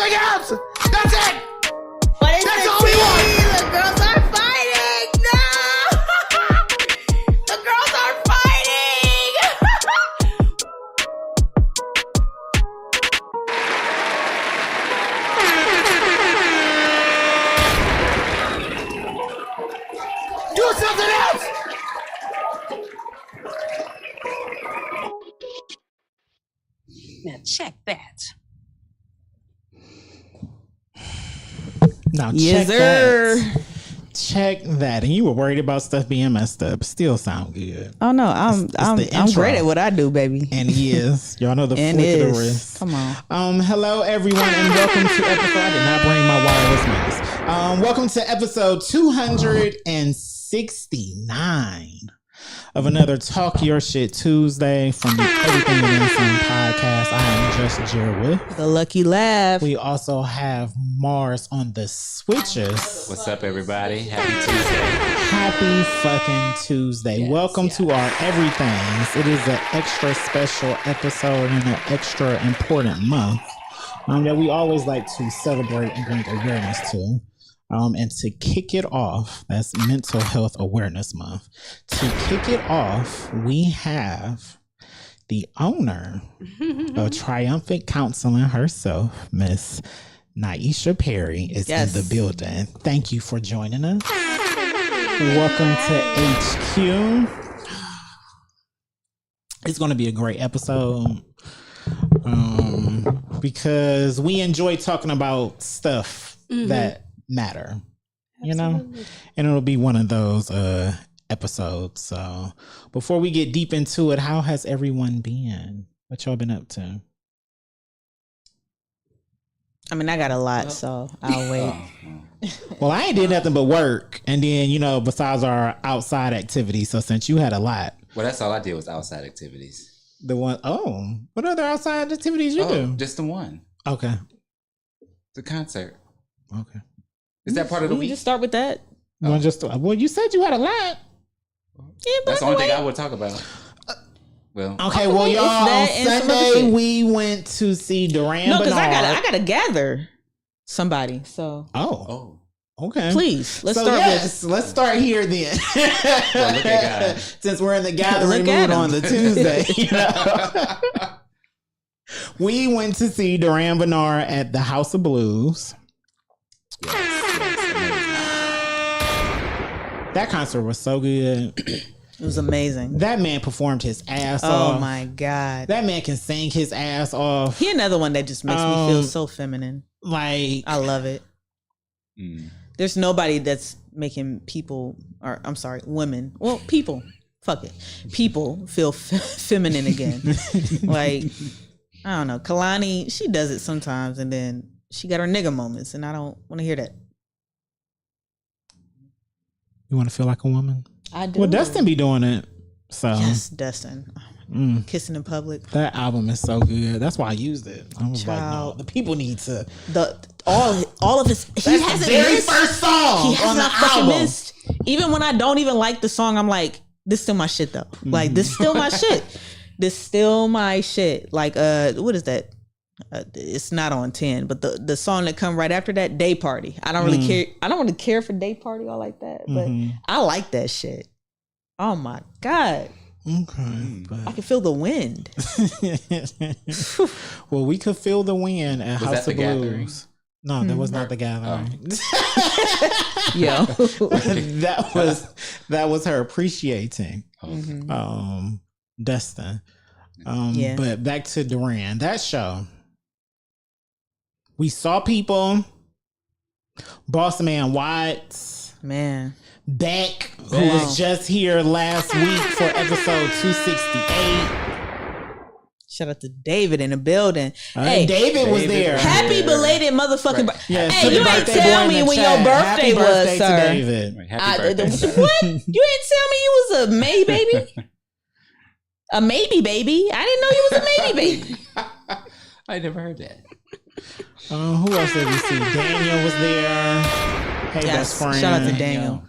something else. That's it. What is That's the all we want. The girls are fighting. No. The girls are fighting. Do something else. Now check that. Now Yes, check sir. that. Check that. And you were worried about stuff being messed up. Still sound good. Oh no, I'm the I'm intro. great at what I do, baby. And he is. Y'all know the And flick of the is. wrist. Come on. Hello everyone and welcome to episode. I did not bring my wireless mouse. Welcome to episode 269 of another Talk Your Shit Tuesday from the Everything and Then Some podcast. I am just Jerwood. The lucky laugh. We also have Mars on the switches. What's up, everybody? Happy Tuesday. Happy fucking Tuesday. Yes, Welcome yeah. to our Everythings. It is an extra special episode in an extra important month that we always like to celebrate and bring awareness to. And to kick it off, that's Mental Health Awareness Month. To kick it off, we have the owner of Triumphant Counseling herself, Miss Niesha Perry, is in the building. Thank you for joining us. Welcome to HQ. It's going to be a great episode because we enjoy talking about stuff that matter, you know, and it'll be one of those episodes. So before we get deep into it, how has everyone been? What y'all been up to? I mean, I got a lot, so I'll wait. Well, I ain't did nothing but work, and then, you know, besides our outside activities. So since you had a lot, Well, that's all I did was outside activities. what other outside activities you do? Just the one. Okay. The concert. Okay. Is that part of the We week? just start with that. Well, you said you had a lot. Yeah, but That's the only thing I would talk about. Well, Okay, well, it's y'all, on that and some other Sunday shit. we went to see Duran No, because Bernard. I gotta gather somebody. So Oh, okay. please, let's So start yes, let's start here then. Well, look at God. Since we're in the gathering Look at mood him. on the Tuesday, you know. We went to see Duran Bernard at the House of Blues. That concert was so good. It was amazing. That man performed his ass off. Oh my God. That man can sing his ass off. He another one that just makes me feel so feminine. Like, I love it. There's nobody that's making people, or I'm sorry, women. Well, people. Fuck it. People feel feminine again. Like, I don't know. Kalani, she does it sometimes, and then she got her nigga moments, and I don't want to hear that. you want to feel like a woman? I do. Well, Dustin be doing it. So Yes, Dustin. Oh my God. Kissing in public. that album is so good. That's why I used it. I was like, no, Child. the people need to. All of his. He That's the hasn't very missed. first song He has on the not fucking album. missed. Even when I don't even like the song, I'm like, this still my shit though. Like this still my shit. This still my shit. Like what is that? It's not on 10, but the song that come right after that, Day Party. I don't really care. I don't really care for Day Party all like that, but I like that shit. Oh my God. Okay. I can feel the wind. Well, we could feel the wind at Was House that of The Blues. Gathering? No, that was not the gathering. Yo. that was her appreciating Dustin. Yeah. But back to Duran. That show. We saw people. Boss Man Watts. Man. Beck, who was just here last week for episode 268. Shout out to David in the building. Hey, David was there. happy belated motherfucking birthday. Yes, Hey, to the you ain't birthday tell boy me in the when chat. your birthday Happy was, birthday to sir. David. Happy birthday. What? You didn't tell me you was a May baby? A maybe baby? I didn't know you was a maybe baby. I never heard that. Who else did we see? Daniel was there. Hey, best friend. Shout out to Daniel.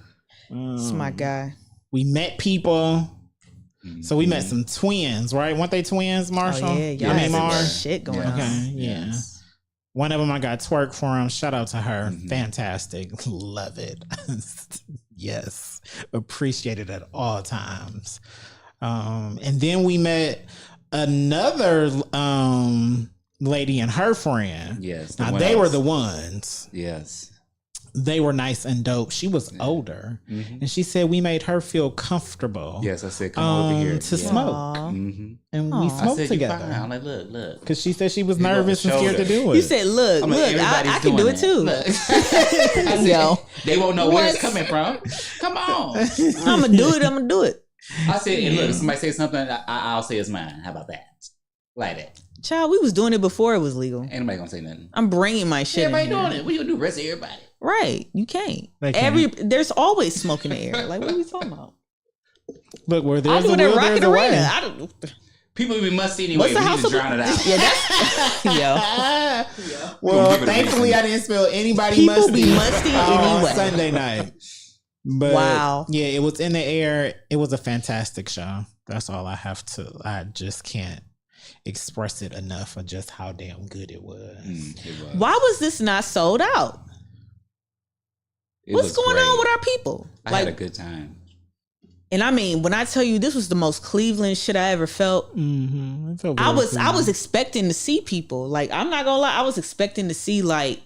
That's my guy. We met people. So we met some twins, right? Weren't they twins, Marshall? Oh yeah, y'all Hey, had some Mars. shit going on. Okay, yeah. Yes. One of them I got twerk for him. Shout out to her. Fantastic. Love it. Yes. Appreciate it at all times. And then we met another lady and her friend. Yes. Now they were the ones. Yes. They were nice and dope. She was older, and she said we made her feel comfortable. Yes, I said come over here to smoke, and we smoked together. I'm like, look, because she said she was nervous and scared to do it. You said, look, I can do it too. I said, they won't know where it's coming from. Come on. I'm gonna do it. I said, and look, if somebody say something, I'll say it's mine. How about that? Like that. Child, we was doing it before it was legal. Ain't nobody gonna say nothing. I'm bringing my shit. Everybody in here. doing it. What you gonna do? Rest of everybody. Right, you can't. They can't. There's always smoke in the air. Like, what are we talking about? Look, where I there's do a it at will, Rocket there's a way. Arena. I don't. People be musty anyway. What's the We house need to of drown it out. Yeah, that's Well, thankfully I didn't smell anybody People musty. be musty on anyway. Sunday night. But Wow. yeah, it was in the air. It was a fantastic show. That's all I have to. I just can't express it enough of just how damn good it was. It was. Why was this not sold out? It What's was going great. on with our people? I had a good time. And I mean, when I tell you this was the most Cleveland shit I ever felt, Mm-hmm. It felt I very was cool. expecting to see people. Like, I'm not gonna lie, I was expecting to see like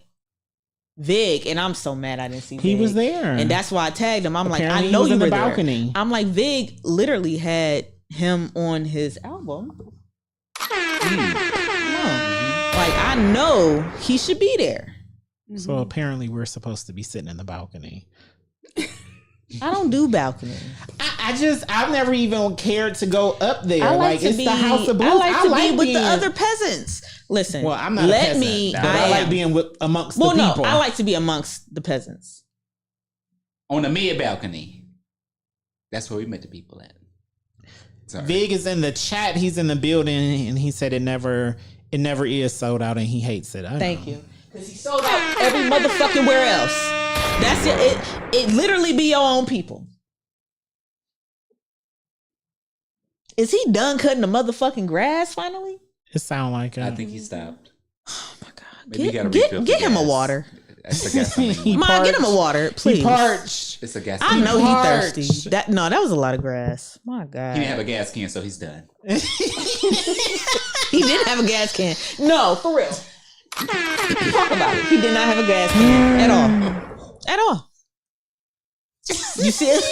Vig, and I'm so mad I didn't see He Vig. was there, And that's why I tagged him. I'm Apparently like, I he know was you in were the there. balcony. I'm like, Vig literally had him on his album. Like, I know he should be there. So apparently we're supposed to be sitting in the balcony. I don't do balcony. I've never even cared to go up there. I Like to it's be, the House of Blues. I like to be with being, the other peasants. Listen, Well, I'm not a let peasant, me. but I like being amongst the people. I like to be amongst the peasants. On the mid balcony. That's where we met the people at. Sorry. Vig is in the chat. He's in the building, and he said it never is sold out, and he hates it. Thank you, because he sold out every motherfucking where else. That's it. It literally be your own people. Is he done cutting the motherfucking grass finally? It sound like it. I think he stopped. Oh my god! Maybe you gotta refill Get the him a gas. water. That's the gas. He Ma, get him a water, please. He parched. It's a gas. I can. know he parched. thirsty. That was a lot of grass. My god. He didn't have a gas can, so he's done. He did have a gas can. No, for real. Talk about it. He did not have a gas can at all. At all. You see it?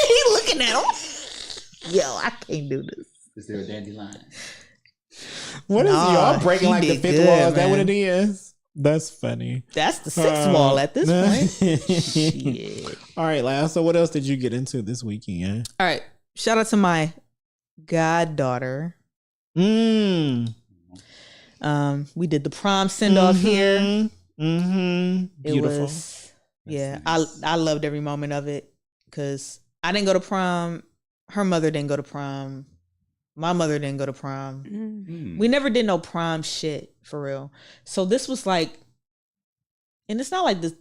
He looking at him. Yo, I can't do this. Is there a dandelion? What is Nah, y'all breaking he like the did fifth good, wall? Is that what man. it is? That's funny. That's the sixth wall at this point. Shit. All right, Lyle. So what else did you get into this weekend? All right. Shout out to my goddaughter. Mm. We did the prom send off here. Mm-hmm. It Beautiful. was, yeah. nice. I loved every moment of it because I didn't go to prom. Her mother didn't go to prom. My mother didn't go to prom. We never did no prom shit for real. So this was like, and it's not like this.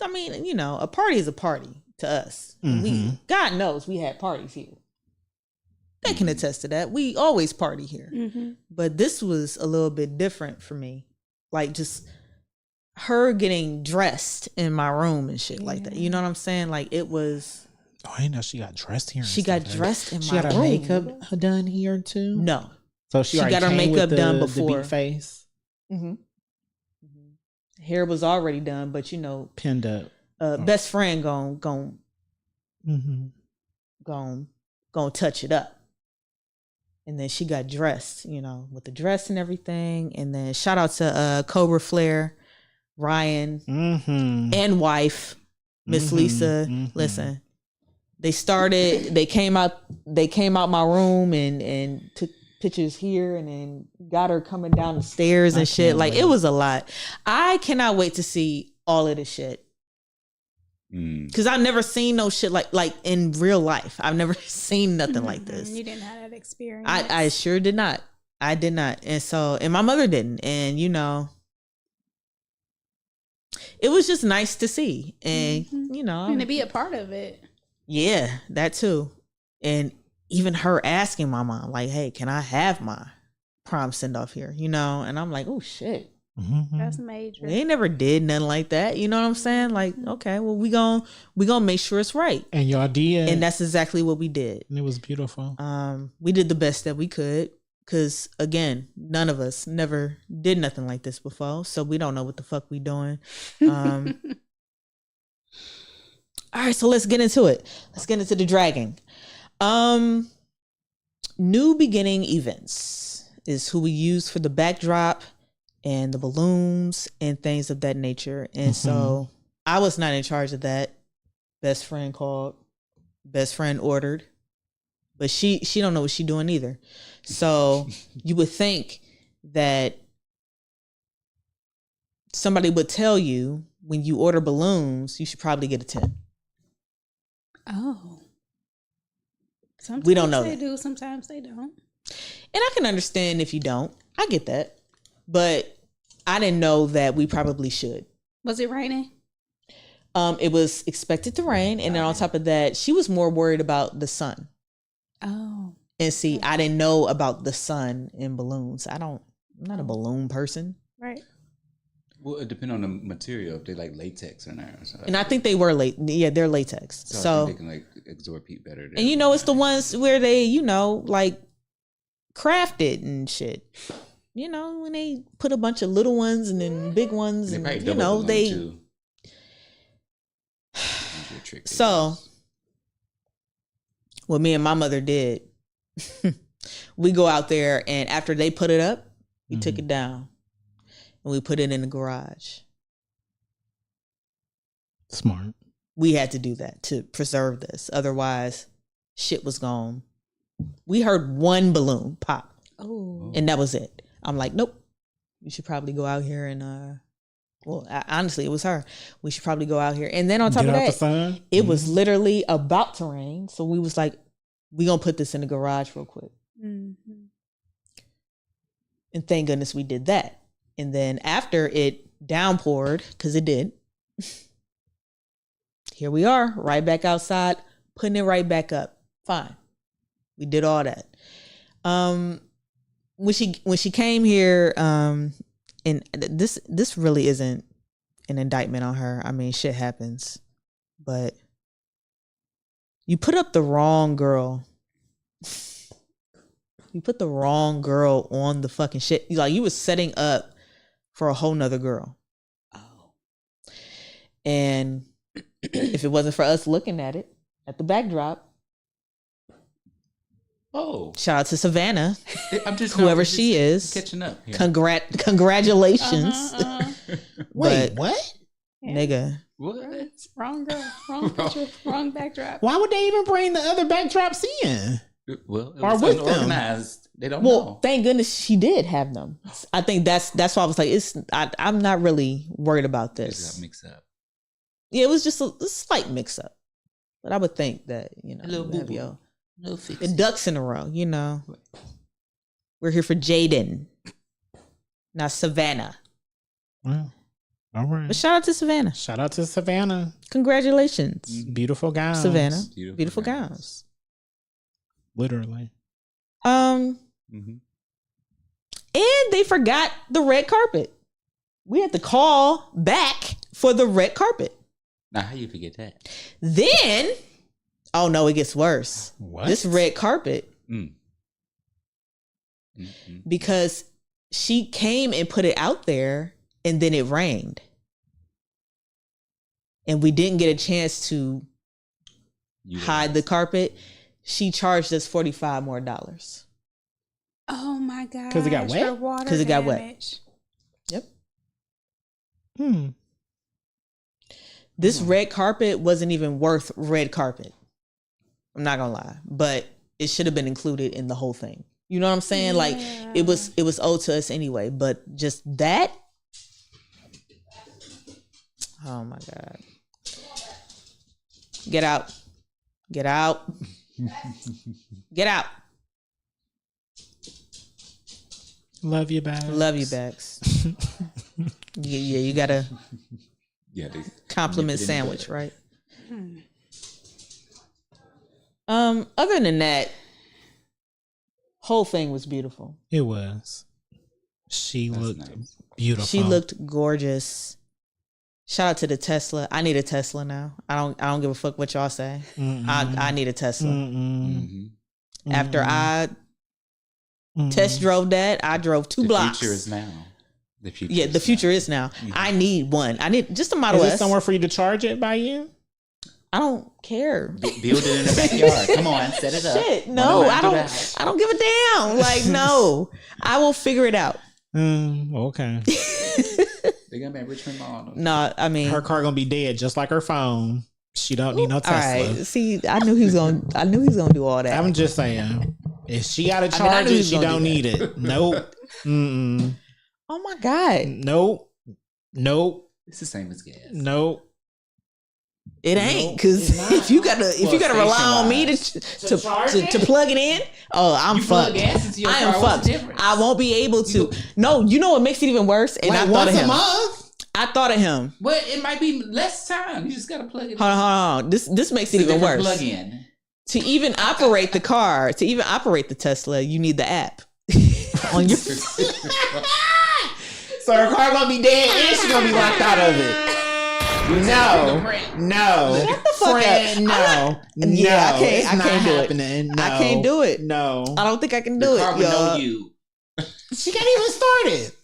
I mean, you know, a party is a party to us. God knows we had parties here. They can attest to that. We always party here. But this was a little bit different for me. Like just her getting dressed in my room and shit like that. You know what I'm saying? Like it was. Oh, I didn't know she got dressed here. and She stuff, got right? dressed in She my got room. her makeup done here too. No. So she got her came makeup with done the before. beat face Hair was already done, but you know, pinned up. best friend gon' touch it up. And then she got dressed, you know, with the dress and everything. And then shout out to Cobra Flair, Ryan, and wife, Miss Lisa. Listen, they came out my room and took pictures here and then got her coming down the stairs and shit. Like it was a lot. I cannot wait to see all of this shit. Cause I've never seen no shit like in real life. I've never seen nothing like this. You didn't have that experience. I sure did not. I did not. And my mother didn't. And you know, it was just nice to see. And you know, and to be a part of it. yeah, that too. And even her asking my mom, like, hey, can I have my prom send off here? You know, and I'm like, oh shit. Mhm. That's major. We ain't never did nothing like that. You know what I'm saying? Like, okay, well, we gonna make sure it's right. And y'all did. And that's exactly what we did. And it was beautiful. We did the best that we could. Cause again, none of us never did nothing like this before. So we don't know what the fuck we doing. All right, so let's get into it. Let's get into the dragging. New beginning events is who we use for the backdrop and the balloons and things of that nature. And so I was not in charge of that. Best friend called, best friend ordered, but she don't know what she doing either. So you would think that somebody would tell you when you order balloons, you should probably get a 10. Oh. Sometimes We don't know they that. do, sometimes they don't. And I can understand if you don't. I get that. But I didn't know that we probably should. Was it raining? It was expected to rain. And then on top of that, she was more worried about the sun. Oh. And see, I didn't know about the sun and balloons. I'm not a balloon person. Right. Well, it depends on the material. If they like latex or not. So And I think they were yeah, they're latex. I So think they can like absorb heat better. and you know, it's the ones where they, like crafted and shit. You know, when they put a bunch of little ones and then big ones, They and probably you double know, balloon, they. too. Might be a trick they So, use. what me and my mother did, we go out there and after they put it up, we took it down and we put it in the garage. Smart. We had to do that to preserve this. Otherwise, shit was gone. We heard one balloon pop Oh. and that was it. I'm like, nope. You should probably go out here and honestly, it was her. We should probably go out here. And then on top Get of out the that, sun. it was literally about to rain. So we was like, we gonna put this in the garage real quick. Mm-hmm. And thank goodness we did that. And then after it downpoured, because it did, here we are, right back outside, putting it right back up. Fine. We did all that. When she came here, and this really isn't an indictment on her. I mean, shit happens. But you put up the wrong girl. You put the wrong girl on the fucking shit. Like, you was setting up for a whole nother girl. Oh. And if it wasn't for us looking at it, at the backdrop, Oh. shout out to Savannah, I'm just whoever just she is. catching up. Here. Congratulations. Wait, But, what? Yeah. nigga. What? Wrong girl. Wrong picture. Wrong backdrop. Why would they even bring the other backdrops in? Well, it Or was with them. unorganized. They don't Well, know. thank goodness she did have them. I think that's why I was like, I'm not really worried about They just got this. mixed up. Yeah, it was just a slight mix up. But I would think that, A little you have boo-boo. No fix. the ducks in a row, We're here for Jaden, not Savannah. Well, all right. But shout out to Savannah. Shout out to Savannah. Congratulations, Beautiful gowns. Savannah. Beautiful Beautiful gowns. gowns. Literally. Mm-hmm. And they forgot the red carpet. We had to call back for the red carpet. Now, how you forget that? Then, oh no, it gets worse. What? This red carpet, Mm. Mm-hmm. because she came and put it out there and then it rained. And we didn't get a chance to hide the carpet. She charged us $45 more. Oh my god. 'Cause it got wet? 'Cause it got wet. Yep. This red carpet wasn't even worth red carpet. I'm not gonna lie, but it should have been included in the whole thing. You know what I'm saying? Like, it was owed to us anyway, but just that. Oh my God. Get out. Get out. Get out. Love you back. Love you, Bex. Yeah, you got a Yeah, they compliment nip it in the sandwich, bud. right? Other than that, whole thing was beautiful. It was. She That's looked nice. beautiful. She looked gorgeous. Shout out to the Tesla. I need a Tesla now. I don't give a fuck what y'all say. I need a Tesla. Mm-hmm. After I test drove that, I drove 2 blocks. The future is now. The future. Yeah, the future is now. I need one. I need just a Model Is S. it somewhere for you to charge it by you? I don't care. Build it in the backyard. Come on, set it up. Shit, no, I don't. I don't give a damn. Like, no, I will figure it out. Okay. They're gonna be Richmond Mall. No, I mean, Her car gonna be dead just like her phone. She don't need no all Tesla. right. See, I knew he was gonna do all that. I'm just saying, if she gotta I charge knew he it, was she gonna don't do need it. Nope. Oh my god, Nope. It's the same as gas. Nope. it ain't because if you gotta rely on me to plug it in, I'm You plug fucked. gas into your I am car. What's fucked. the difference? I won't be able to. No, you know what makes it even worse? And Like I thought once of a him. month? I thought of him. But it might be less time. You just gotta plug it in. Hold on. This makes it It's a even different worse. Plug in. To even operate the car, to even operate the Tesla, you need the app on your. So her car gonna be dead and she gonna be locked out of it. No. Friend, no. Yeah, I can't. It's I not can't do it. happening. No. I can't do it. No. I don't think I can The do car it, would know y'all. you. She can't even start it.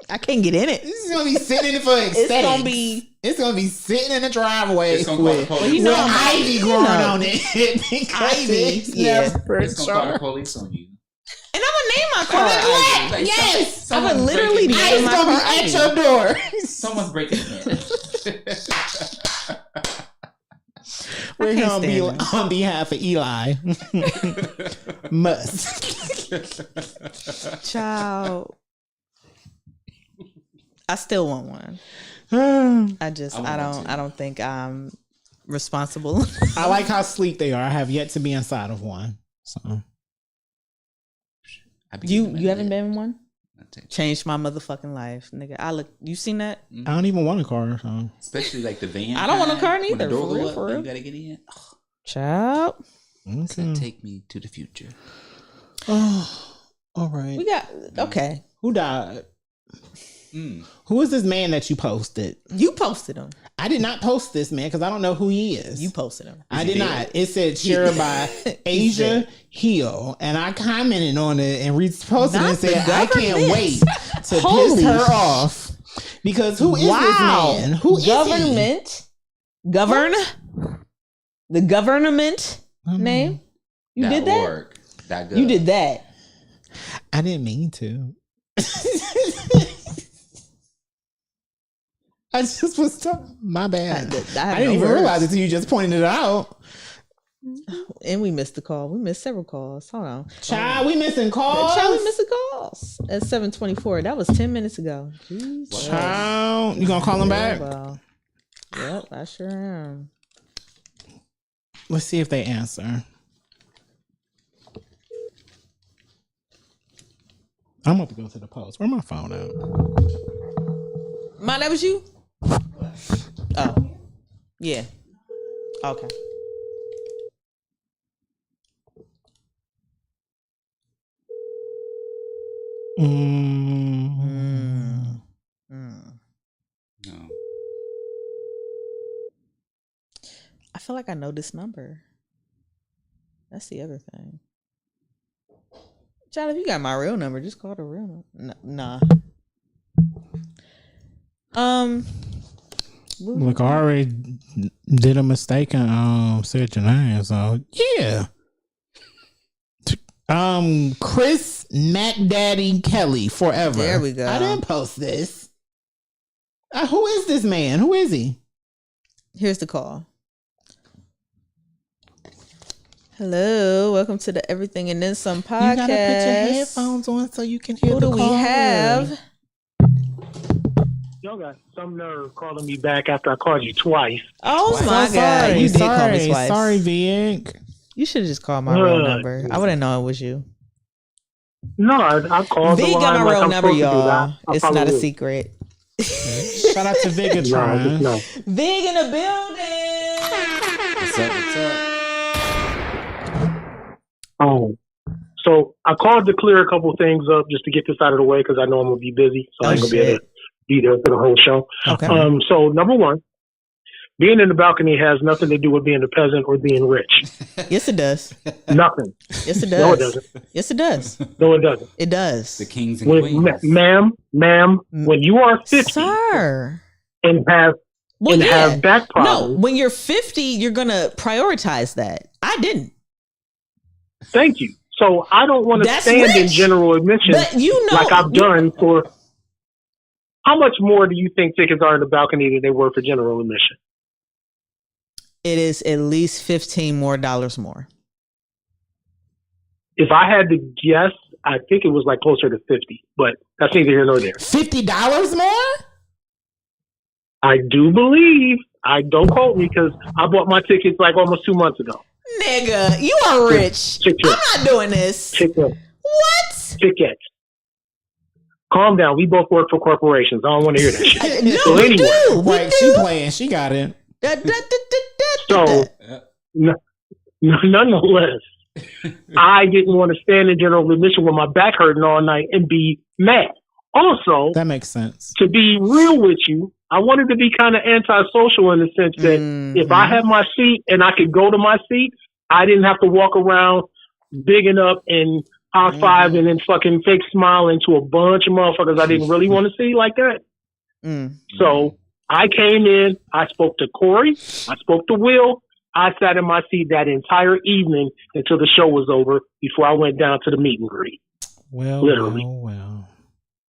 I can't get in it. This is gonna be sitting in it for aesthetics. It's gonna be sitting in the driveway It's gonna with, call the police. you know, with I'm- ivy you growing know. on it. Because Ivy, it's yeah. never It's gonna call the sharp. police on you. And I'm gonna name my car. What? Ivy. Yes. I'm gonna literally breaking name Ice my gonna car. be at Ivy. your door. Someone's breaking in. We're can't gonna be stand him. on behalf of Eli Musk. Child. I still want one. I don't think I'm responsible. I like how sleek they are. I have yet to be inside of one. So You haven't been in one? Changed my motherfucking life, nigga. You seen that? I don't even want a car. So. Especially like the van. I don't want a car kind, when the neither, door for go real, up for and real. You gotta get in. Oh, Child. it's gonna take me to the future. Oh, all right. We got okay. Who died? Who is this man that you posted? You posted him. I did not post this man because I don't know who he is. You posted him. I did not. It said shared by Asia Hill, and I commented on it and reposted it and Not said the I can't government. wait to Holy piss her off because who is this man? Who is government? Govern the government name? You did that? .org, .gov. You did that. I didn't mean to. I just was my bad. I didn't even realize it until you just pointed it out. And we missed the call. We missed several calls. Hold on. Child, we missing calls. Child, we missed the calls at 7:24. That was 10 minutes ago. Jeez. Child, you gonna call him back? Well, yep, I sure am. Let's see if they answer. I'm about to go to the post. Where my phone at? Ma, that was you? Oh. Yeah. Okay. No. I feel like I know this number. That's the other thing. Child, if you got my real number, just call the real number. Nah. Look, I already did a mistake and said your name. So yeah. Chris Mac Daddy Kelly forever. There we go. I didn't post this. Who is this man? Who is he? Here's the call. Hello, welcome to the Everything and Then Some podcast. You gotta put your headphones on so you can hear Who the do we call. have? Y'all got some nerve calling me back after I called you twice. Oh So my God, you did call me twice. Sorry, Vic. You should have just called my real number. I wouldn't know it was you. No, I called Vig the got line my like real I'm number, supposed to do. y'all. I It's follow not a you. secret. Shout out to Vigatron. No. Vig in the building. What's up? What's up? Oh, So I called to clear a couple things up just to get this out of the way because I know I'm gonna be busy, so I ain't gonna be able to be there for the whole show. Okay. So number one, being in the balcony has nothing to do with being a peasant or being rich. Yes, it does. Nothing. Yes, it does. No, it doesn't. Yes, it does. No, it doesn't. It does. The kings and queens. Ma'am, when you are 50 Sir. and have have back problems. No, when you're 50, you're gonna prioritize that. I didn't. Thank you. So I don't want to That's stand in rich. general admission But you know, like I've done for. How much more do you think tickets are in the balcony than they were for general admission? it is at least $15 more. If I had to guess, I think it was like closer to 50, but that's neither here nor there. $50 more? I do believe. I don't quote me because I bought my tickets like almost 2 months ago. Nigga, you are rich. I'm not doing this. Tickets. What? Tickets. Calm down. We both work for corporations. I don't want to hear that shit. No, So we anyway. do. We Right, do. she playing. She got it. So, nonetheless, I didn't want to stand in general admission with my back hurting all night and be mad. Also, That makes sense. to be real with you, I wanted to be kind of antisocial in the sense that if I had my seat and I could go to my seat, I didn't have to walk around bigging up and high five and then fucking fake smiling to a bunch of motherfuckers I didn't really want to see like that. So I came in, I spoke to Corey, I spoke to Will. I sat in my seat that entire evening until the show was over before I went down to the meet and greet. Well, Literally. well.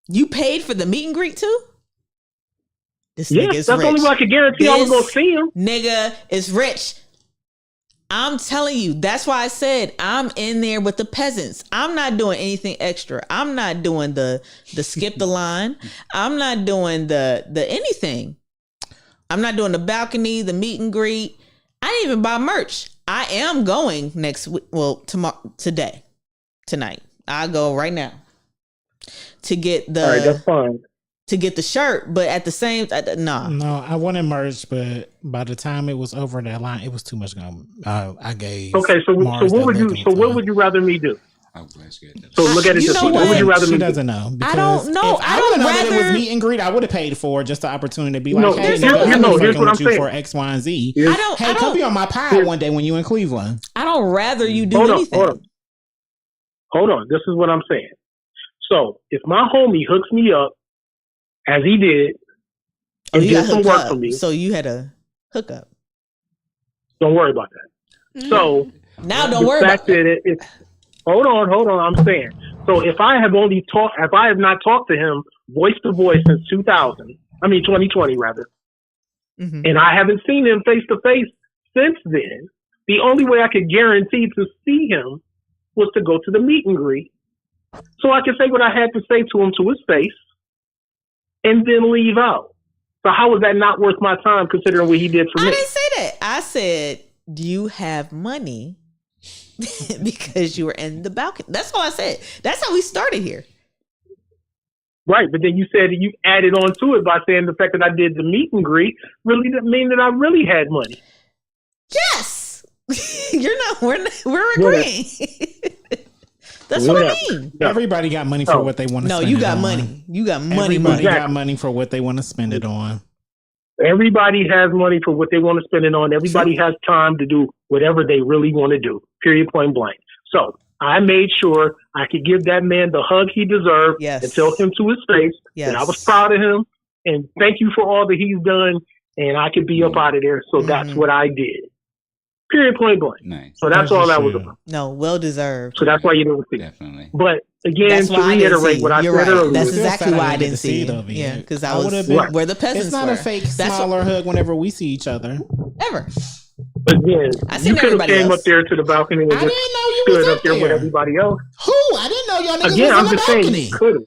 You paid for the meet and greet too? This Yes, nigga's that's rich. the only way I could guarantee I was going to see him. Nigga is rich. I'm telling you, that's why I said I'm in there with the peasants. I'm not doing anything extra. I'm not doing the skip the line. I'm not doing the anything. I'm not doing the balcony, the meet and greet. I didn't even buy merch. I am going next week. Well, tonight. I'll go right now to get the. All right, that's fine. To get the shirt, but at the same, nah. No, I wanted merch, but by the time it was over that line, it was too much. I gave. Okay, so Mars what that would you? link So what time. would you rather me do? I'm glad you got that. So look at it You this know way. what? What would you rather She me do? doesn't know. I don't know. If I I don't would have known that it rather- was meet and greet, I would have paid for it. Just the opportunity to be like, No, hey, here's nigga, I'm what fucking I'm with you saying. for X, Y, and Z. Here's- Hey, come be on my pod one day when you in Cleveland. I don't rather you do Hold on, anything. hold on. This is what I'm saying. So if my homie hooks me up, as he did, and you did got some hooked work up, for me, so you had a hookup. don't worry about that. So Now don't the worry fact about it. that it's hold on. I'm saying. So if I have not talked to him voice to voice since 2020 rather, and I haven't seen him face to face since then, the only way I could guarantee to see him was to go to the meet and greet, so I could say what I had to say to him to his face, and then leave out. So how was that not worth my time considering what he did for I me? didn't say that. I said, do you have money because you were in the balcony? That's all I said. That's how we started here. Right, but then you said that you added on to it by saying the fact that I did the meet and greet really didn't mean that I really had money. Yes. We're agreeing. That's what I mean. Yeah. Everybody got money for what they want to No, spend you it got on. money. You got money. Everybody Money. got money for what they want to spend it on. Everybody has money for what they want to spend it on. Everybody has time to do whatever they really want to do, period, point blank. So I made sure I could give that man the hug he deserved Yes. and tell him to his face that I was proud of him and thank you for all that he's done, and I could be up out of there. So that's what I did. Period, point blank. Nice. So that's all that was about. No, well deserved. So that's why you didn't see it. Definitely. But again, That's to why I didn't reiterate see what it. I You're said right. earlier. That's Still exactly sad I why I didn't get didn't to see see it, it. though, Vic. Yeah, because I I was would've been- where the peasants It's not were. a fake That's smile or hug whenever we see each other. ever. Again, I seen you could have everybody came else. up there to the balcony and I just didn't know you stood was up there with there. everybody else. Who? I didn't know y'all niggas Again, was I'm in the just saying balcony. you could have.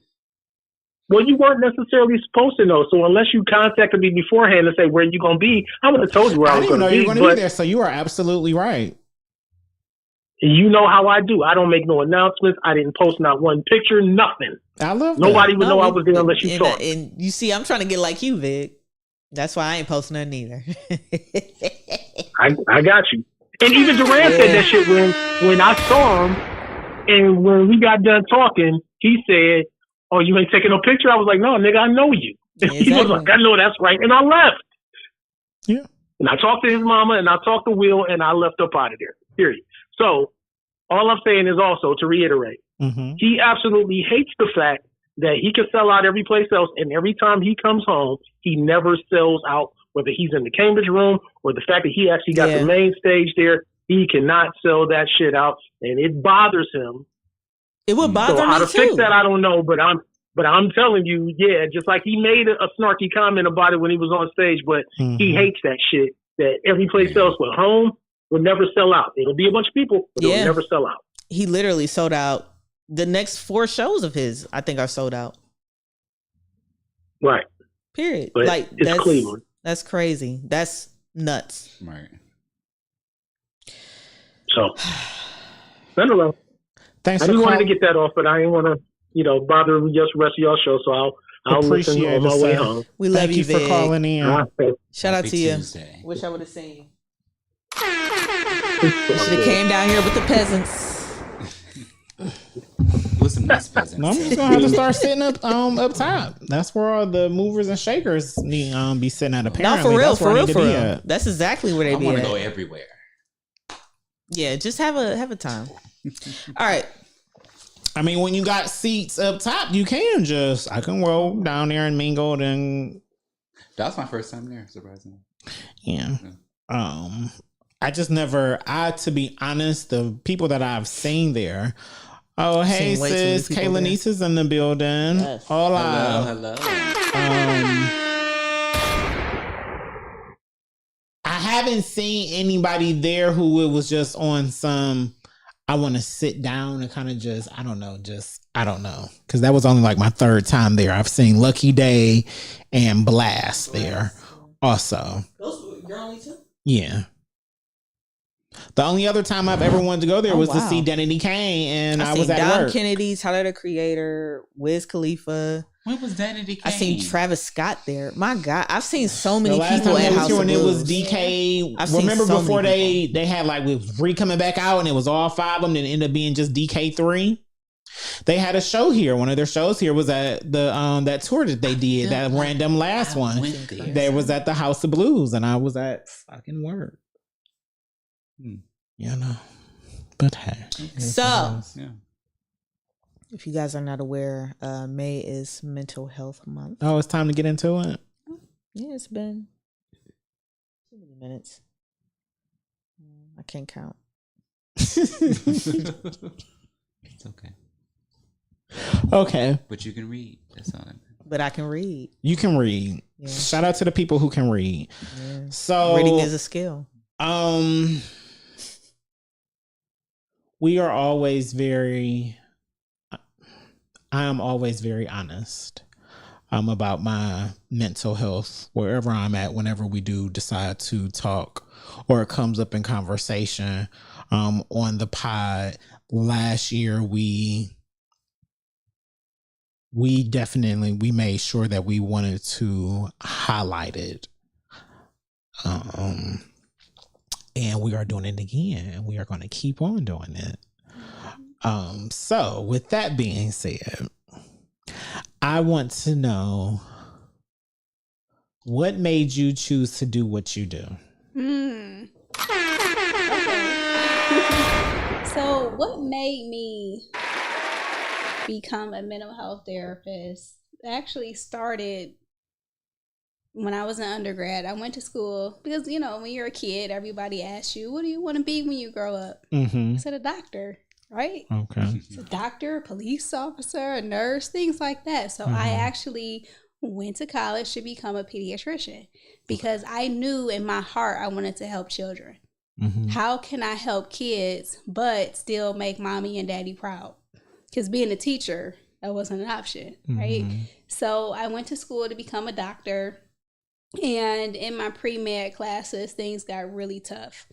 Well, you weren't necessarily supposed to know. So unless you contacted me beforehand and say where you gonna be, I would have told you where I I was didn't gonna know you be. were going to be But there, so you are absolutely right. you know how I do. I don't make no announcements. I didn't post not one picture, nothing. I love Nobody that. would know I was there unless you and, saw it. and you see, I'm trying to get like you, Vic. That's why I ain't posting nothing either. I got you. And even Duran said that shit when I saw him. And when we got done talking, he said, "Oh, you ain't taking no picture?" I was like, "No, nigga, I know you." He was like, "I know, that's right," and I left. Yeah. And I talked to his mama, and I talked to Will, and I left up out of there. Period. So all I'm saying is also to reiterate, he absolutely hates the fact that he can sell out every place else, and every time he comes home, he never sells out, whether he's in the Cambridge room or the fact that he actually got the main stage there. He cannot sell that shit out, and it bothers him. It would bother me too. How to fix that, I don't know, but I'm telling you, yeah, just like he made a snarky comment about it when he was on stage, but he hates that shit, that every place else but home will never sell out. It'll be a bunch of people, but it'll never sell out. He literally sold out. The next 4 shows of his, I think, are sold out. Right. Period. But like it's Cleveland. That's crazy. That's nuts. Right. So, I don't know. Thanks. I just wanted to get that off, but I didn't want to, bother the rest of y'all show. So I'll listen on my way home. We love you for calling in. Shout out to you. Tuesday. Wish I would have seen you. Should have came down here with the peasants. With some nice peasants. No, I'm just gonna have to start sitting up top. That's where all the movers and shakers need be sitting at. Apparently, no, for real. At. That's exactly where they be. I want to go everywhere. Yeah, just have a time. All right. I mean, when you got seats up top, I can roll down there and mingle and. That was my first time there, surprisingly. Yeah. I just never. To be honest, the people that I've seen there. Oh, hey, sis, Kayla Niesha's in the building. Yes. Hola. Hello. I haven't seen anybody there who it was just on some. I want to sit down and kind of I don't know. Because that was only like my 3rd time there. I've seen Lucky Day and Blast there also. Those were your only 2? Yeah. The only other time I've ever wanted to go there was to see Danity Kane, and I was at Dom work. Kennedy, Tyler the Creator, Wiz Khalifa. When was Danity Kane? I seen Travis Scott there. My God, I've seen so many last people time at House of when Blues. it was DK. Remember so before they had like with Bree coming back out, and it was all 5 of them, and it ended up being just DK3. They had a show here. One of their shows here was at the that tour that they did, that random last one. They was at the House of Blues, and I was at fucking work. But hey. So, if you guys are not aware, May is Mental Health Month. Oh, it's time to get into it? Yeah, it's been too many minutes. I can't count. It's okay. Okay. But you can read. That's all. But I can read. You can read. Yeah. Shout out to the people who can read. Yeah. So reading is a skill. We are always I am always very honest about my mental health wherever I'm at, whenever we do decide to talk or it comes up in conversation on the pod. Last year, we made sure that we wanted to highlight it. And we are doing it again, and we are going to keep on doing it. So with that being said, I want to know what made you choose to do what you do. Okay. So what made me become a mental health therapist actually started when I was an undergrad. I went to school because, when you're a kid, everybody asks you, what do you want to be when you grow up? I said a doctor, right? Okay. So a doctor, a police officer, a nurse, things like that. So I actually went to college to become a pediatrician because I knew in my heart I wanted to help children. How can I help kids but still make mommy and daddy proud? Because being a teacher, that wasn't an option, right? So I went to school to become a doctor. And in my pre-med classes, things got really tough.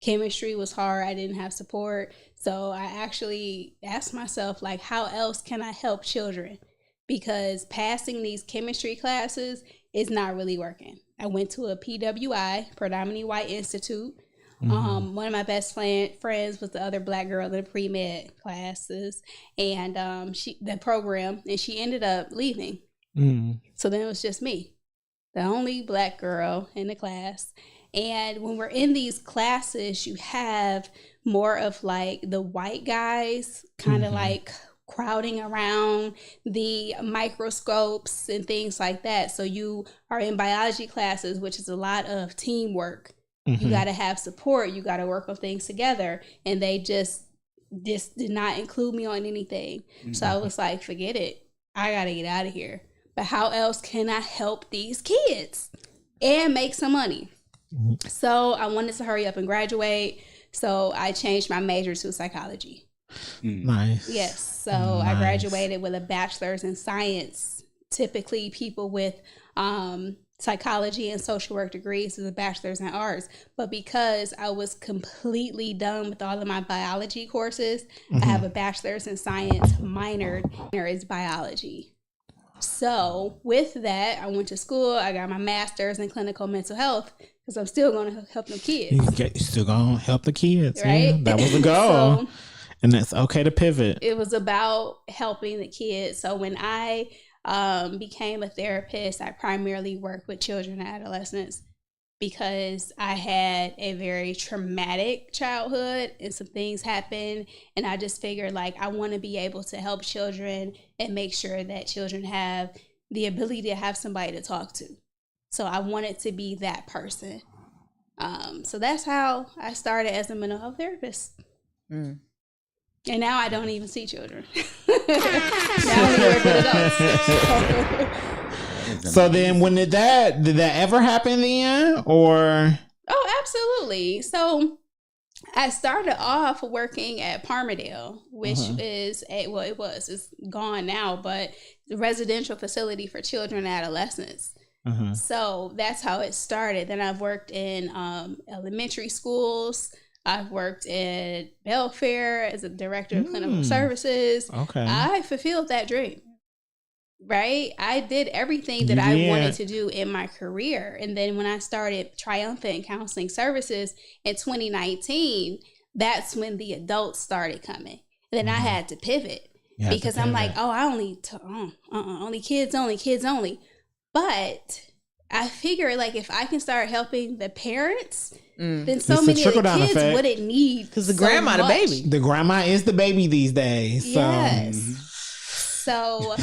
Chemistry was hard. I didn't have support. So I actually asked myself, how else can I help children? Because passing these chemistry classes is not really working. I went to a PWI, predominantly white institute. One of my best friends was the other black girl in the pre-med classes and the program, and she ended up leaving. So then it was just me, the only black girl in the class. And when we're in these classes, you have more of like the white guys kind of like crowding around the microscopes and things like that. So you are in biology classes, which is a lot of teamwork. You got to have support. You got to work on things together. And they just did not include me on anything. So I was like, forget it. I got to get out of here. But how else can I help these kids and make some money? So I wanted to hurry up and graduate. So I changed my major to psychology. Nice. Yes. So I graduated with a bachelor's in science. Typically people with psychology and social work degrees is a bachelor's in arts. But because I was completely done with all of my biology courses, I have a bachelor's in science, minor is biology. So with that, I went to school. I got my master's in clinical mental health because I'm still going to help them kids. You're still going to help the kids. Right? Yeah, that was the goal. And that's okay to pivot. It was about helping the kids. So when I became a therapist, I primarily work with children and adolescents because I had a very traumatic childhood and some things happened. And I just figured like I want to be able to help children and make sure that children have the ability to have somebody to talk to. So I wanted to be that person. So that's how I started as a mental health therapist. And now I don't even see children. Now I only work with adults. So then when did that ever happen then? Or? Oh, absolutely. So I started off working at Parmadale, which is it's gone now, but the residential facility for children and adolescents. So that's how it started. Then I've worked in elementary schools. I've worked at Belfair as a director of clinical services. Okay. I fulfilled that dream, right? I did everything that I wanted to do in my career. And then when I started Triumphant Counseling Services in 2019, that's when the adults started coming. And then I had to pivot because I'm like, oh, I only kids only. But I figure like if I can start helping the parents, then so many of the kids wouldn't need because the grandma the baby. The grandma is the baby these days. Yes. So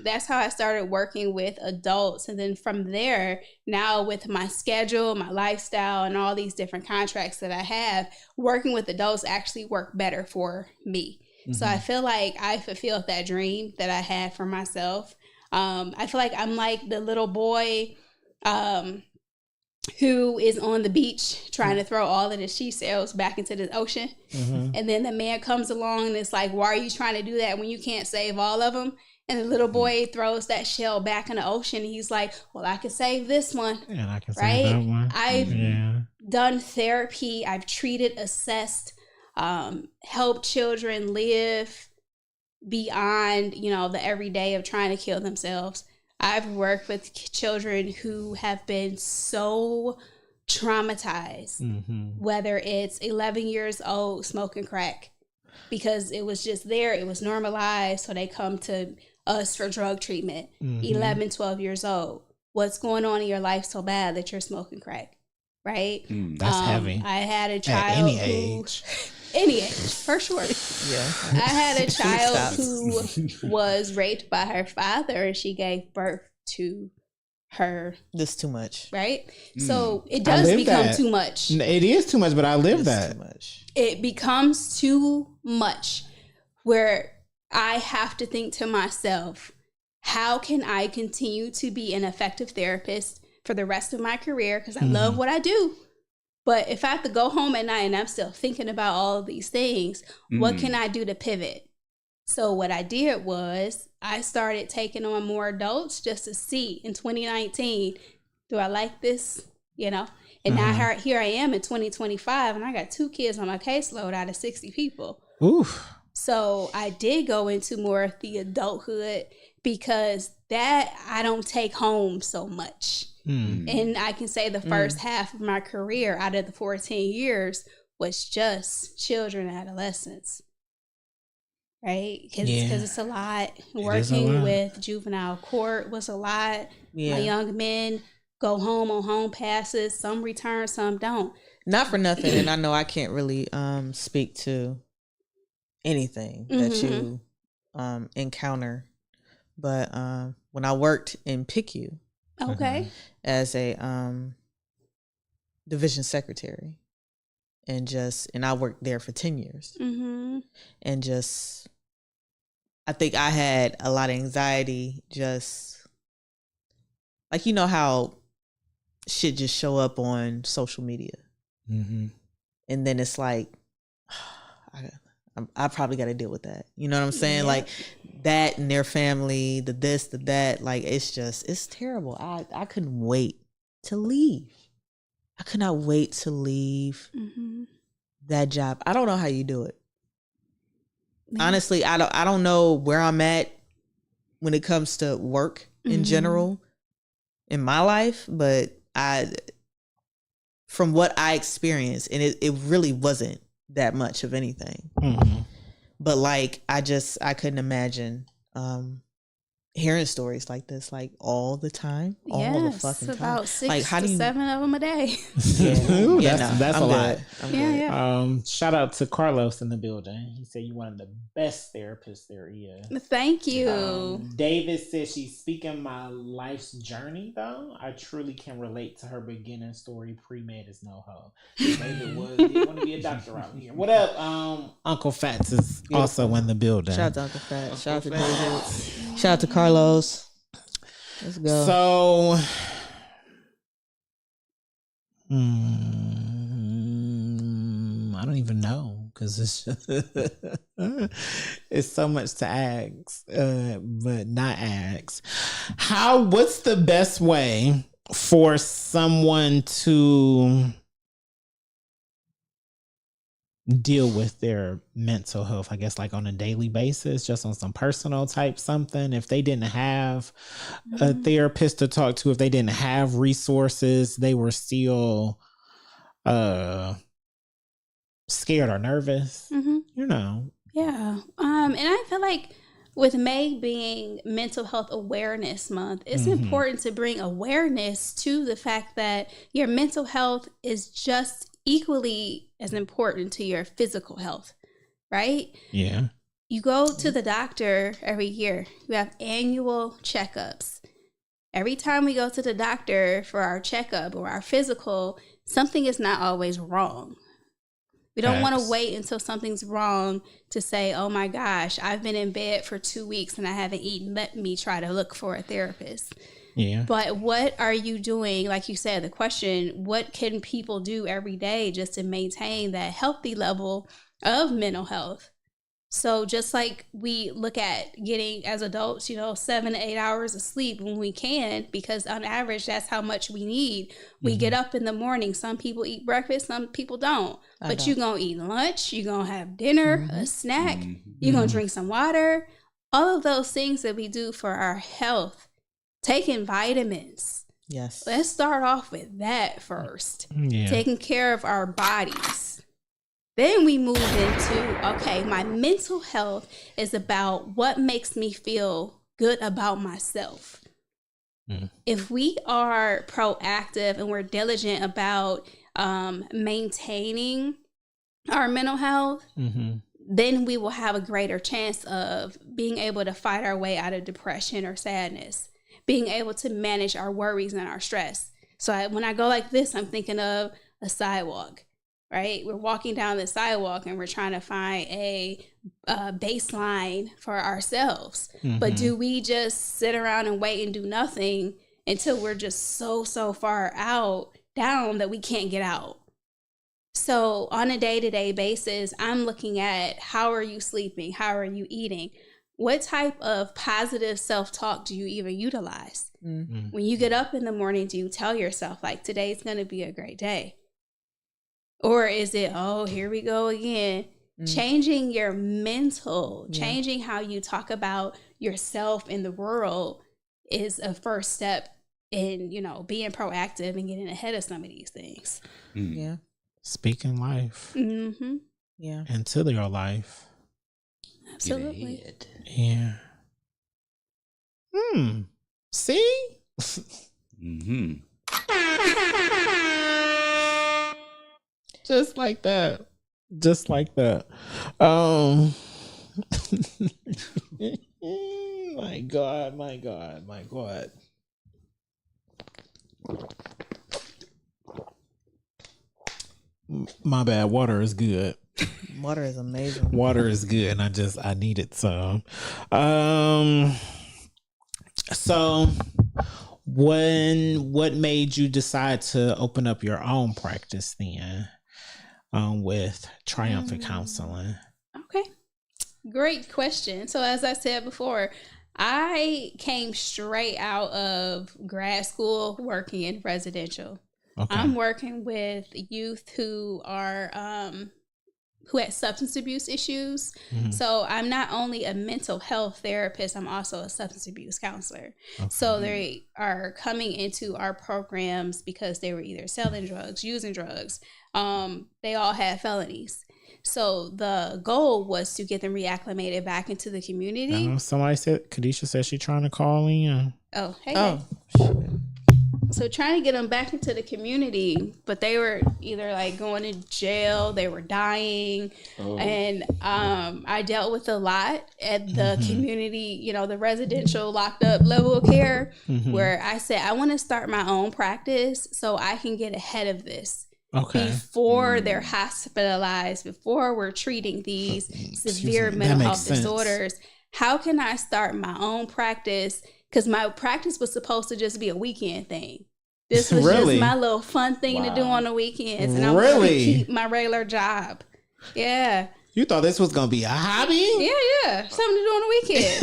that's how I started working with adults. And then from there, now with my schedule, my lifestyle, and all these different contracts that I have, working with adults actually work better for me. So I feel like I fulfilled that dream that I had for myself. I feel like I'm like the little boy who is on the beach trying to throw all of the she shells back into the ocean. And then the man comes along and it's like, why are you trying to do that when you can't save all of them? And the little boy throws that shell back in the ocean. And he's like, well, I can save this one. And I can save that one. I've done therapy. I've treated, assessed, helped children live beyond, the everyday of trying to kill themselves. I've worked with children who have been so traumatized, whether it's 11 years old smoking crack because it was just there, it was normalized, so they come to us for drug treatment. 11, 12 years old. What's going on in your life so bad that you're smoking crack, right? That's heavy. I had a child at any age. Any age, for sure. I had a child who was raped by her father and she gave birth to her. This too much. Right? So it does become too much. It is too much, but I live that. Too much. It becomes too much where I have to think to myself, how can I continue to be an effective therapist for the rest of my career? Because I love what I do. But if I have to go home at night and I'm still thinking about all of these things, what can I do to pivot? So what I did was I started taking on more adults just to see in 2019, do I like this? And now here I am in 2025 and I got 2 kids on my caseload out of 60 people. Oof. So I did go into more of the adulthood because that I don't take home so much. And I can say the first half of my career out of the 14 years was just children and adolescents. Right? Because it's a lot. Working with juvenile court was a lot. My young men go home on home passes. Some return, some don't. Not for nothing. And I know I can't really speak to anything that you encounter. But when I worked in PICU, as a division secretary, and I worked there for 10 years, and just I think I had a lot of anxiety, just like, you know how shit just show up on social media, and then it's like I probably got to deal with that. You know what I'm saying? Like that and their family, the this, the that. Like it's terrible. I couldn't wait to leave. I could not wait to leave that job. I don't know how you do it. Honestly, I don't know where I'm at when it comes to work in general in my life, but from what I experienced, and it really wasn't that much of anything. But like I couldn't imagine hearing stories like this like all the time, all the fucking time. About 6 like, how to do you... 7 of them a day. Ooh, that's a lot. Yeah. Shout out to Carlos in the building. He said you're one of the best therapists there is. Thank you. David says she's speaking my life's journey though. I truly can relate to her beginning story. Pre-med is no hoe. David did want to be a doctor out here. What up? Uncle Fats is also in the building. Shout out to Uncle Fats. Shout out to David. Shout out to Carlos. Let's go. So, I don't even know because it's just it's so much to ask, but not ask. What's the best way for someone to deal with their mental health, I guess, like on a daily basis, just on some personal type something? If they didn't have a therapist to talk to, if they didn't have resources, they were still scared or nervous, you know. Yeah. And I feel like with May being Mental Health Awareness Month, it's important to bring awareness to the fact that your mental health is just equally as important to your physical health, right? Yeah. You go to the doctor every year. You have annual checkups. Every time we go to the doctor for our checkup or our physical, something is not always wrong. We don't want to wait until something's wrong to say, oh my gosh, I've been in bed for 2 weeks and I haven't eaten. Let me try to look for a therapist. Yeah. But what are you doing? Like you said, the question, what can people do every day just to maintain that healthy level of mental health? So just like we look at getting, as adults, 7 to 8 hours of sleep when we can, because on average, that's how much we need. We get up in the morning. Some people eat breakfast, some people don't. But you're going to eat lunch, you're going to have dinner, a snack, you're going to drink some water. All of those things that we do for our health. Taking vitamins. Yes. Let's start off with that first. Yeah. Taking care of our bodies. Then we move into, okay, my mental health is about what makes me feel good about myself. If we are proactive and we're diligent about maintaining our mental health, then we will have a greater chance of being able to fight our way out of depression or sadness, being able to manage our worries and our stress. So when I go like this, I'm thinking of a sidewalk, right? We're walking down the sidewalk and we're trying to find a baseline for ourselves. But do we just sit around and wait and do nothing until we're just so far down that we can't get out? So on a day-to-day basis, I'm looking at how are you sleeping? How are you eating? What type of positive self-talk do you even utilize? When you get up in the morning, do you tell yourself, like, today's going to be a great day? Or is it, oh, here we go again. changing your mental, changing how you talk about yourself in the world is a first step in, you know, being proactive and getting ahead of some of these things. Yeah. Speaking life Yeah. into your life. Absolutely. Yeah. See? Just like that. Just like that. My God. My bad. Water is good. Water is amazing. Water is good, and I needed some. So what made you decide to open up your own practice then, with Triumphant Counseling? Okay. Great question. So as I said before, I came straight out of grad school working in residential. Okay. I'm working with youth who are who had substance abuse issues. So I'm not only a mental health therapist, I'm also a substance abuse counselor. Okay. So they are coming into our programs because they were either selling drugs, using drugs. They all had felonies. So the goal was to get them reacclimated back into the community. Somebody said, Kadisha said she trying to call in. Oh, hey. Oh, So trying to get them back into the community, but they were either like going to jail, they were dying. And I dealt with a lot at the community, you know, the residential locked up level of care, where I said, I want to start my own practice so I can get ahead of this. Okay. Before they're hospitalized, before we're treating these severe mental health disorders, how can I start my own practice? Because my practice was supposed to just be a weekend thing. This was just my little fun thing to do on the weekends. And I was going to keep my regular job. Yeah. You thought this was going to be a hobby? Yeah. Something to do on the weekends.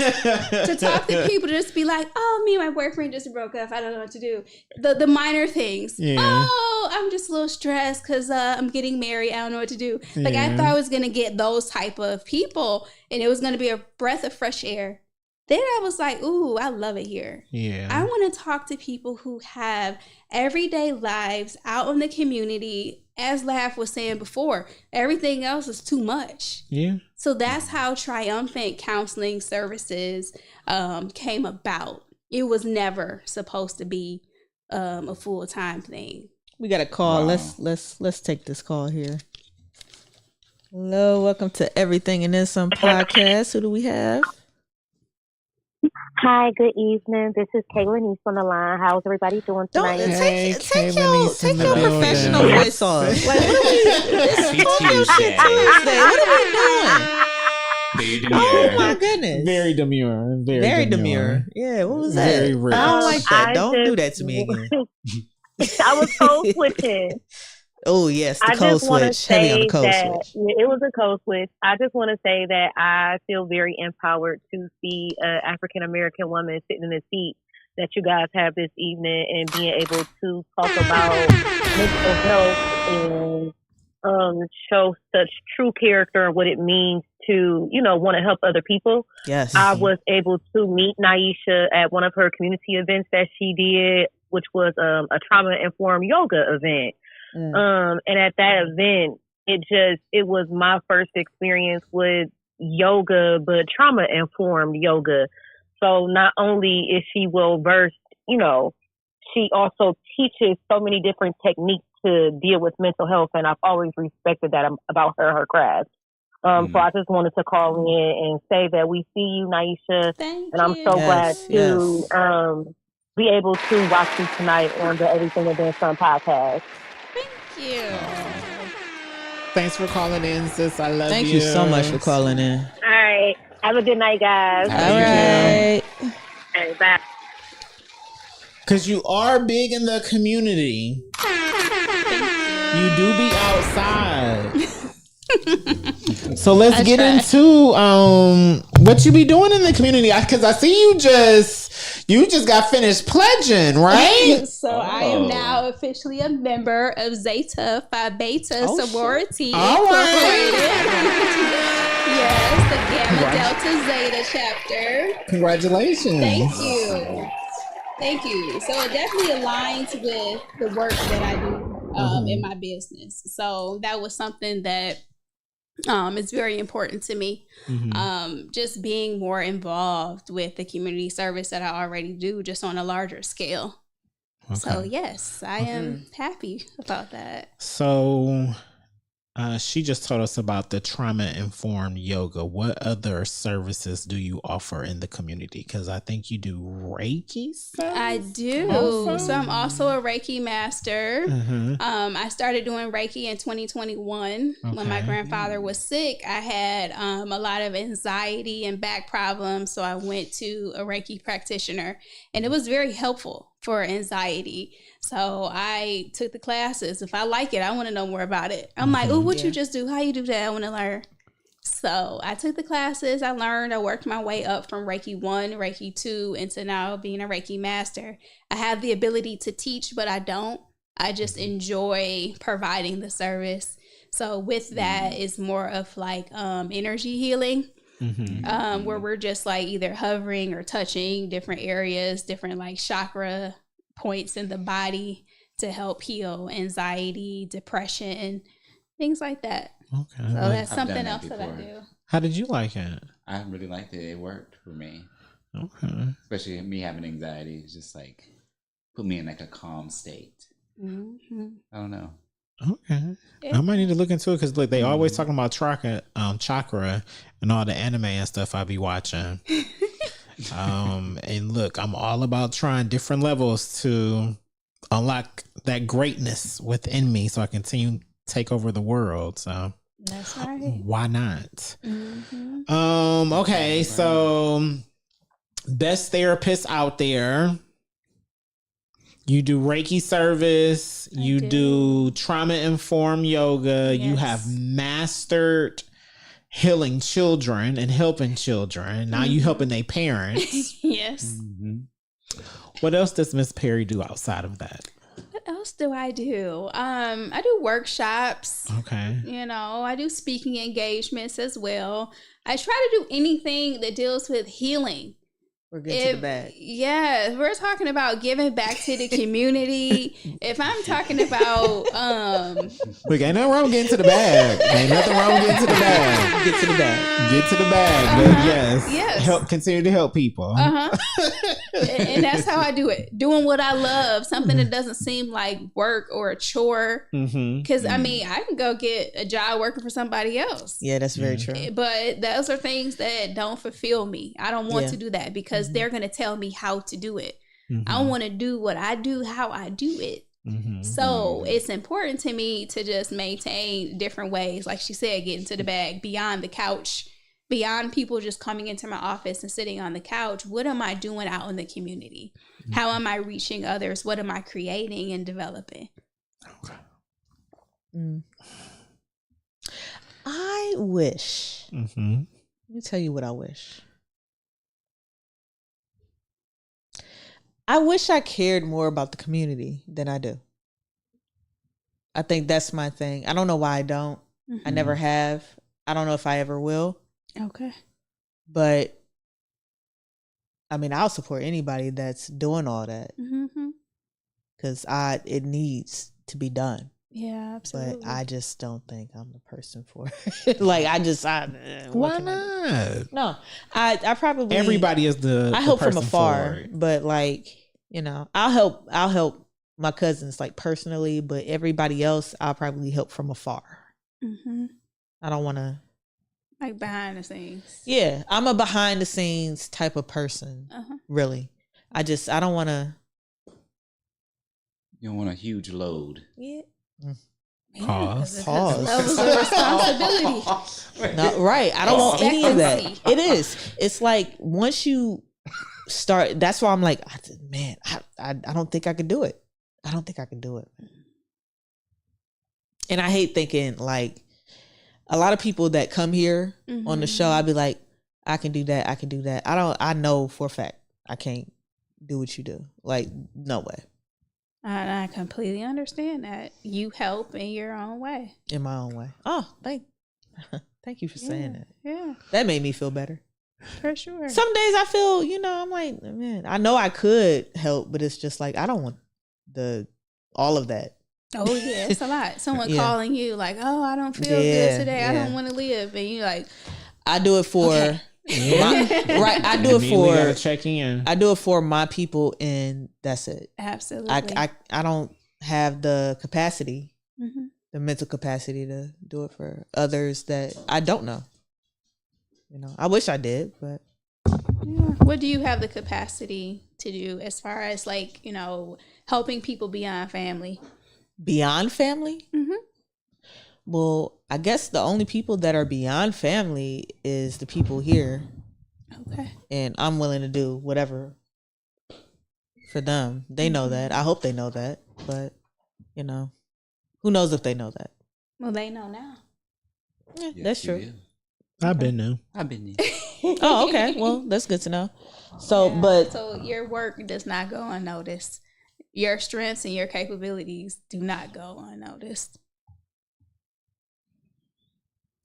To talk to people, to just be like, oh, me and my boyfriend just broke up. I don't know what to do. The minor things. Yeah. Oh, I'm just a little stressed because I'm getting married. I don't know what to do. Like, I thought I was going to get those type of people, and it was going to be a breath of fresh air. Then I was like, ooh, I love it here. Yeah. I want to talk to people who have everyday lives out in the community. As Laugh was saying before, everything else is too much. Yeah. So that's how Triumphant Counseling Services came about. It was never supposed to be a full-time thing. we got a call. Wow. Let's take this call here. Hello, welcome to Everything and Then Some podcast. Who do we have? Hi, good evening. This is Kayla Niesha on the line. How's everybody doing tonight? Take your professional voice off. Like, what are we? It's Talk Your Shit Tuesday. What are we doing? Oh my goodness! Very demure. Very demure. Yeah, what was that? Very rich. I don't like that. Don't do that to me again. I was code switching. Oh yes, the code switch. Heavy on the code switch. It was a code switch. I just want to say that I feel very empowered to see an African American woman sitting in the seat that you guys have this evening and being able to talk about mental health and show such true character and what it means to, want to help other people. Yes. I was able to meet Niesha at one of her community events that she did, which was a trauma-informed yoga event. And at that event, it was my first experience with yoga, but trauma-informed yoga. So not only is she well-versed, she also teaches so many different techniques to deal with mental health. And I've always respected that about her craft. So I just wanted to call in and say that we see you, Niesha. Thank and I'm so glad to be able to watch you tonight on the Everything and Then Some podcast. Thank you. Thanks for calling in, sis. I love you. Thank you so much for calling in. All right. Have a good night, guys. All right. All right, bye. Because you are big in the community. You do be outside. So let's get into what you be doing in the community. Because I see you You just got finished pledging, right? So I am now officially a member of Zeta Phi Beta Sorority All right. Incorporated. Yes, the Gamma Delta Zeta chapter. Congratulations. Thank you. Thank you. So it definitely aligns with the work that I do in my business. So that was something that is very important to me. Just being more involved with the community service that I already do, just on a larger scale. Okay. So yes, I am happy about that. So she just told us about the trauma-informed yoga. What other services do you offer in the community? Because I think you do Reiki service? I do. Also? So I'm also a Reiki master. I started doing Reiki in 2021. When my grandfather was sick. I had a lot of anxiety and back problems. So I went to a Reiki practitioner, and it was very helpful for anxiety. So I took the classes. If I like it, I want to know more about it. I'm like, oh, what you just do? How you do that? I want to learn. So I took the classes. I learned. I worked my way up from Reiki 1, Reiki 2, into now being a Reiki master. I have the ability to teach, but I don't. I just enjoy providing the service. So with that, it's more of like energy healing. Where we're just like either hovering or touching different areas, different like chakra points in the body to help heal anxiety, depression, things like that. Okay. So that's something else that I do. How did you like it? I really liked it. It worked for me. Okay. Especially me having anxiety. It's just like put me in like a calm state. I don't know. Okay. I might need to look into it because look, they always talking about chakra and all the anime and stuff I be watching. And look, I'm all about trying different levels to unlock that greatness within me so I continue to take over the world. So that's right. Why not? Okay, so best therapist out there. You do Reiki service. You do trauma-informed yoga. Yes. You have mastered healing children and helping children. Now you helping their parents. Yes. What else does Miss Perry do outside of that? What else do I do? I do workshops. Okay. You know, I do speaking engagements as well. I try to do anything that deals with healing. We're getting to the bag. Yeah, we're talking about giving back to the community. If I'm talking about look, ain't nothing wrong with getting to the bag. Ain't nothing wrong with getting to the bag. Get to the bag. Get to the bag. But yes. Help, continue to help people. And that's how I do it. Doing what I love, something that doesn't seem like work or a chore. Because I mean, I can go get a job working for somebody else. Yeah, that's very true. But those are things that don't fulfill me. I don't want to do that because they're going to tell me how to do it. I want to do what I do, how I do it. So it's important to me to just maintain different ways. Like she said, getting to the bag, beyond the couch, beyond people just coming into my office and sitting on the couch. What am I doing out in the community? How am I reaching others? What am I creating and developing? Okay. I wish. Let me tell you what I wish. I wish I cared more about the community than I do. I think that's my thing. I don't know why I don't. I never have. I don't know if I ever will. Okay. But I mean, I'll support anybody that's doing all that. Because it needs to be done. Yeah, absolutely. But I just don't think I'm the person for it. Like, why not? No, I probably. Everybody is I help from afar, but like, you know, I'll help my cousins like personally, but everybody else, I'll probably help from afar. I don't want to. Like behind the scenes. Yeah, I'm a behind the scenes type of person. Really, I don't want to. You don't want a huge load. Yeah. Pause. That was a responsibility. No, right. I don't want any of that. It is. It's like once you start, that's why I'm like, man, I don't think I could do it. I don't think I can do it. And I hate thinking like a lot of people that come here on the show, I'd be like, I can do that. I can do that. I know for a fact I can't do what you do. Like, no way. I completely understand that. You help in your own way. In my own way. Oh, thank you for saying that. Yeah, That made me feel better. for sure. Some days I feel, I'm like, man, I know I could help, but it's just like I don't want all of that. Oh yeah, it's a lot. Someone Yeah. calling you like, "Oh, I don't feel Yeah, good today. I yeah. don't want to live," and you're like, I do it for Okay. right. I do it Immediately gotta for check in. I do it for my people, and that's it. "Absolutely." I don't have the capacity, Mhm. the mental capacity to do it for others that I don't know. I wish I did, but Yeah. What do you have the capacity to do as far as like helping people beyond family? beyond family. Mhm. Well, I guess the only people that are beyond family is the people here, Okay. and I'm willing to do whatever for them. They know that. I hope they know that, but who knows if they know that? Well, they know now. Yeah, Yes, that's you true. do. I've been there. I've been there. Oh, okay. Well, that's good to know. So, Yeah. but So your work does not go unnoticed. Your strengths and your capabilities do not go unnoticed.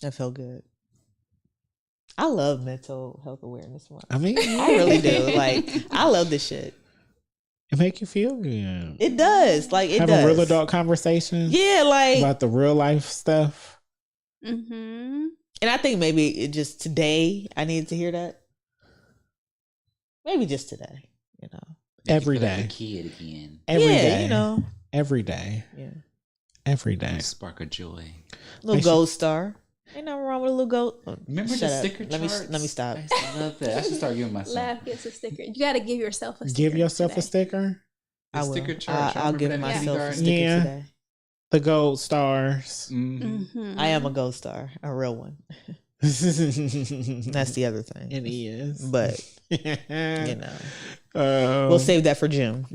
that felt good. I love mental health awareness month. I mean, I really do. Like, I love this shit. it make you feel good. It does. Like, it Have does. a real adult conversation. Yeah, like, about the real life stuff. Mm-hmm. and I think maybe it just today I needed to hear that. Maybe just today, Make you Every feel like day. a kid again. Every yeah, day. Every day. Yeah. Every day. Spark of joy. Little Make sure- gold star. Ain't nothing wrong with a little gold. Oh, Remember shut the up. sticker Let me charts? stop. I used to love that. I should start giving myself. Laugh gets a sticker. You got to give yourself a sticker. Give yourself today. a sticker. I will. sticker charts. Y'all I'll remember give that in myself a kindergarten? sticker Yeah. today. The gold stars. Mm-hmm. I am a gold star, a real one. That's That's the other thing. It is. But we'll we'll save that for June.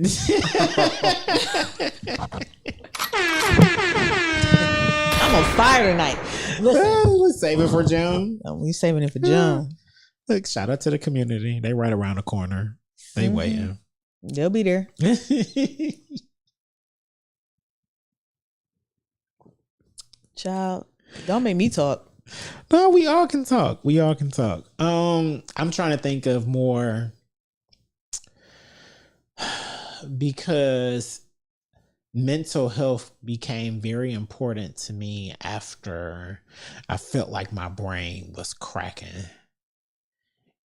I'm on fire tonight. Listen, Let's save it for June. we saving it for June. Look, shout out to the community. They right around the corner. They Mhm. waiting. They'll be there. Child, don't make me talk. No, we all can talk. We all can talk. I'm trying to think of more because mental health became very important to me after I felt like my brain was cracking.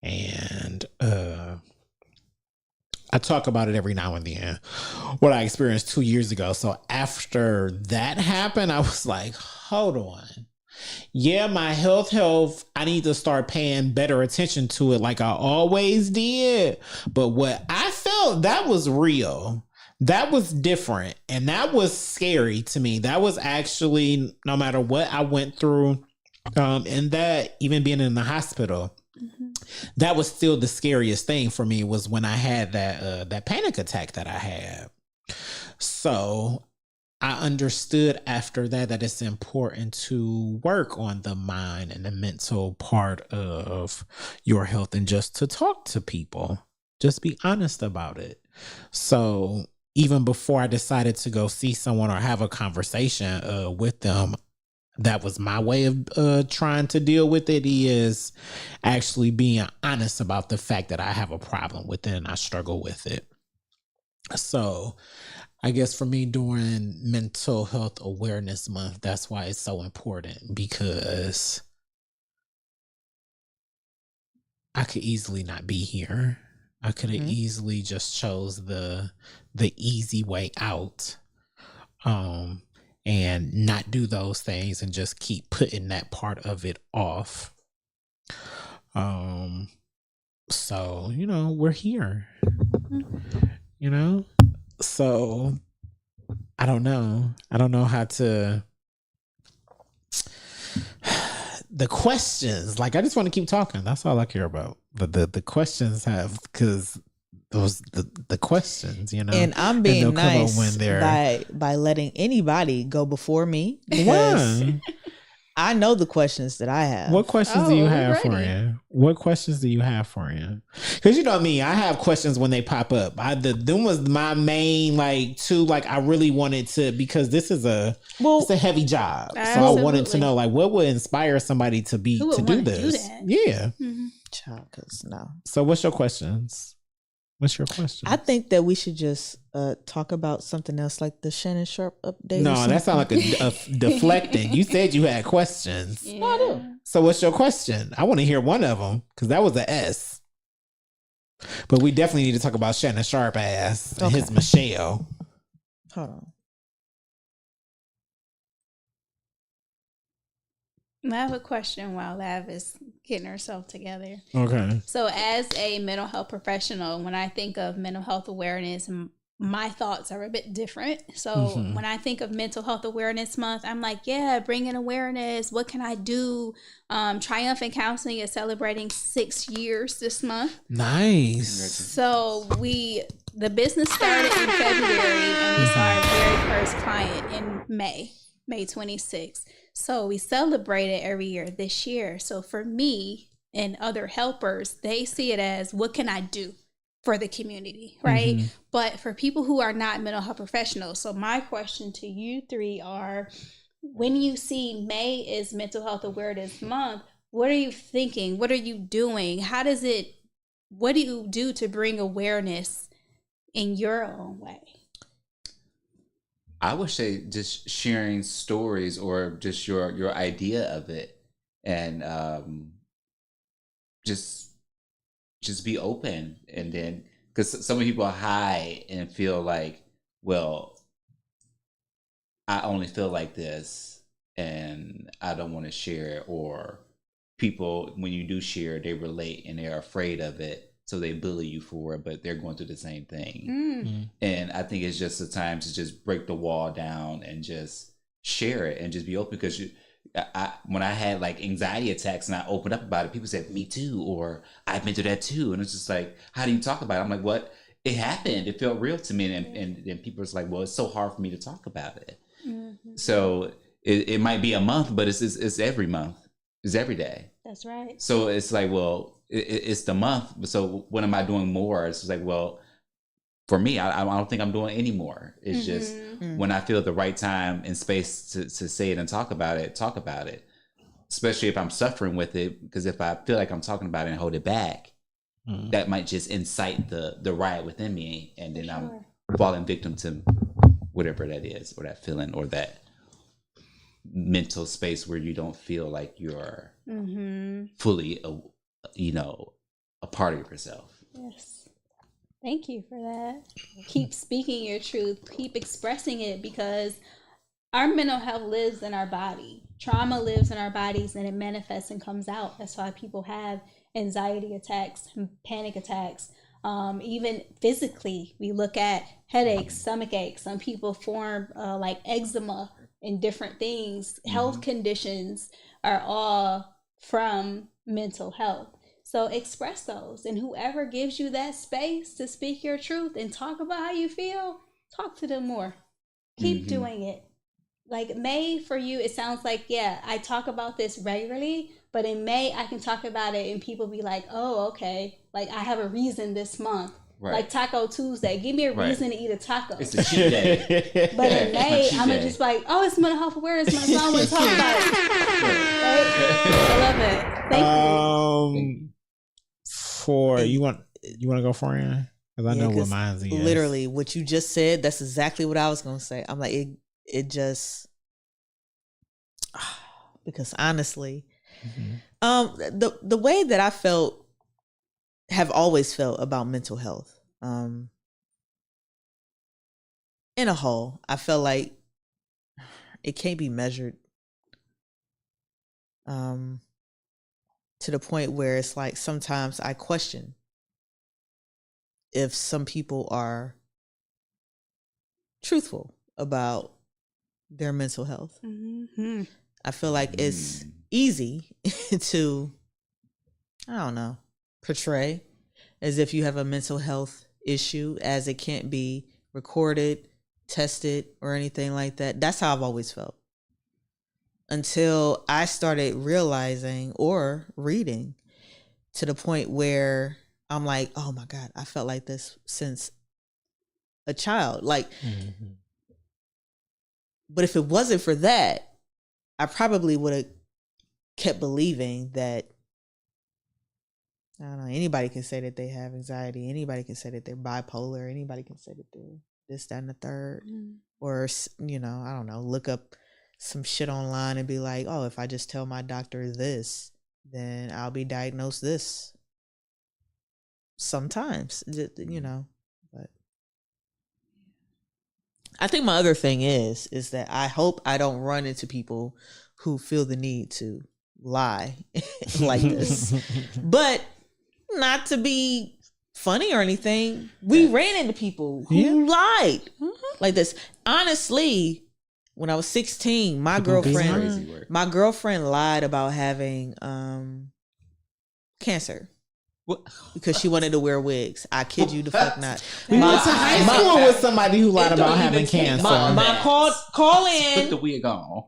And I talk about it every now and then, what I experienced 2 years ago. So after that happened, I was like, hold on. Yeah, my health, I need to start paying better attention to it like I always did. But what I felt, that was real. That was different. And that was scary to me. That was actually, no matter what I went through, and that even being in the hospital, that was still the scariest thing for me was when I had that panic attack that I had. So I understood after that it's important to work on the mind and the mental part of your health and just to talk to people. Just be honest about it. So even before I decided to go see someone or have a conversation with them, that was my way of trying to deal with it, is actually being honest about the fact that I have a problem with it and I struggle with it. So I guess for me during Mental Health Awareness Month, that's why it's so important, because I could easily not be here. I could have easily just chose the easy way out. And not do those things and just keep putting that part of it off. So, we're here. So I don't know. I don't know how to. The questions, like, I just want to keep talking. That's all I care about. But the questions have, because those the questions, and I'm being they'll come up nice when they're by letting anybody go before me. Why? I know the questions that I have. What questions do you have for ready. you? What questions do you have for you? Because you know me, I have questions when they pop up. Them was my main I really wanted to, because this is it's a heavy job. So I wanted to know what would inspire somebody to Who would do wanna this. do that? Yeah. Child, 'cause no. So what's your questions? What's your question? I think that we should just talk about something else, like the Shannon Sharp update. No, that sounds like a deflecting. You said you had questions. Yeah. I do. So what's your question? I want to hear one of them, because that was an S. But we definitely need to talk about Shannon Sharp ass and his Michelle. Hold on. I have a question while Lav is getting herself together. Okay. So as a mental health professional, when I think of mental health awareness, my thoughts are a bit different. So when I think of Mental Health Awareness Month, I'm like, yeah, bring in awareness. What can I do? Triumphant Counseling is celebrating 6 years this month. Nice. So the business started in February, and we saw our very first client in May 26th. So we celebrate it every year this year. So for me and other helpers, they see it as, what can I do for the community, right? But for people who are not mental health professionals, so my question to you three are, when you see May is Mental Health Awareness Month, what are you thinking? What are you doing? What do you do to bring awareness in your own way? I would say just sharing stories, or just your idea of it, and just be open. And then, because some people hide and feel like, well, I only feel like this and I don't want to share, or people, when you do share, they relate and they're afraid of it, so they bully you for it, but they're going through the same thing. And I think it's just a time to just break the wall down and just share it and just be open. Because when I had anxiety attacks and I opened up about it, people said, me too, or I've been through that too. And it's just like, how do you talk about it? I'm like, what? It happened. It felt real to me. And people are like, well, it's so hard for me to talk about it. So it might be a month, but it's every month. It's every day. That's right. So it's like, well, it's the month. So when am I doing more? It's just like, well, for me, I don't think I'm doing any more. It's just when I feel the right time and space to say it and talk about it, especially if I'm suffering with it. Because if I feel like I'm talking about it and hold it back, that might just incite the riot within me. And then I'm falling victim to whatever that is, or that feeling, or that mental space where you don't feel like you're fully a part of yourself. Yes. Thank you for that. Keep speaking your truth. Keep expressing it, because our mental health lives in our body. Trauma lives in our bodies, and it manifests and comes out. That's why people have anxiety attacks, panic attacks. Even physically, we look at headaches, stomach aches. Some people form eczema and different things. Health conditions are all from mental health. So express those, and whoever gives you that space to speak your truth and talk about how you feel, talk to them more. Keep doing it. Like May for you, it sounds like, yeah, I talk about this regularly, but in May I can talk about it and people be like, oh, okay, like I have a reason this month. Right. Like Taco Tuesday. Give me a reason to eat a taco. It's a cheat day. But in May, I'm going to just like, oh, it's mental health awareness month, so I want to talk about it. Right? I love it. Thank you. For you want to go for it? Because I know what mine's is. Literally, what you just said, that's exactly what I was going to say. I'm like, it just, because honestly, the way that I have always felt about mental health, in a whole, I feel like it can't be measured, to the point where it's like sometimes I question if some people are truthful about their mental health. I feel like it's easy to, I don't know, portray as if you have a mental health issue, as it can't be recorded, tested, or anything like that. That's how I've always felt. until I started realizing or reading to the point where I'm like, oh my God, I felt like this since a child. Like, but if it wasn't for that, I probably would have kept believing that, I don't know, anybody can say that they have anxiety. Anybody can say that they're bipolar. Anybody can say that they're this, that, and the third. Or, you know, I don't know, look up some shit online and be like, oh, if I just tell my doctor this, then I'll be diagnosed this. Sometimes, you know, but I think my other thing is that I hope I don't run into people who feel the need to lie like this. But not to be funny or anything, we ran into people who lied like this. Honestly, when I was 16, my girlfriend lied about having cancer. What? Because she wanted to wear wigs. I kid you the fuck not. We went to high school with somebody who lied about having cancer. Call in. Put the wig on.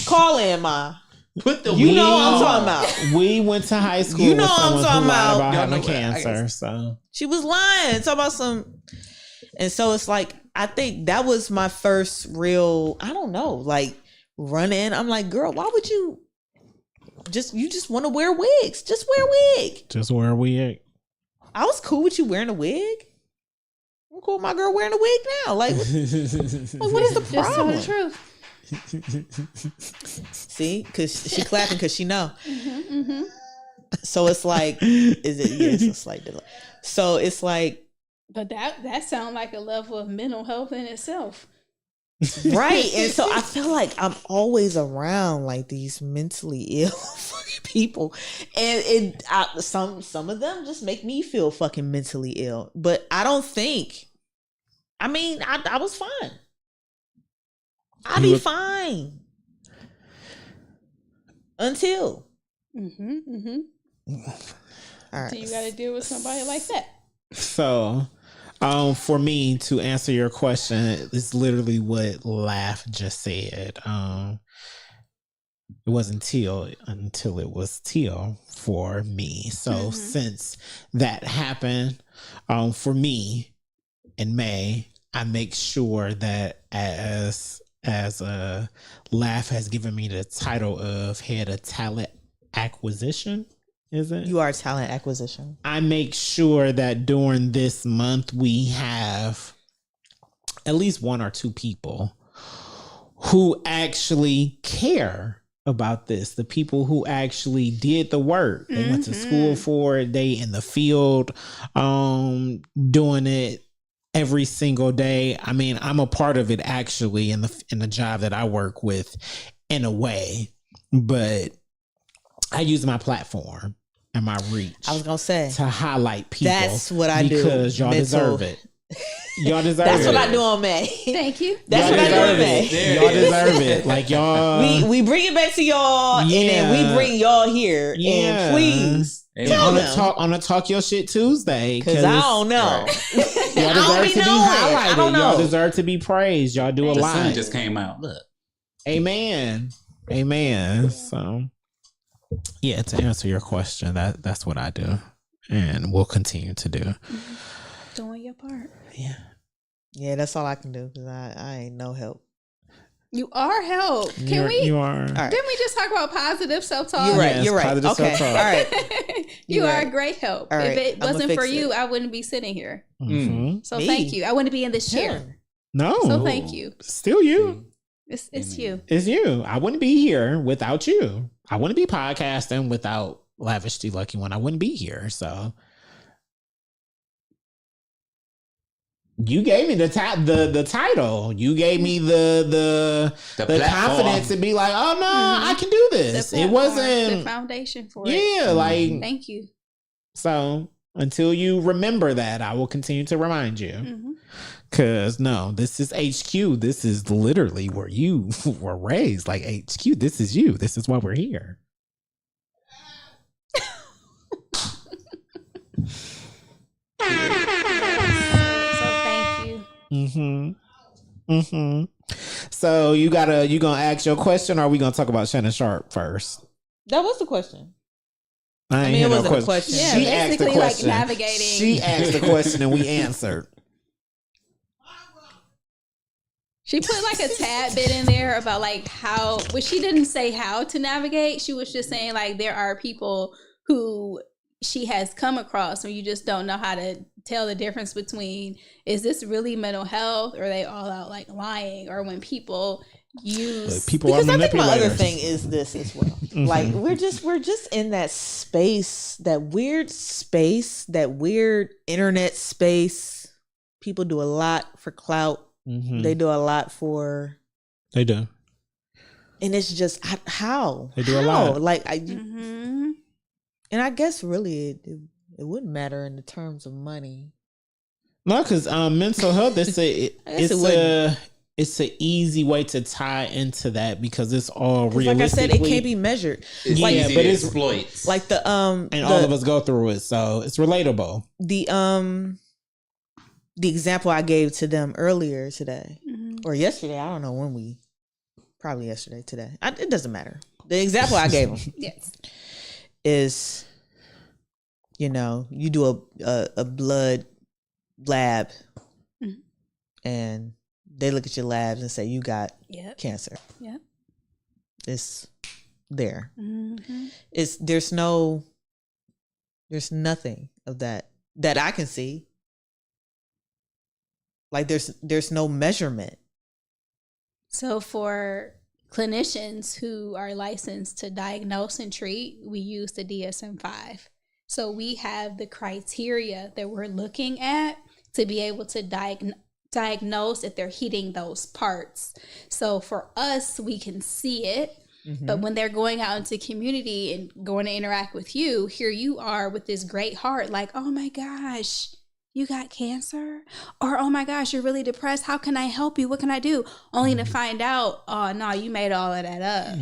Call in, ma. Put the You wig know what on. I'm talking about. We went to high school You know with what I'm someone talking who lied about. about having cancer. So She was lying. Talking about some. And so it's like, I think that was my first real, I don't know, like run in. I'm like, girl, why would you just want to wear wigs? Just wear a wig. Just wear a wig. I was cool with you wearing a wig. I'm cool with my girl wearing a wig now. Like, what is the problem? Just tell the truth. See, because she clapping because she know. So it's like, it's a slight delay. So it's like, but that sounds like a level of mental health in itself. Right. And so I feel like I'm always around like these mentally ill fucking people. And some of them just make me feel fucking mentally ill. But I don't think, I mean, I was fine. I'd be fine. Until. All right. So you got to deal with somebody like that. So, for me to answer your question, it's literally what Laugh just said. It wasn't until it was Teal for me. So since that happened, for me in May, I make sure that as Laugh has given me the title of head of talent acquisition. Is it? You are talent acquisition. I make sure that during this month we have at least one or two people who actually care about this. The people who actually did the work. They went to school for it. They in the field doing it every single day. I mean, I'm a part of it actually in the job that I work with in a way, but I use my platform and my reach. I was gonna say to highlight people. That's what I do because y'all deserve it. Y'all deserve That's it. what I do on May. Thank you. That's y'all what I do on deserve May. it. Y'all deserve it. Like y'all. We bring it back to y'all, and then we bring y'all here. And please tell them on a Talk Your Shit Tuesday. Because I don't know. Y'all deserve to be highlighted. I don't know. Y'all deserve to be praised. Y'all do a The lot. sun just came out. Look. Amen. So, yeah, to answer your question, that's what I do, and will continue to do. Doing your part. Yeah, that's all I can do because I ain't no help. You are help. You are. All right. Didn't we just talk about positive self-talk? You're right. Yes, You're right. positive Okay. self-talk. All right. You You're are right. a great help. All right. If it I'ma wasn't fix for you, it. I wouldn't be sitting here. So Me? thank you. I wouldn't be in this chair. No. So thank you. Still you. It's you. It's you. I wouldn't be here without you. I wouldn't be podcasting without Lavishly Lucky One. I wouldn't be here. So you gave me the title. You gave me the confidence to be like, oh no, I can do this. It wasn't the foundation for it. Yeah, like Thank you. So until you remember that, I will continue to remind you. Cause no, this is HQ. This is literally where you were raised. Like HQ, this is you. This is why we're here. So you gonna ask your question, or are we gonna talk about Shannon Sharp first? That was the question. I mean, it wasn't a question. Yeah, She asked the basically like question. navigating. She asked the question and we answered. She put like a tad bit in there about like how, but she didn't say how to navigate. She was just saying like there are people who she has come across when you just don't know how to tell the difference between, is this really mental health, or are they all out like lying, or when people use Like, people Because are I think my other manipulators. thing is this as well. Like we're just in that space, that weird internet space. People do a lot for clout. They do a lot for. They do. And it's just how They do a lot. Like and I guess really it wouldn't matter in the terms of money. No, because mental health. It's an easy way to tie into that because it's all realistically. Like I said, it can't be measured. It's like, easy but to it's exploit. Like the and all of us go through it, so it's relatable. The example I gave to them earlier today or yesterday, I don't know when probably yesterday, today. It doesn't matter. The example I gave them is, you do a blood lab and they look at your labs and say, you got cancer. Yeah. It's there. There's nothing of that I can see. Like there's no measurement. So for clinicians who are licensed to diagnose and treat, we use the DSM-5. So we have the criteria that we're looking at to be able to diagnose if they're hitting those parts. So for us, we can see it. But when they're going out into community and going to interact with you, here you are with this great heart, like, oh my gosh, you got cancer? Or, oh my gosh, you're really depressed. How can I help you? What can I do? Only to find out, oh no, you made all of that up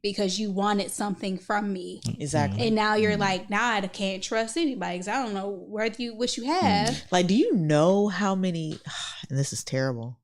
because you wanted something from me. Exactly. And now you're like, nah, I can't trust anybody because I don't know what you have. Like, do you know how many, and this is terrible,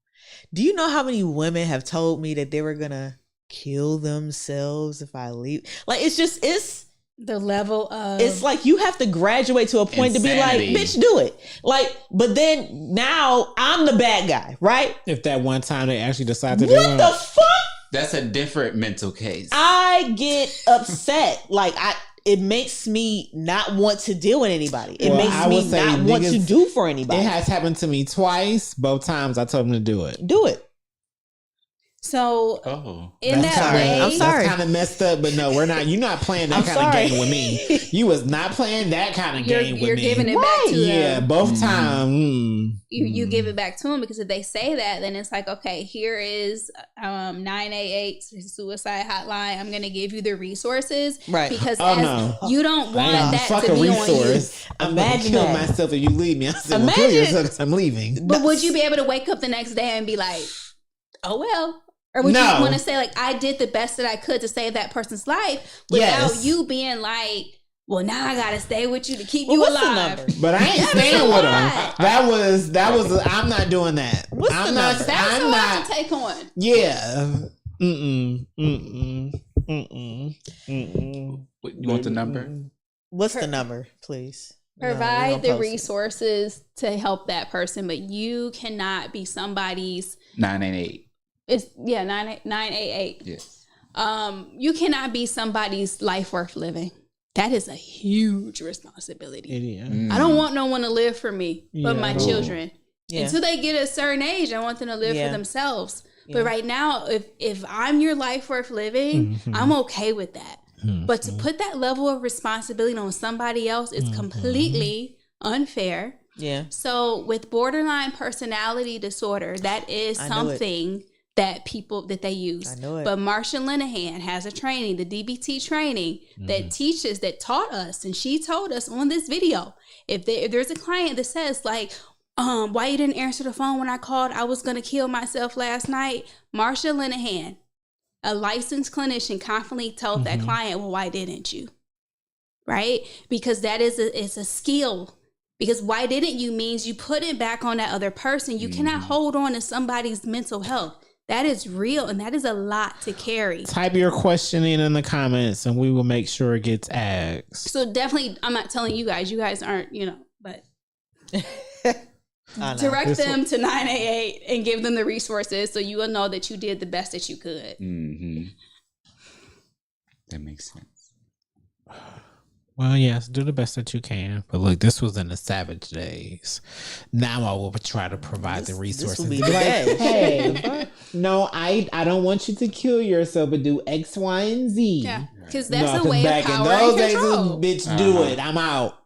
do you know how many women have told me that they were going to kill themselves if I leave? Like, it's the level of, it's like you have to graduate to a point insanity. to be like, bitch, do it. Like, but then now I'm the bad guy, right? If that one time they actually decide to do it. What the fuck? That's a different mental case. I get upset. Like, it makes me not want to deal with anybody. It makes me not want to do for anybody. It has happened to me twice. Both times I told them to do it. Do it. So in That's that way, I'm sorry. That's kind of messed up, but no, we're not. You're not playing that kind of game with me. You was not playing that kind of game with me. You're giving it back to them. Yeah, both times. You give it back to them because if they say that, then it's like, okay, here is 988 suicide hotline. I'm going to give you the resources, right? Because you don't want that to be on you. I'm going to kill myself if you leave me. I said, well, kill yourself because I'm leaving. But would you be able to wake up the next day and be like, oh well? Or would you want to say, like, I did the best that I could to save that person's life without you being like, well, now I got to stay with you to keep you alive. But I ain't staying with him. That was, I'm not doing that. What's the number? That's so hard to take on. Yeah. You want the number? What's the number, please? Provide the resources to help that person, but you cannot be somebody's 988. It's 988. Yes. You cannot be somebody's life worth living. That is a huge responsibility. It is. I don't want no one to live for me, but my children. Until they get a certain age, I want them to live for themselves. But right now, if I'm your life worth living, I'm okay with that. But to put that level of responsibility on somebody else is completely unfair. Yeah. So with borderline personality disorder, that is something that they use. I know it. But Marsha Linehan has a training, the DBT training, that taught us, and she told us on this video, if there's a client that says like, why you didn't answer the phone when I called? I was going to kill myself last night. Marsha Linehan, a licensed clinician, confidently told that client, well, why didn't you? Right? Because that is it's a skill. Because why didn't you means you put it back on that other person. You cannot hold on to somebody's mental health. that is real, and that is a lot to carry. Type your question in the comments, and we will make sure it gets asked. So definitely, I'm not telling you guys aren't, but direct them to 988 and give them the resources so you will know that you did the best that you could. Mm-hmm. That makes sense. Well, yes, do the best that you can. But look, this was in the savage days. Now I will try to provide the resources. This will be Like, bad. hey, no, I don't want you to kill yourself, but do X, Y, and Z. Yeah, because that's a 'cause way of back power in those and days, control. bitch, do it. I'm out.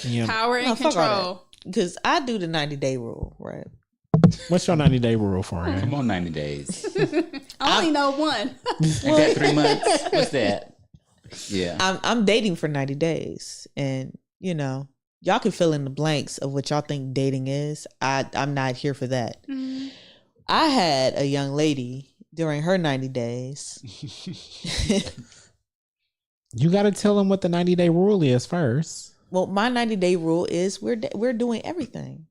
Yeah. Power and fuck all control. Because I do the 90-day rule, right? What's your 90-day rule for it? Come on, 90 days. I only know one. I got 3 months. What's that? Yeah. I'm dating for 90 days, and y'all can fill in the blanks of what y'all think dating is. I'm not here for that. Mm-hmm. I had a young lady during her 90 days. You got to tell them what the 90-day rule is first. Well, my 90-day rule is we're doing everything.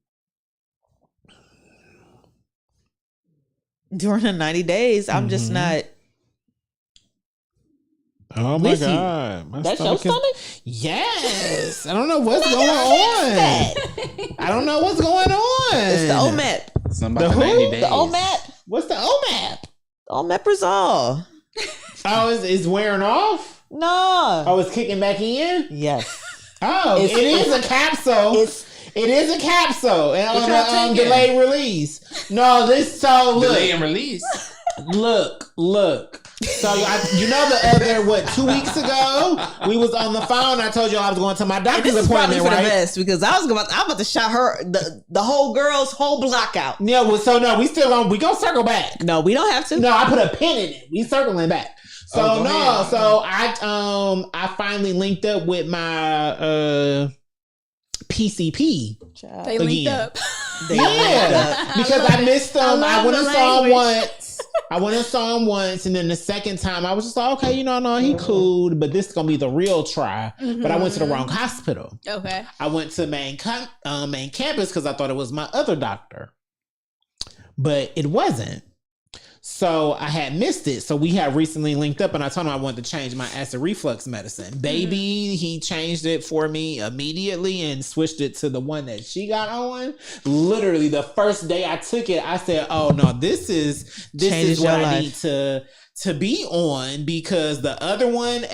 During the 90 days, I'm just not. Oh my with you. God. My That's your stomach stomach? Yes. I don't know what's going on. I don't know what's going on. It's the OMAP. Somebody The who? 90 days. The OMAP. What's the OMAP? Omeprazole. Oh, it's wearing off? No. Oh, it's kicking back in? Yes. Oh, it is a capsule. It is a capsule and What on y'all a taking? delayed release. No, this so Delay and look. release. Look. So the other 2 weeks ago, we was on the phone. I told you I was going to my doctor's This is probably appointment, for the right? best because I'm about to shout her the whole girl's whole block out. Yeah, well, so no, we gonna circle back. No, we don't have to. No, I put a pin in it. We circling back. So Oh, go ahead. so I finally linked up with my PCP. Child. They linked Again. up. Yeah, because I missed them. I love went the and saw him language. once. I went and saw him once, and then the second time I was just like, okay, no, he cool, but this is gonna be the real try. But I went to the wrong hospital. Okay. I went to main campus because I thought it was my other doctor, but it wasn't. So I had missed it. So we had recently linked up, and I told him I wanted to change my acid reflux medicine. Baby, he changed it for me immediately and switched it to the one that she got on. Literally, the first day I took it, I said, "Oh no, this is Changes what your I life. need to be on," because the other one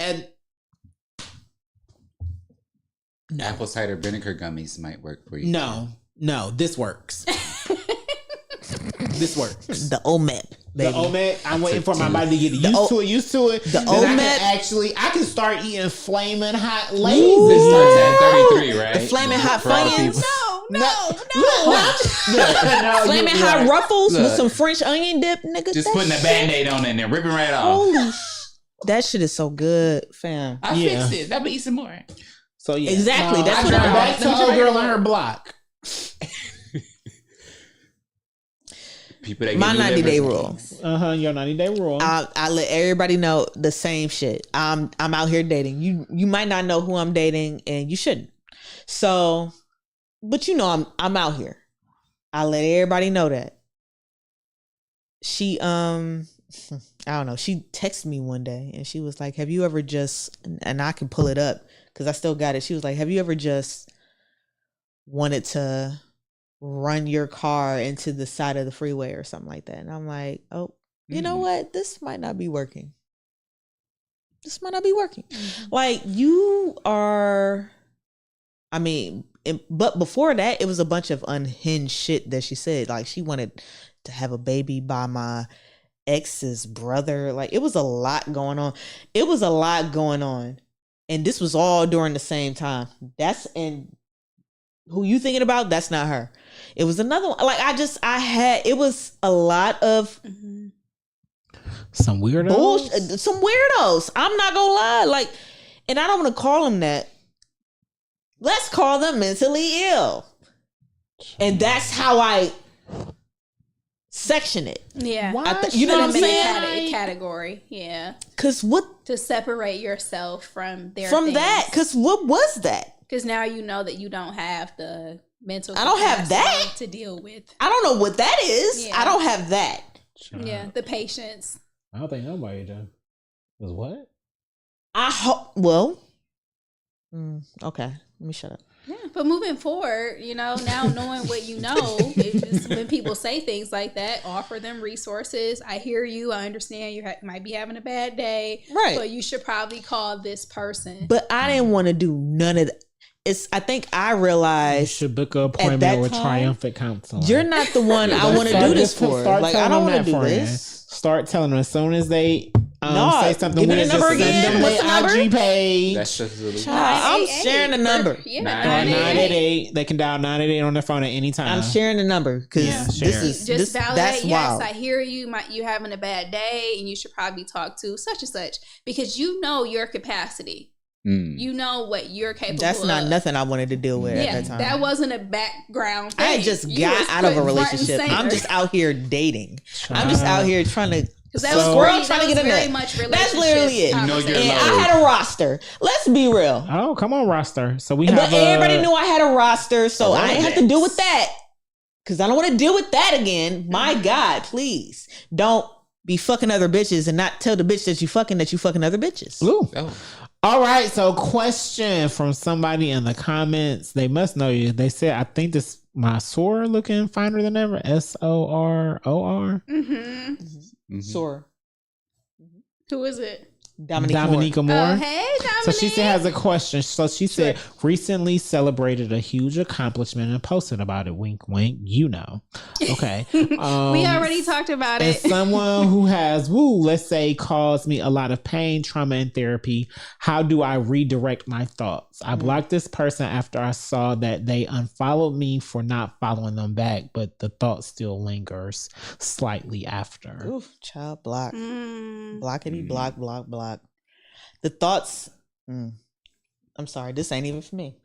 Apple cider vinegar gummies might work for you. No, this works. This works. The OMAP, baby. The OMAD, I'm waiting for my body to get used to it. The Then OMAD. I can start eating flaming hot This Lay's. starts at 33, right? The flaming hot For all the Funyuns. people. No, Flaming you're hot right. ruffles with Look. some French onion dip, nigga. Just that putting a shit- Band-Aid on it and then ripping right off. Holy that shit is so good, fam. I Yeah. fixed it. I'll be eating some more. So yeah, Exactly, that's I what drive I'm back to about. old girl on her block. People that My get new 90-day livers. rule. Your 90-day rule. I let everybody know the same shit. I'm out here dating. You might not know who I'm dating, and you shouldn't. So, but I'm out here. I let everybody know that. She I don't know. She texted me one day, and she was like, "Have you ever just?" And I can pull it up because I still got it. She was like, "Have you ever just wanted to run your car into the side of the freeway or something like that?" And I'm like, "Oh, you know what? This might not be working. This might not be working." Like you are, I mean, but before that, it was a bunch of unhinged shit that she said. Like she wanted to have a baby by my ex's brother. Like it was a lot going on. And this was all during the same time. And who you thinking about? That's not her. It was another one. Like it was a lot of Some weirdos. bullshit, some weirdos. I'm not gonna lie. Like, and I don't want to call them that. Let's call them mentally ill. And that's how I section it. Yeah. You know what I'm Put 'em in a saying? category. Yeah. Cause what To separate yourself from their from that? Cause what was that? Because now you know that you don't have the mental I don't have capacity that. to deal with. I don't know what that is. Yeah. I don't have that. Yeah, the patience. I don't think nobody did. Was what? I hope. Well, okay. Let me shut up. Yeah, but moving forward, now knowing what you know, it's just when people say things like that, offer them resources. I hear you. I understand you might be having a bad day, right? But you should probably call this person. But I didn't want to do none of that. I think I realized you should book an appointment with Triumphant Counseling. You're not the one I want to do this for. Like, I don't want to do this. Start telling them as soon as they say something. Give me the number again. What's the number? IG page. That's just really I'm sharing the number. 988. They can dial 988 on their phone at any time. I'm sharing the number because this is just validate. That's yes, wild. I hear you. You having a bad day, and you should probably talk to such and such because you know your capacity. You know what you're capable of. That's not nothing I wanted to deal with at that time. That wasn't a background thing. I just got out of a relationship. I'm just out here dating. I'm just out here trying to. Because that was trying to get a nut. That's literally it. And I had a roster. Let's be real. Oh, come on, roster. So but everybody knew I had a roster, so I didn't have to deal with that. Because I don't want to deal with that again. My God, please don't be fucking other bitches and not tell the bitch that you fucking other bitches. Ooh. Oh. All right, so question from somebody in the comments. They must know you. They said, I think this my Sora looking finer than ever. SOROR. Sora. Who is it? Dominica Moore. Oh, hey, Dominique. So she said has a question. So she said recently celebrated a huge accomplishment and posted about it. Wink, wink. Okay. We already talked about it. As someone who has, let's say, caused me a lot of pain, trauma, and therapy, how do I redirect my thoughts? I blocked this person after I saw that they unfollowed me for not following them back, but the thought still lingers slightly after. Oof, child block. Blockity, block. The thoughts. I'm sorry, this ain't even for me.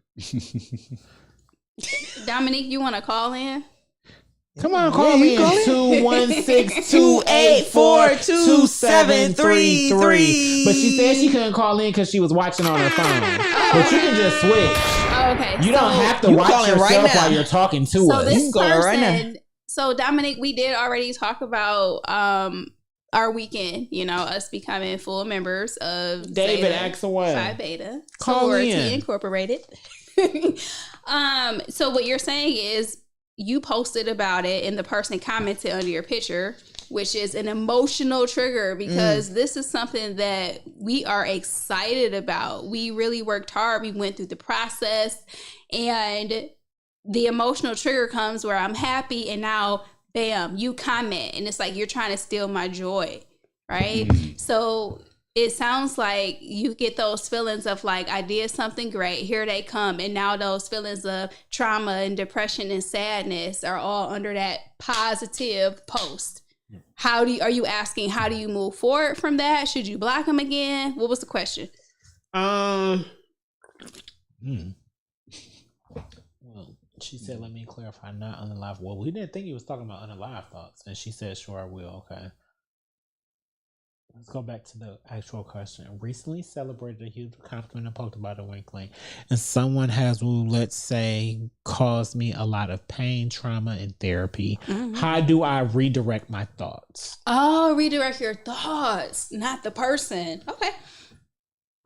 Dominique, you want to call in? Come on, call me in 216-284-2733. But she said she couldn't call in because she was watching on her phone. But you can just switch. Oh, okay. You don't have to watch yourself while you're talking to us. This you can call her right now. So Dominique, we did already talk about our weekend, us becoming full members of David Axelwell Phi Beta Sorority Incorporated. So what you're saying is you posted about it and the person commented under your picture, which is an emotional trigger because this is something that we are excited about. We really worked hard. We went through the process, and the emotional trigger comes where I'm happy and now bam, you comment and it's like you're trying to steal my joy, right? So it sounds like you get those feelings of like, I did something great, here they come. And now those feelings of trauma and depression and sadness are all under that positive post. Are you asking, how do you move forward from that? Should you block them again? What was the question? Well, she said, let me clarify, not unalive. Well, we didn't think he was talking about unalive thoughts. And she said, sure, I will. Okay. Let's go back to the actual question. Recently celebrated a huge accomplishment and posted about a Winkling. And someone has, let's say, caused me a lot of pain, trauma, and therapy. How do I redirect my thoughts? Oh, redirect your thoughts, not the person. Okay.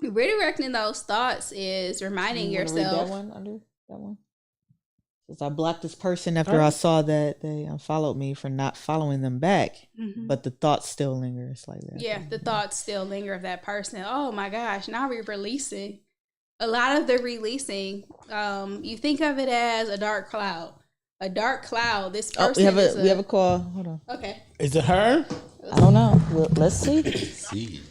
Redirecting those thoughts is reminding yourself. Read that one under that one? Because I blocked this person after I saw that they unfollowed me for not following them back. But the thoughts still linger slightly. Yeah, the thoughts still linger of that person. Oh my gosh, now we're releasing. A lot of the releasing, you think of it as a dark cloud. A dark cloud. This person we have a call. Hold on. Okay. Is it her? I don't know. Well, let's see.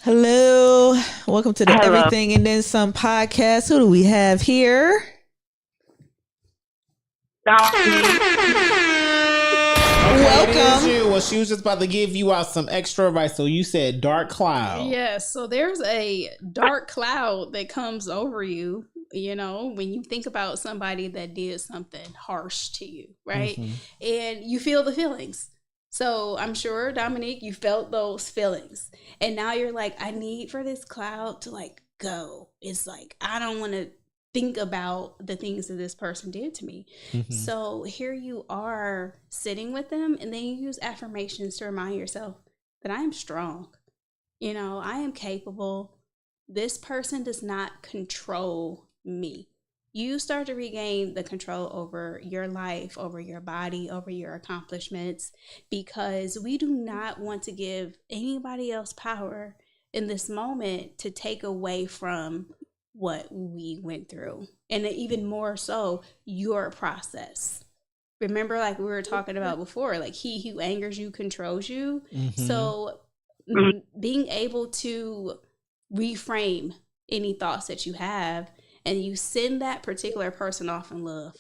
Hello. Welcome to the Everything and Then Some podcast. Who do we have here? Welcome. Well, she was just about to give you out some extra advice. So you said dark cloud. Yes. So there's a dark cloud that comes over you, when you think about somebody that did something harsh to you, right? And you feel the feelings. So I'm sure, Dominique, you felt those feelings. And now you're like, I need for this cloud to like go. It's like, I don't want to think about the things that this person did to me. Mm-hmm. So here you are sitting with them, and then you use affirmations to remind yourself that I am strong. You know, I am capable. This person does not control me. You start to regain the control over your life, over your body, over your accomplishments, because we do not want to give anybody else power in this moment to take away from what we went through. And even more so, your process. Remember, like we were talking about before, like he who angers you controls you. Mm-hmm. So being able to reframe any thoughts that you have, and you send that particular person off in love,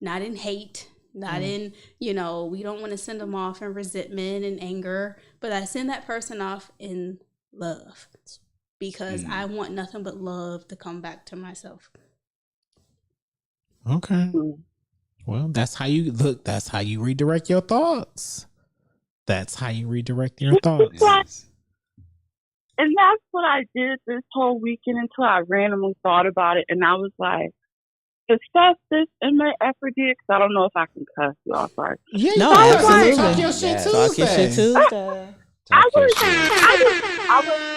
not in hate, not in, you know, we don't want to send them off in resentment and anger, but I send that person off in love, because I want nothing but love to come back to myself. Okay. Well, that's how you look. That's how you redirect your thoughts. That's how you redirect your thoughts. And that's what I did this whole weekend until I randomly thought about it. And I was like, is that this M.Ed ever did? Because I don't know if I can cuss you all. Sorry. Yeah, No, you absolutely. Talk your shit Tuesday. Talk your shit Tuesday. I was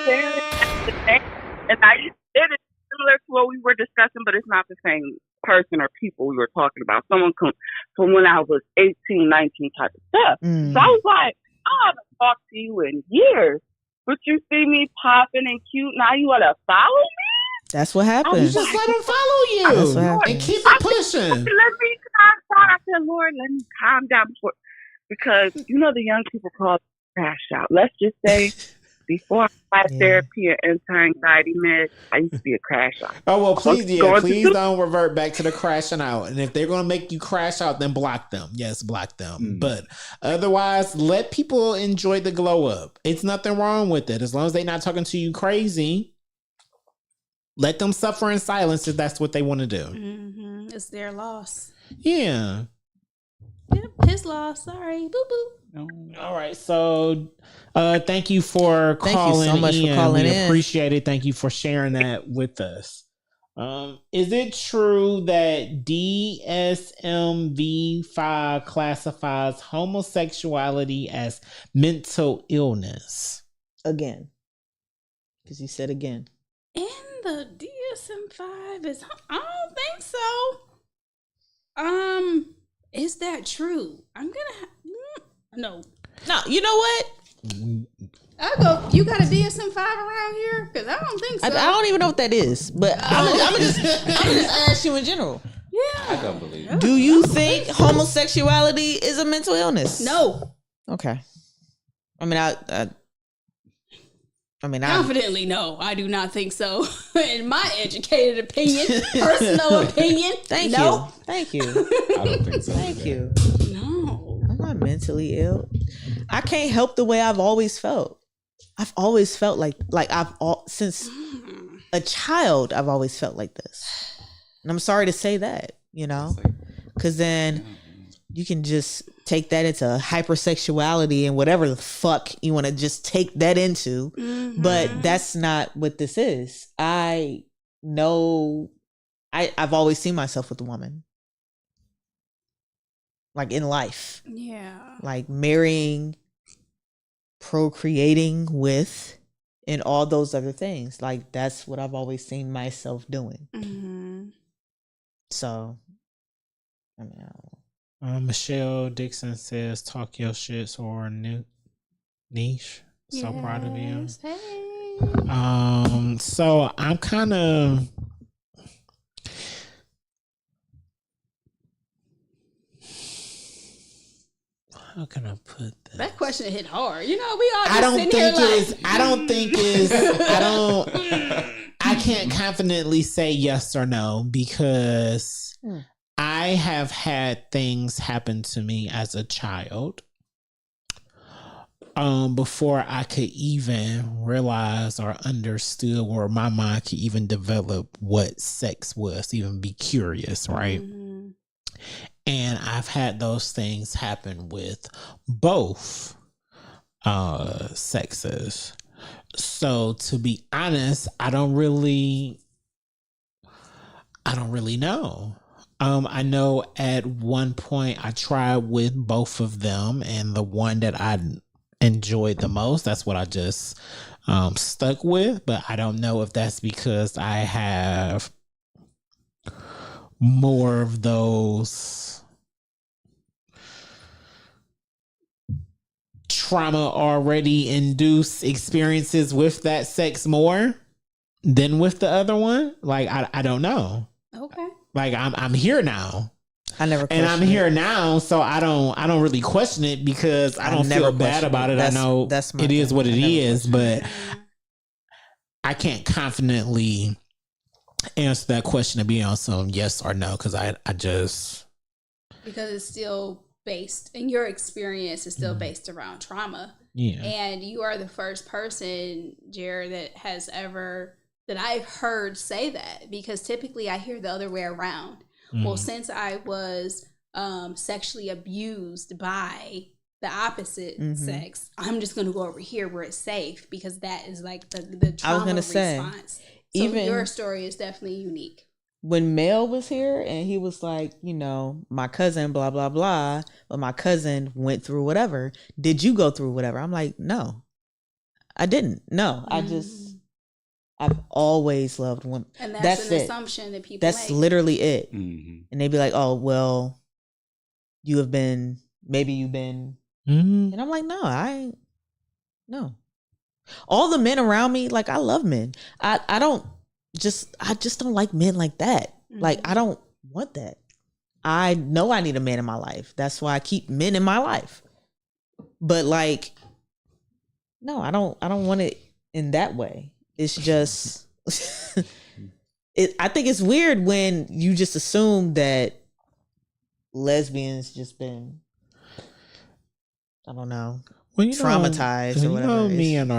staring at the thing, and it is similar to what we were discussing, but it's not the same person or people we were talking about. Someone from when I was 18, 19 type of stuff. So I was like, I haven't talked to you in years. But you see me popping and cute. Now you want to follow me? That's what happened. You just let them follow you. That's what happened. And keep it pushing. Let me calm down. I said, Lord, let me calm down because you know the young people call it crash out. Let's just say before I had therapy and anti-anxiety meds, I used to be a crash out. Oh well, please don't revert back to the crashing out. And if they're gonna make you crash out, then block them. Yes, block them. But otherwise, let people enjoy the glow up. It's nothing wrong with it as long as they're not talking to you crazy. Let them suffer in silence if that's what they want to do. Mm-hmm. It's their loss. Yeah. Yep, his loss. Sorry, boo boo. All right, so thank you for calling. Thank you so much for calling in. Appreciate it. Thank you for sharing that with us. Is it true that DSM-5 classifies homosexuality as mental illness? Again, because you said again. In the DSM-5 is, I don't think so. Is that true? No. You know what? I go. You got a DSM-5 around here? Because I don't think so. I don't even know what that is. But I'm just ask you in general. Yeah. I don't believe it. Do you think homosexuality is a mental illness? No. Okay. I mean, confidently, no. I do not think so. In my educated opinion, personal opinion, Thank no. you. Thank you. I don't think so. Thank you. No. I'm not mentally ill. I can't help the way I've always felt. I've always felt like since a child, I've always felt like this. And I'm sorry to say that, you know, because then you can just take that into hypersexuality and whatever the fuck you want to just take that into. Mm-hmm. But that's not what this is. I know I've always seen myself with a woman. Like in life. Yeah. Like marrying, procreating with, and all those other things. Like that's what I've always seen myself doing. Mm-hmm. So, I mean, I don't know. Michelle Dixon says, "Talk your shit or niche." So proud of you. Hey. So I'm kind of. How can I put that? That question hit hard. You know, we all just I don't think it's. I can't confidently say yes or no because I have had things happen to me as a child before I could even realize or understood, or my mind could even develop what sex was, even be curious, right? Mm-hmm. And I've had those things happen with both sexes. So to be honest, I don't really I don't really know. I know at one point I tried with both of them, and the one that I enjoyed the most, that's what I just stuck with. But I don't know if that's because I have more of those trauma already induced experiences with that sex more than with the other one. Like I don't know. Okay. Like I'm here now. I never and I'm here now, so I don't really question it because I don't feel bad about it. I know it is what it is, but I can't confidently answer that question to be on some yes or no because I just because it's still based and your experience is still based around trauma. Yeah. And you are the first person, Jared, that I've heard say that, because typically I hear the other way around. Well, since I was sexually abused by the opposite sex, I'm just going to go over here where it's safe because that is like the trauma response. So even your story is definitely unique. When Mel was here and he was like, you know, my cousin, blah, blah, blah, but my cousin went through whatever. Did you go through whatever? I'm like, no, I didn't. No, I've always loved women. And that's an assumption that people That's make. Literally it. And they'd be like, oh, well, maybe you've been. And I'm like, no. All the men around me, like, I love men. I just don't like men like that. Like, I don't want that. I know I need a man in my life. That's why I keep men in my life. But like, no, I don't want it in that way. It's just, I think it's weird when you just assume that lesbians just been, I don't know, traumatized or whatever. You know, me and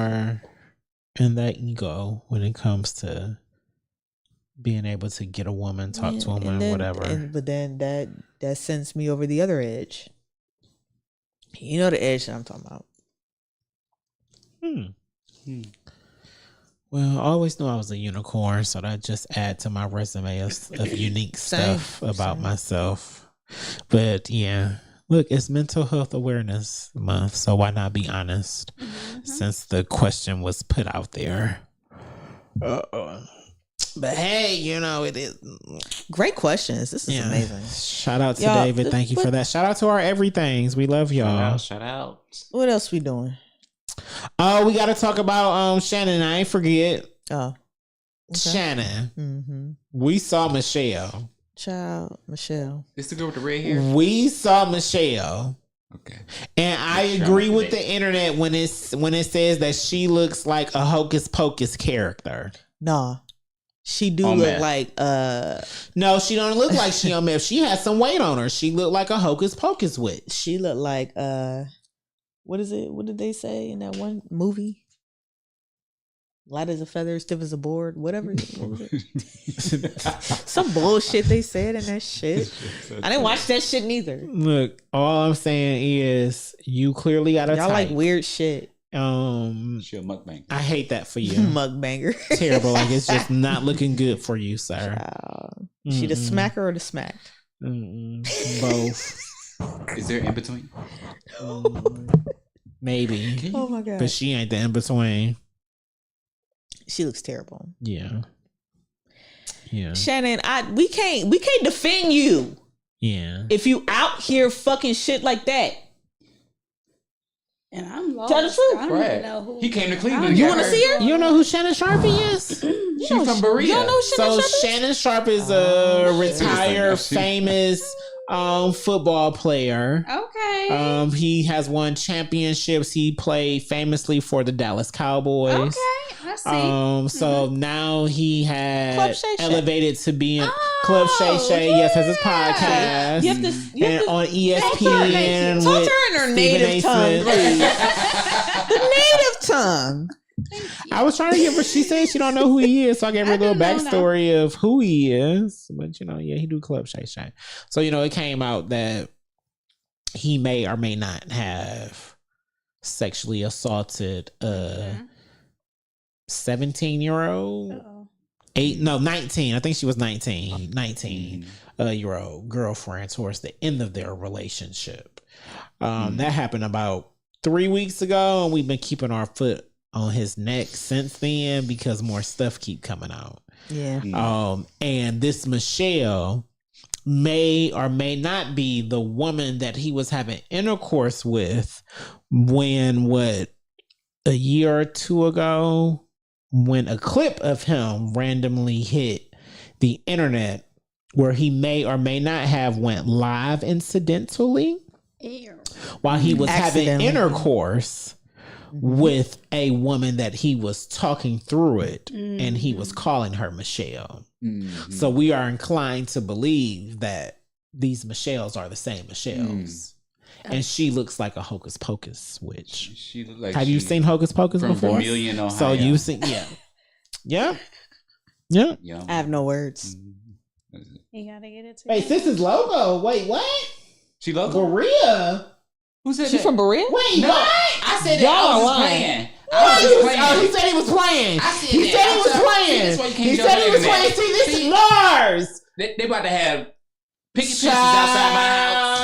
that ego when it comes to being able to get a woman, talk to a woman, whatever. But then that sends me over the other edge. You know the edge that I'm talking about. Well, I always knew I was a unicorn, so that just add to my resume of unique stuff about myself. But yeah, look, it's Mental Health Awareness Month, so why not be honest? Since the question was put out there. But hey, you know, it is great questions. This is amazing. Shout out to David. Thank you for that. Shout out to our everythings. We love y'all. Shout out. What else we doing? Oh, we got to talk about Shannon. I ain't forget. Oh, okay. Shannon. We saw Michelle. Child, Michelle. This the girl with the red hair. We saw Michelle. Okay. And I agree with the internet when it says that she looks like a Hocus Pocus character. Nah. She look like no, she don't look like she on meth. She has some weight on her. She looked like a Hocus Pocus witch. She looked like what is it? What did they say in that one movie? Light as a feather, stiff as a board, whatever. What was it? Some bullshit they said in that shit. I didn't watch that shit neither. Look, all I'm saying is you clearly got a Y'all type. like weird shit. She a mukbang. I hate that for you. Mukbanger. Terrible. Like it's just not looking good for you, sir. She the smacker or the smacked? Both. Is there in between? Maybe. Oh my god. But she ain't the in between. She looks terrible. Yeah. Shannon, we can't defend you. Yeah. If you out here fucking shit like that. And I'm lost. Tell the truth. I don't even know who. He came to Cleveland. You want to see her? You don't know who Shannon Sharp is? She's from Berea. You don't know who Shannon Sharp is a retired, famous football player. Okay. He has won championships. He played famously for the Dallas Cowboys. Okay, I see. So now he had Club Shay Shay. elevated to being Club Shay Shay. Yes, has his podcast. You have to on ESPN. Talk to her in her native tongue. The native tongue. I was trying to give her. She said she don't know who he is, so I gave her a little backstory of who he is. But he do Club Shay Shay. So it came out that he may or may not have sexually assaulted a 17-year-old. 19. I think she was 19-year-old girlfriend towards the end of their relationship. That happened about 3 weeks ago, and we've been keeping our foot on his neck since then because more stuff keep coming out. Yeah. And this Michelle may or may not be the woman that he was having intercourse with when a year or two ago, when a clip of him randomly hit the internet where he may or may not have went live incidentally while he was having intercourse with a woman that he was talking through it, and he was calling her Michelle. So we are inclined to believe that these Michelles are the same Michelles. And she looks like a Hocus Pocus witch. She look like Have you seen Hocus Pocus from before? Vermilion, Ohio. So you've seen, yeah. I have no words. You gotta get it Hey, together. sis is logo. Wait, what? She local? Berea? Who said She that? from Berea? Wait, No, what? I said that. Y'all I was are just lying. playing. I was just playing. Oh, he said he was playing. I said He that. said he was I'm sorry. See, playing. this why you can't He jump said he in was there. playing. See, this See? is Lars. They about to have picket fences outside my house.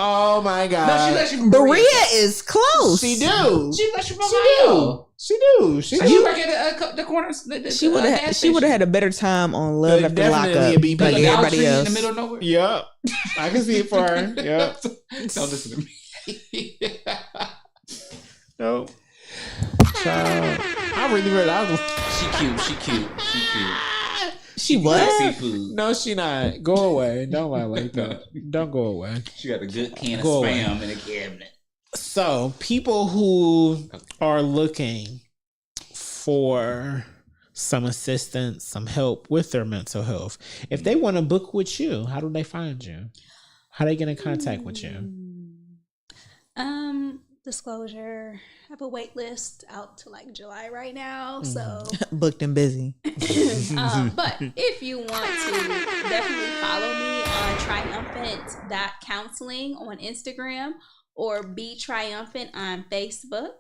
Oh my God. No, she let you from Berea is close. She do. She let you from She Ohio. She do. She So do. you work at the corners. She would have had a better time on Love But After definitely Lockup, it'd be like better. everybody In the else. middle of nowhere. Yep. I can see it for her. Yep. Don't listen to me. Nope. Child. I really. She cute. She what? Seafood. No, she not. Go away. Don't lie like that. Don't go away. She got a good can of Go Spam away. in the cabinet. So, people who are looking for some assistance, some help with their mental health, if they want to book with you, how do they find you? How do they get in contact with you? Disclosure, I have a wait list out to like July right now, so Booked and busy. but if you want to definitely follow me on triumphant.counseling on Instagram or Be Triumphant on Facebook.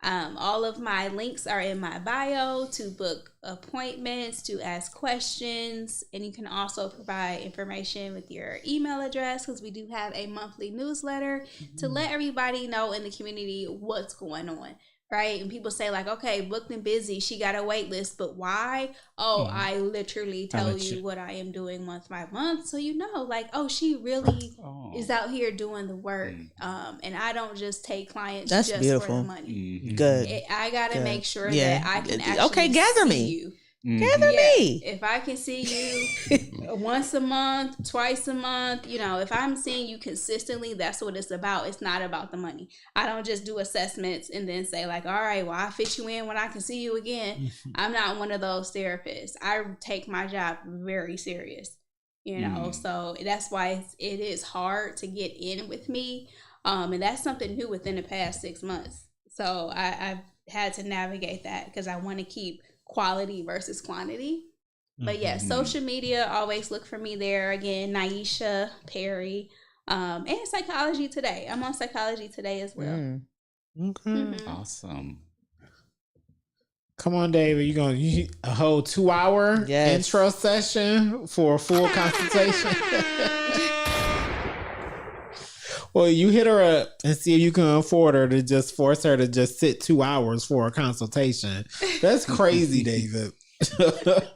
All of my links are in my bio to book appointments, to ask questions, and you can also provide information with your email address because we do have a monthly newsletter to let everybody know in the community what's going on. Right? And people say like, okay, booked and busy, she got a wait list, but why? Oh, I literally tell you what I am doing month by month. So you know, like, oh, she really is out here doing the work. And I don't just take clients That's just beautiful. for the money. Good. I gotta Good. make sure Yeah. that I can actually Okay, gather see me. you. Gather me. If I can see you once a month, twice a month, you know, if I'm seeing you consistently, that's what it's about. It's not about the money. I don't just do assessments and then say like, all right, well, I fit you in when I can see you again. I'm not one of those therapists. I take my job very serious, you know, so that's why it is hard to get in with me. And that's something new within the past 6 months. So I've had to navigate that because I want to keep quality versus quantity. But yeah, social media, always look for me there. Again, Niesha Perry, and Psychology Today. I'm on Psychology Today as well. Okay. Awesome. Come on, David. You're going to a whole 2-hour intro session for a full consultation. Well, you hit her up and see if you can afford her to just force her to just sit 2 hours for a consultation. That's crazy, David. But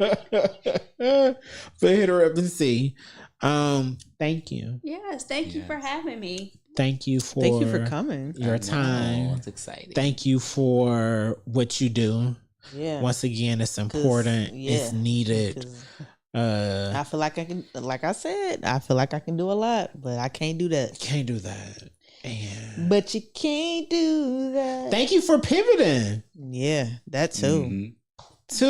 hit her up and see. Thank you. Yes, thank you for having me. Thank you for coming. Your time. It's exciting. Thank you for what you do. Yeah. Once again, it's important. It's needed. I feel like I can, like I said, I feel like I can do a lot, but I can't do that. Can't do that. But you can't do that. Thank you for pivoting. Yeah, that too. To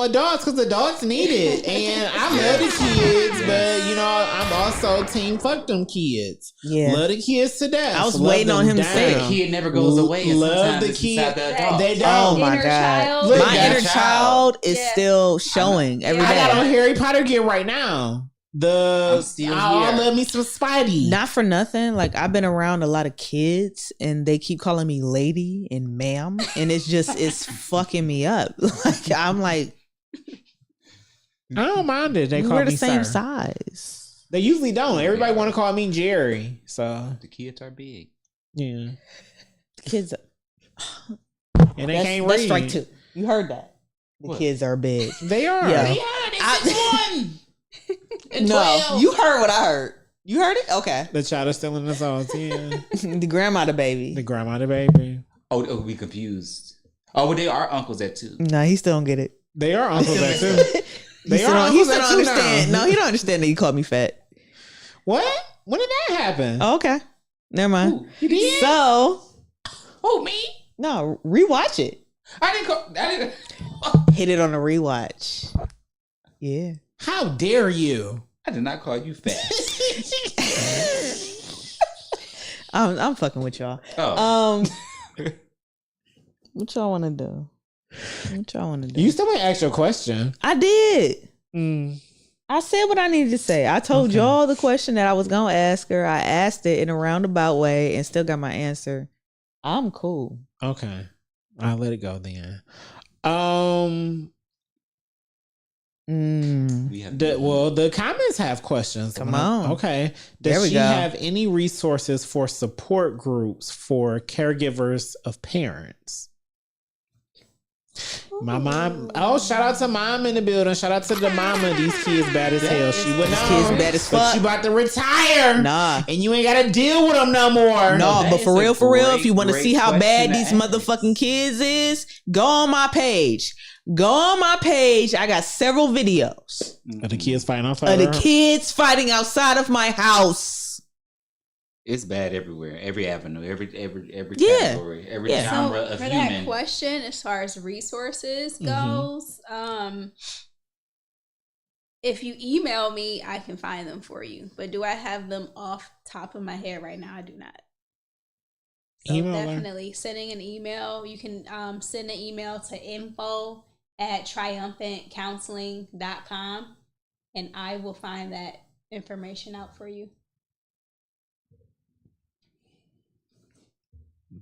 adults, because adults need it. And I love the kids, but you know, I'm also team fuck them kids. Yeah. Love the kids to death. I was waiting on him to say The kid never goes away. And Love the sometimes it's kid. inside the adult. They don't. Oh my Inner God. child. Look, My that inner child is still showing every day. I got on Harry Potter gear right now. I'm still I here. love me some Spidey. Not for nothing. Like, I've been around a lot of kids and they keep calling me lady and ma'am. And it's fucking me up. Like, I'm like, I don't mind it. They call We're the me same sir. size. They usually don't. Everybody want to call me Jerry. So The kids are big. yeah, The kids. and they can't That's read. strike two. You heard that? The What? kids are big. They are. Yeah. They 6'1" and No, 12. you heard what I heard. You heard it? Okay. The child is still in the sauce. Yeah, The grandma, the baby. the grandma, the baby. Oh, we confused. Oh, well, they are uncles that too. No, he still don't get it. They are uncles that too. He They still are don't, he uncles still that don't too understand. now. No, he don't understand that you called me fat. What? When did that happen? Oh, okay. Never mind. Ooh, you did? So, Oh, me? no, rewatch it. I didn't. Hit it on a rewatch. Yeah. How dare you? I did not call you fat. I'm fucking with y'all. Oh. What y'all want to do? What y'all want to do? You still ain't asked your question. I did. Mm. I said what I needed to say. I told y'all the question that I was gonna ask her. I asked it in a roundabout way and still got my answer. I'm cool. Okay, I'll let it go then. We have The comments have questions. Come on. Okay. There Does we she go. have any resources for support groups for caregivers of parents? My mom. Oh, shout out to mom in the building. Shout out to the mama. These kids bad as hell. She would know. Kids bad as But fuck. you about to retire. Nah. And you ain't got to deal with them no more. No, that but is for a real, if you want to great see how bad question these to ask. motherfucking kids is, go on my page. Go on my page. I got several videos Are the kids fighting outside? of the kids fighting outside of my house. It's bad everywhere, every avenue, every Yeah. category, every Yeah. genre So of for human. that question, as far as resources Mhm. goes, if you email me, I can find them for you. But do I have them off top of my head right now? I do not. So Email her. definitely sending an email. You can send an email to info@triumphantcounseling.com and I will find that information out for you.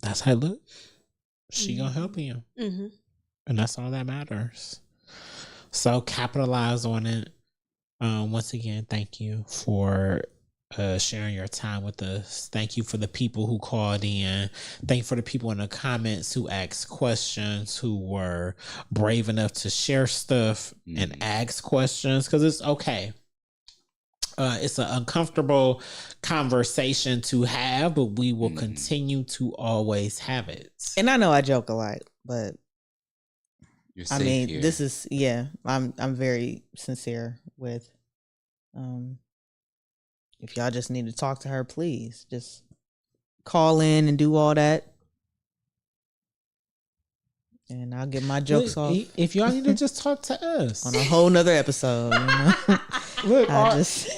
That's how it look. She gonna help you. Mm-hmm. And that's all that matters. So capitalize on it. Once again, thank you for sharing your time with us. Thank you for the people who called in. Thank you for the people in the comments who asked questions, who were brave enough to share stuff and ask questions, because it's okay. It's an uncomfortable conversation to have, but we will continue to always have it. And I know I joke a lot, but You're I safe mean, here. this is I'm very sincere with if y'all just need to talk to her, please just call in and do all that. And I'll get my jokes off If y'all need to just talk to us on a whole nother episode. You know? Look, I just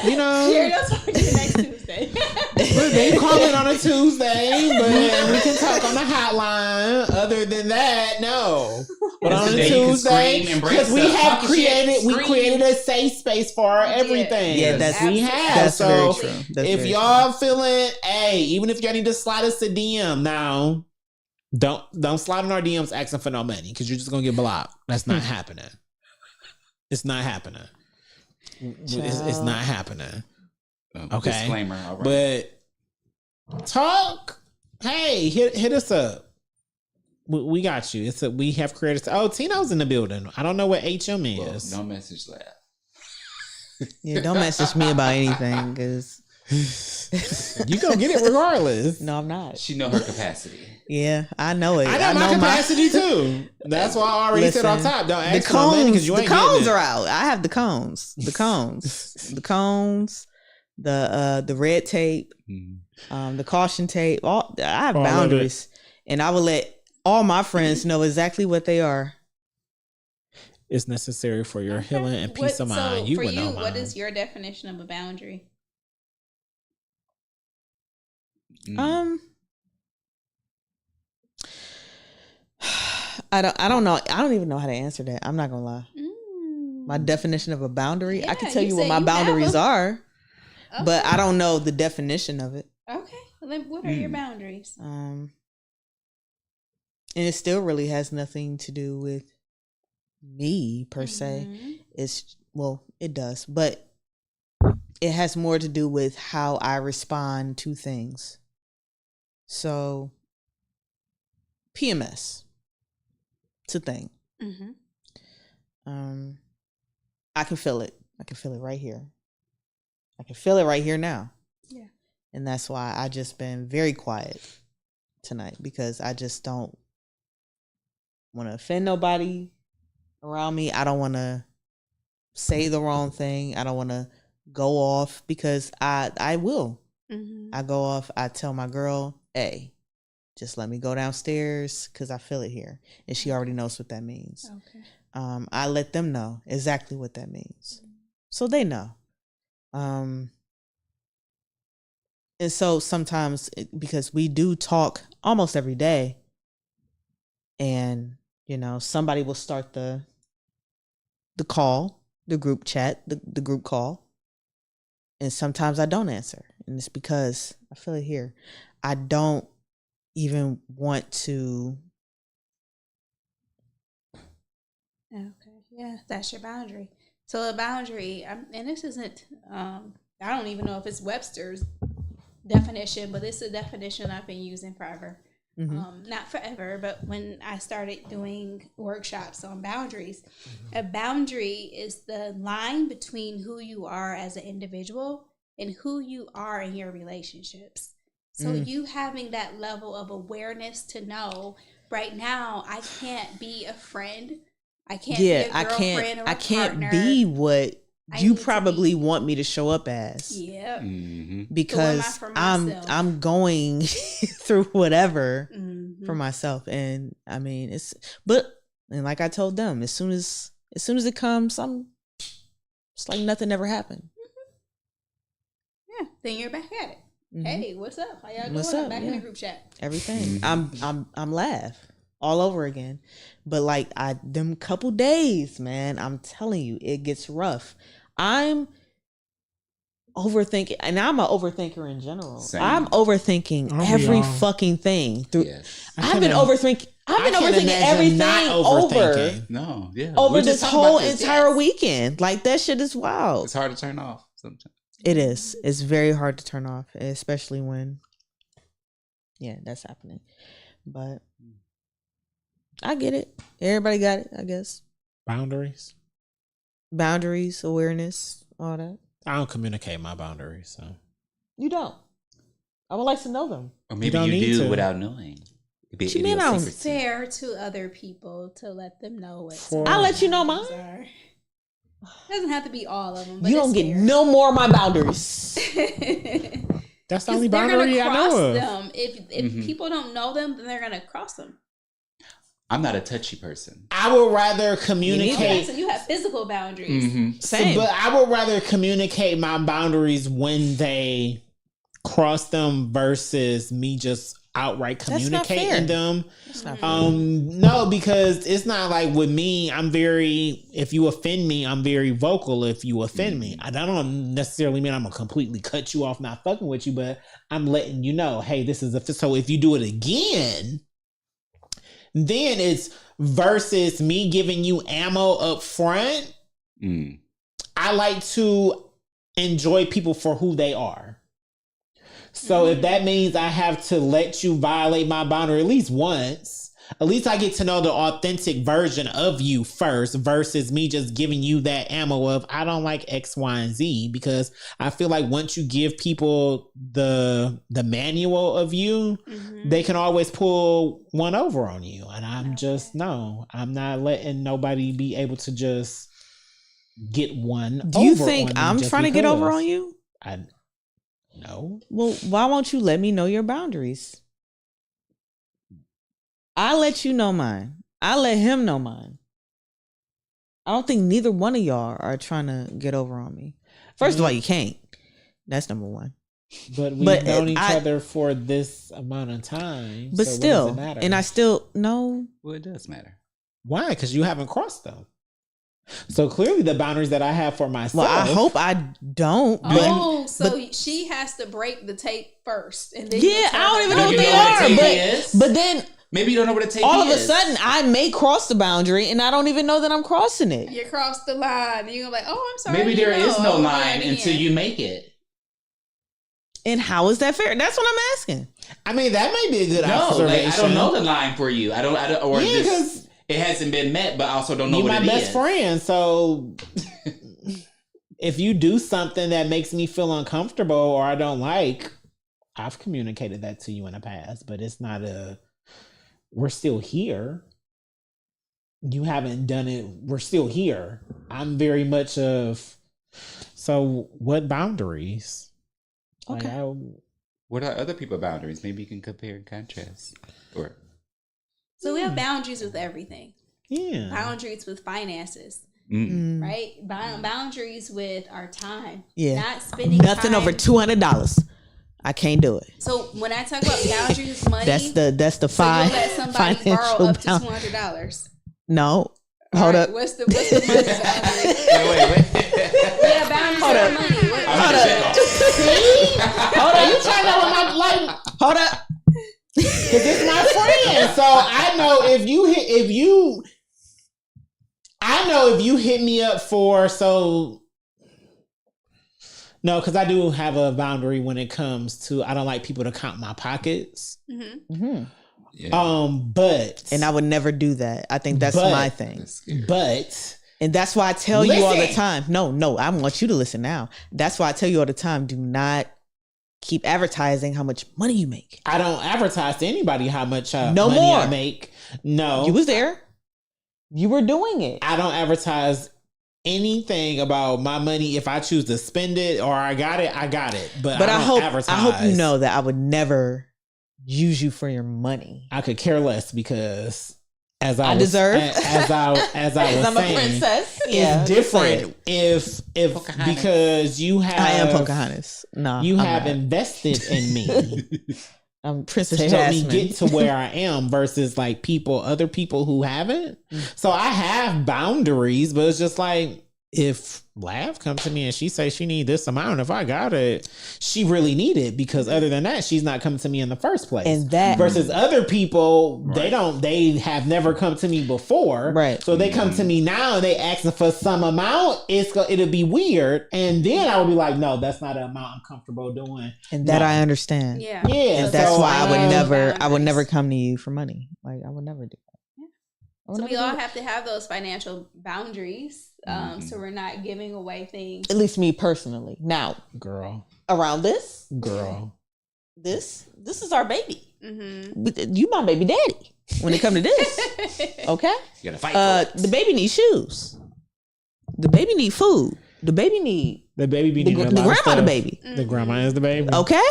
you know, Jerry, I'll talk to you next Tuesday. look, they call it on a Tuesday, but we can talk on the hotline. Other than that, no. But on a Today you can Tuesday, scream and break because we stuff. have Talk shit, we scream. created a safe space for our everything. Yeah, that's we have. That's So very true. That's if very y'all feeling, hey, even if y'all need to slide us a DM now, don't slide in our DMs asking for no money, because you're just gonna get blocked. That's not happening. It's not happening. It's not happening. Okay. Disclaimer. All right. But talk. Hey, hit us up. We got you. We have creators. Oh, Tino's in the building. I don't know what HM Well, is. no message lab. Yeah, don't message me about anything because You gonna get it regardless. no, I'm not. She know her capacity. Yeah, I know it. I know my capacity too. That's why I already said on Listen, top. Don't the ask for no money because cones. you The ain't cones getting it. are out. I have the cones. The cones. The cones. The red tape. The caution tape. All I have All of boundaries, and I will let all my friends know exactly what they are. It's necessary for your healing and peace of mind. So You for would you, know what mine. is your definition of a boundary? I don't know. I don't even know how to answer that. I'm not gonna lie. My definition of a boundary. I can Yeah, tell you you what say my you have boundaries them. are, but I don't know the definition of it. Okay. Well, then what are your boundaries? And it still really has nothing to do with me per se. it does, but it has more to do with how I respond to things. So, PMS, it's a thing. I can feel it. I can feel it right here. I can feel it right here now. Yeah. And that's why I just been very quiet tonight, because I just don't want to offend nobody around me. I don't want to say the wrong thing. I don't want to go off, because I will. I go off. I tell my girl, hey, just let me go downstairs because I feel it here. And she already knows what that means. Okay. I let them know exactly what that means. So they know. And so sometimes, because we do talk almost every day, and, somebody will start the call, the group chat, the group call. And sometimes I don't answer. And it's because I feel it here. I don't even want to. Okay. Yeah, that's your boundary. So a boundary, and this isn't, I don't even know if it's Webster's definition, but this is a definition I've been using forever. Not forever, but when I started doing workshops on boundaries, a boundary is the line between who you are as an individual and who you are in your relationships. So you having that level of awareness to know right now, I can't be a friend. I can't be a girlfriend or a I can't partner. be what you probably want me to show up as. Yeah. Because I'm going through whatever for myself. And I mean, and like I told them, as soon as it comes, it's like nothing ever happened. Yeah. Then you're back at it. Hey, what's up? How y'all doing? What's up? I'm back in the group chat. Everything. I'm laugh all over again. But like them couple days, man, I'm telling you, it gets rough. I'm overthinking, and I'm an overthinker in general. Same. I'm overthinking every fucking thing. I've been overthinking everything over this whole entire weekend. Like, that shit is wild. It's hard to turn off sometimes. It is. It's very hard to turn off, especially when, that's happening. But I get it. Everybody got it, I guess. Boundaries, awareness, all that. I don't communicate my boundaries, so. You don't. I would like to know them. Or maybe you do without knowing. What you mean? It's fair to other people to let them know what. I'll let you know mine. Doesn't have to be all of them. But you don't get no more of my boundaries. That's the only boundary I know of. Them. If people don't know them, then they're gonna cross them. I'm not a touchy person. I would rather communicate. So you have physical boundaries. Same. But I would rather communicate my boundaries when they cross them versus me just outright communicating them. That's not fair. No, because it's not like with me, if you offend me, I'm very vocal if you offend me. I don't necessarily mean I'm gonna completely cut you off, not fucking with you, but I'm letting you know, hey, this is so if you do it again, then it's versus me giving you ammo up front. I like to enjoy people for who they are. So if that means I have to let you violate my boundary at least once, at least I get to know the authentic version of you first versus me just giving you that ammo of I don't like X, Y, and Z, because I feel like once you give people the manual of you, they can always pull one over on you. And I'm I'm not letting nobody be able to just get one. Do you think I'm trying to get over on you? No. Well, why won't you let me know your boundaries? I let you know mine. I let him know mine. I don't think neither one of y'all are trying to get over on me. First of all, you can't. That's number one. But we've known each other for this amount of time. But so still, what does it matter? and I still no. Well, it does matter. Why? Because you haven't crossed them. So clearly the boundaries that I have for myself. Well, I hope I don't. So she has to break the tape first. And then I don't even know what they are. But then Maybe you don't know what a tape all is. of a sudden I may cross the boundary and I don't even know that I'm crossing it. You cross the line. And you're like, oh, I'm sorry. Maybe there is no line again. until you make it. And how is that fair? That's what I'm asking. I mean, that may be a good No, observation. like, I don't know the line for you. I don't or Yeah, this, 'cause it hasn't been met, but I also don't know you're what my it best is. friend, so if you do something that makes me feel uncomfortable or I don't like, I've communicated that to you in the past, but it's not we're still here. You haven't done it. We're still here. I'm very much so what boundaries? Okay. Like, What are other people's boundaries? Maybe you can compare and contrast. Or So we have boundaries with everything. yeah. Boundaries with finances. Mm. Right? Boundaries with our time. Yeah. Not spending Nothing time. over $200. I can't do it. So when I talk about boundaries with money, That's the so fine you'll let somebody financial borrow up to bound- $200. No. Hold up. What's the money boundary? wait. Yeah, boundaries Hold with up. money. I'm gonna check off. Hold on, you trying to my like? Hold up. Cause it's my friend, so I know if you hit me up for no, because I do have a boundary when it comes to I don't like people to count my pockets. Mm-hmm. Mm-hmm. Yeah. But And I would never do that. I think that's my thing. That's scary. But And that's why I tell you all the Listen. time. No, I want you to listen now. That's why I tell you all the time. Do not keep advertising how much money you make. I don't advertise to anybody how much No money more. I make. No, You was there. You were doing it. I don't advertise anything about my money. If I choose to spend it or I got it, I got it. But But I I don't hope you know that I would never use you for your money. I could care less because as I was, deserve. as I was I'm a saying, princess. it's different if Pocahontas. because you have I am Pocahontas. No, you I'm have not. invested in me I'm Princess to help me Jasmine. get to where I am versus like other people who haven't. So I have boundaries, but it's just like if Lav comes to me and she says she need this amount, if I got it, she really need it because other than that, she's not coming to me in the first place. And that versus other people, they have never come to me before. Right. So they come to me now and they asking for some amount, it'll be weird. And then I would be like, no, that's not an amount I'm comfortable doing. and that No. I understand. Yeah. Yeah. And that's so why I would boundaries. never come to you for money. Like I would never do that. I would So never we do all that. have to have those financial boundaries, so we're not giving away things. At least me personally. Now, girl. around this is our baby. Mm-hmm. But you my baby daddy when it comes to this. Okay? You gotta fight for it. The baby needs shoes. The baby need food. The baby need The baby be the needing a grandma lot of stuff. the baby. The grandma is the baby. Okay?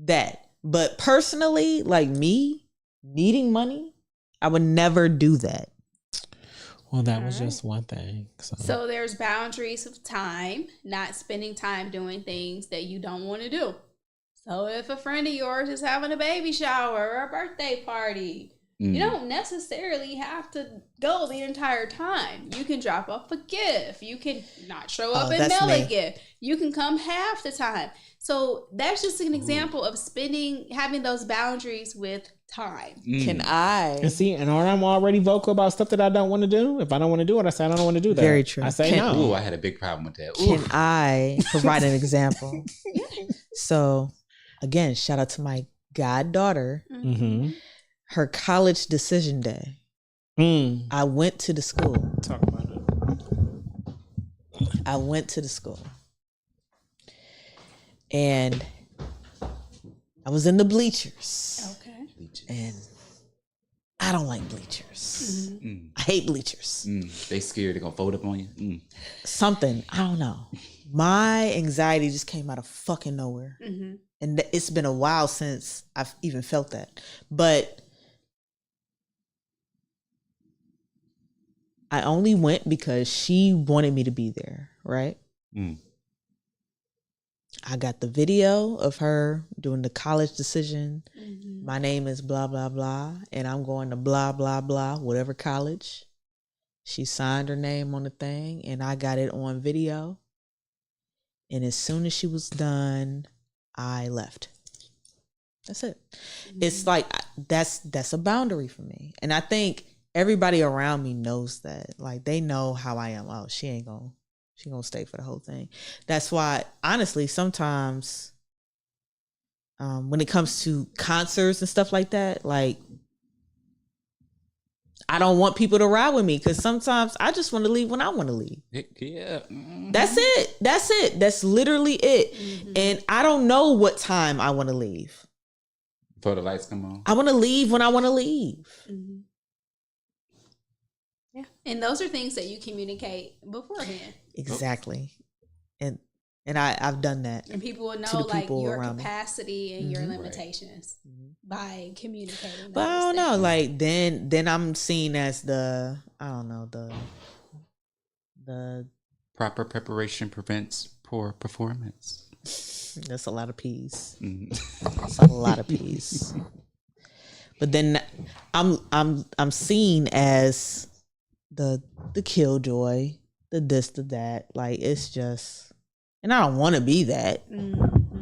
That. But personally, like me needing money, I would never do that. Well, that was just one thing. So there's boundaries of time, not spending time doing things that you don't want to do. So if a friend of yours is having a baby shower or a birthday party, you don't necessarily have to go the entire time. You can drop off a gift. You can not show up and that's mail a me. gift. You can come half the time. So that's just an example of having those boundaries with time. Can I? And see, and I'm already vocal about stuff that I don't want to do. If I don't want to do it, I say I don't want to do that. Very true. I say Can- no. Ooh, I had a big problem with that. Can I provide an example? So, again, shout out to my goddaughter. Mm-hmm. Her college decision day. I went to the school. Talk about it. I went to the school. And I was in the bleachers. Okay. And I don't like bleachers. Mm. I hate bleachers. They scared they're gonna fold up on you. Something, I don't know. My anxiety just came out of fucking nowhere. Mm-hmm. And it's been a while since I've even felt that. But I only went because she wanted me to be there, right? I got the video of her doing the college decision. Mm-hmm. My name is blah, blah, blah, and I'm going to blah, blah, blah, whatever college. She signed her name on the thing, and I got it on video. And as soon as she was done, I left. That's it. It's like that's a boundary for me, and I think everybody around me knows that. Like they know how I am. Oh, she gonna stay for the whole thing. That's why, honestly, sometimes when it comes to concerts and stuff like that, like I don't want people to ride with me because sometimes I just want to leave when I want to leave. Yeah. That's it. That's literally it. And I don't know what time I want to leave. Before the lights come on. I want to leave when I want to leave. Yeah. And those are things that you communicate beforehand. Exactly. And I've done that. And people will to know the like people your around me. capacity and your limitations by communicating. But I don't those know. things. Like then I'm seen as the Proper preparation prevents poor performance. that's a lot of P's. Mm-hmm. That's a lot of P's. But then I'm seen as the killjoy, the this, the that. Like it's just, and I don't want to be that.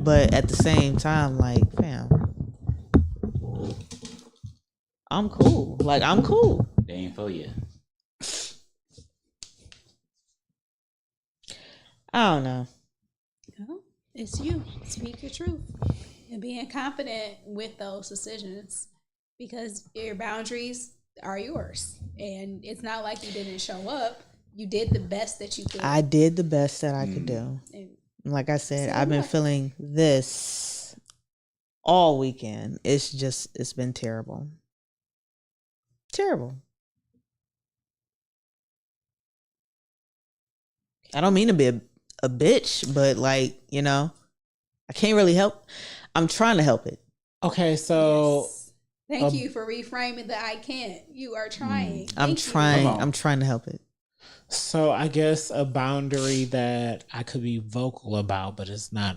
But at the same time, like, fam, I'm cool. Like I'm cool. They ain't for you. I don't know. No, it's you. Speak your truth and being confident with those decisions because your boundaries are yours. And it's not like you didn't show up. You did the best that you could. I did the best that I could do. And like I said, so I've been what? feeling this all weekend. It's been terrible. Terrible. I don't mean to be a bitch, but like, you know, I can't really help. I'm trying to help it. Okay, so Thank you for reframing the I can't. You are trying. I'm Thank you. trying to help it. So I guess a boundary that I could be vocal about, but it's not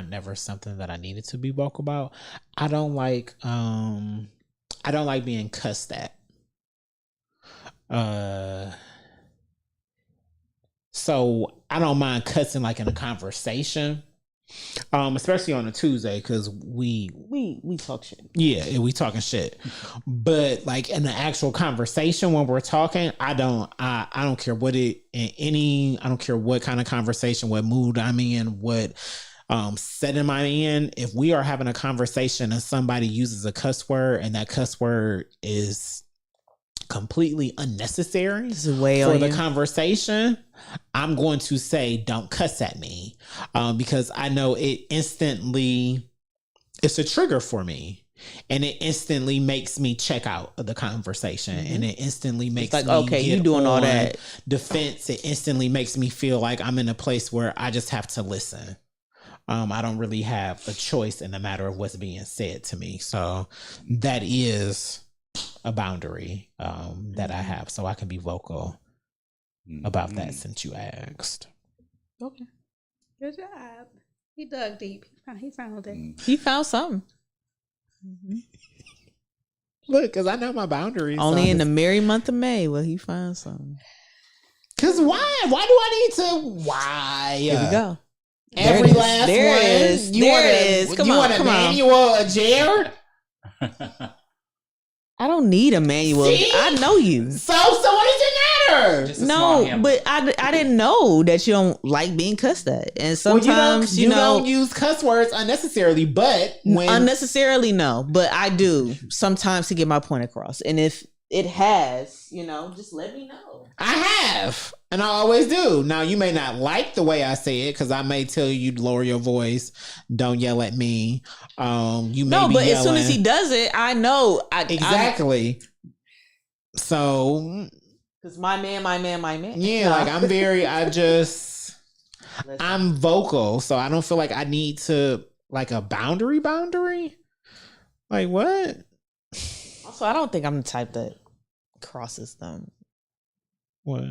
never something that I needed to be vocal about. I don't like being cussed at. So I don't mind cussing like in a conversation. Especially on a Tuesday because we talk shit. Yeah, we talking shit. But like in the actual conversation when we're talking, I don't care I don't care what kind of conversation, what mood I'm in, what setting I'm in. If we are having a conversation and somebody uses a cuss word and that cuss word is completely unnecessary for the conversation, I'm going to say don't cuss at me because I know it's a trigger for me and it instantly makes me check out of the conversation and it instantly makes like, me okay, get you doing all on that defense. It instantly makes me feel like I'm in a place where I just have to listen. I don't really have a choice in the matter of what's being said to me. So that is a boundary that I have, so I can be vocal about that since you asked. Okay. Good job. He dug deep. He found it. He found something. Look, because I know my boundaries. Only in the merry month of May will he find something. Because why? Why do I need to? Why? Here we go. Every last there one. It is. There it is. Come on. You want a manual, a Jared? I don't need a manual. See? I know you. So what does it matter? No, but I didn't know that you don't like being cussed at. And sometimes you don't use cuss words unnecessarily, but unnecessarily no. But I do sometimes to get my point across. And if it has, just let me know. I have. And I always do. Now, you may not like the way I say it because I may tell you to lower your voice. Don't yell at me. You may no, be but yelling. As soon as he does it, I know. Exactly. So. Because my man. Yeah, like I'm vocal. So I don't feel like I need to, like a boundary. Like what? Also, I don't think I'm the type that crosses them. What?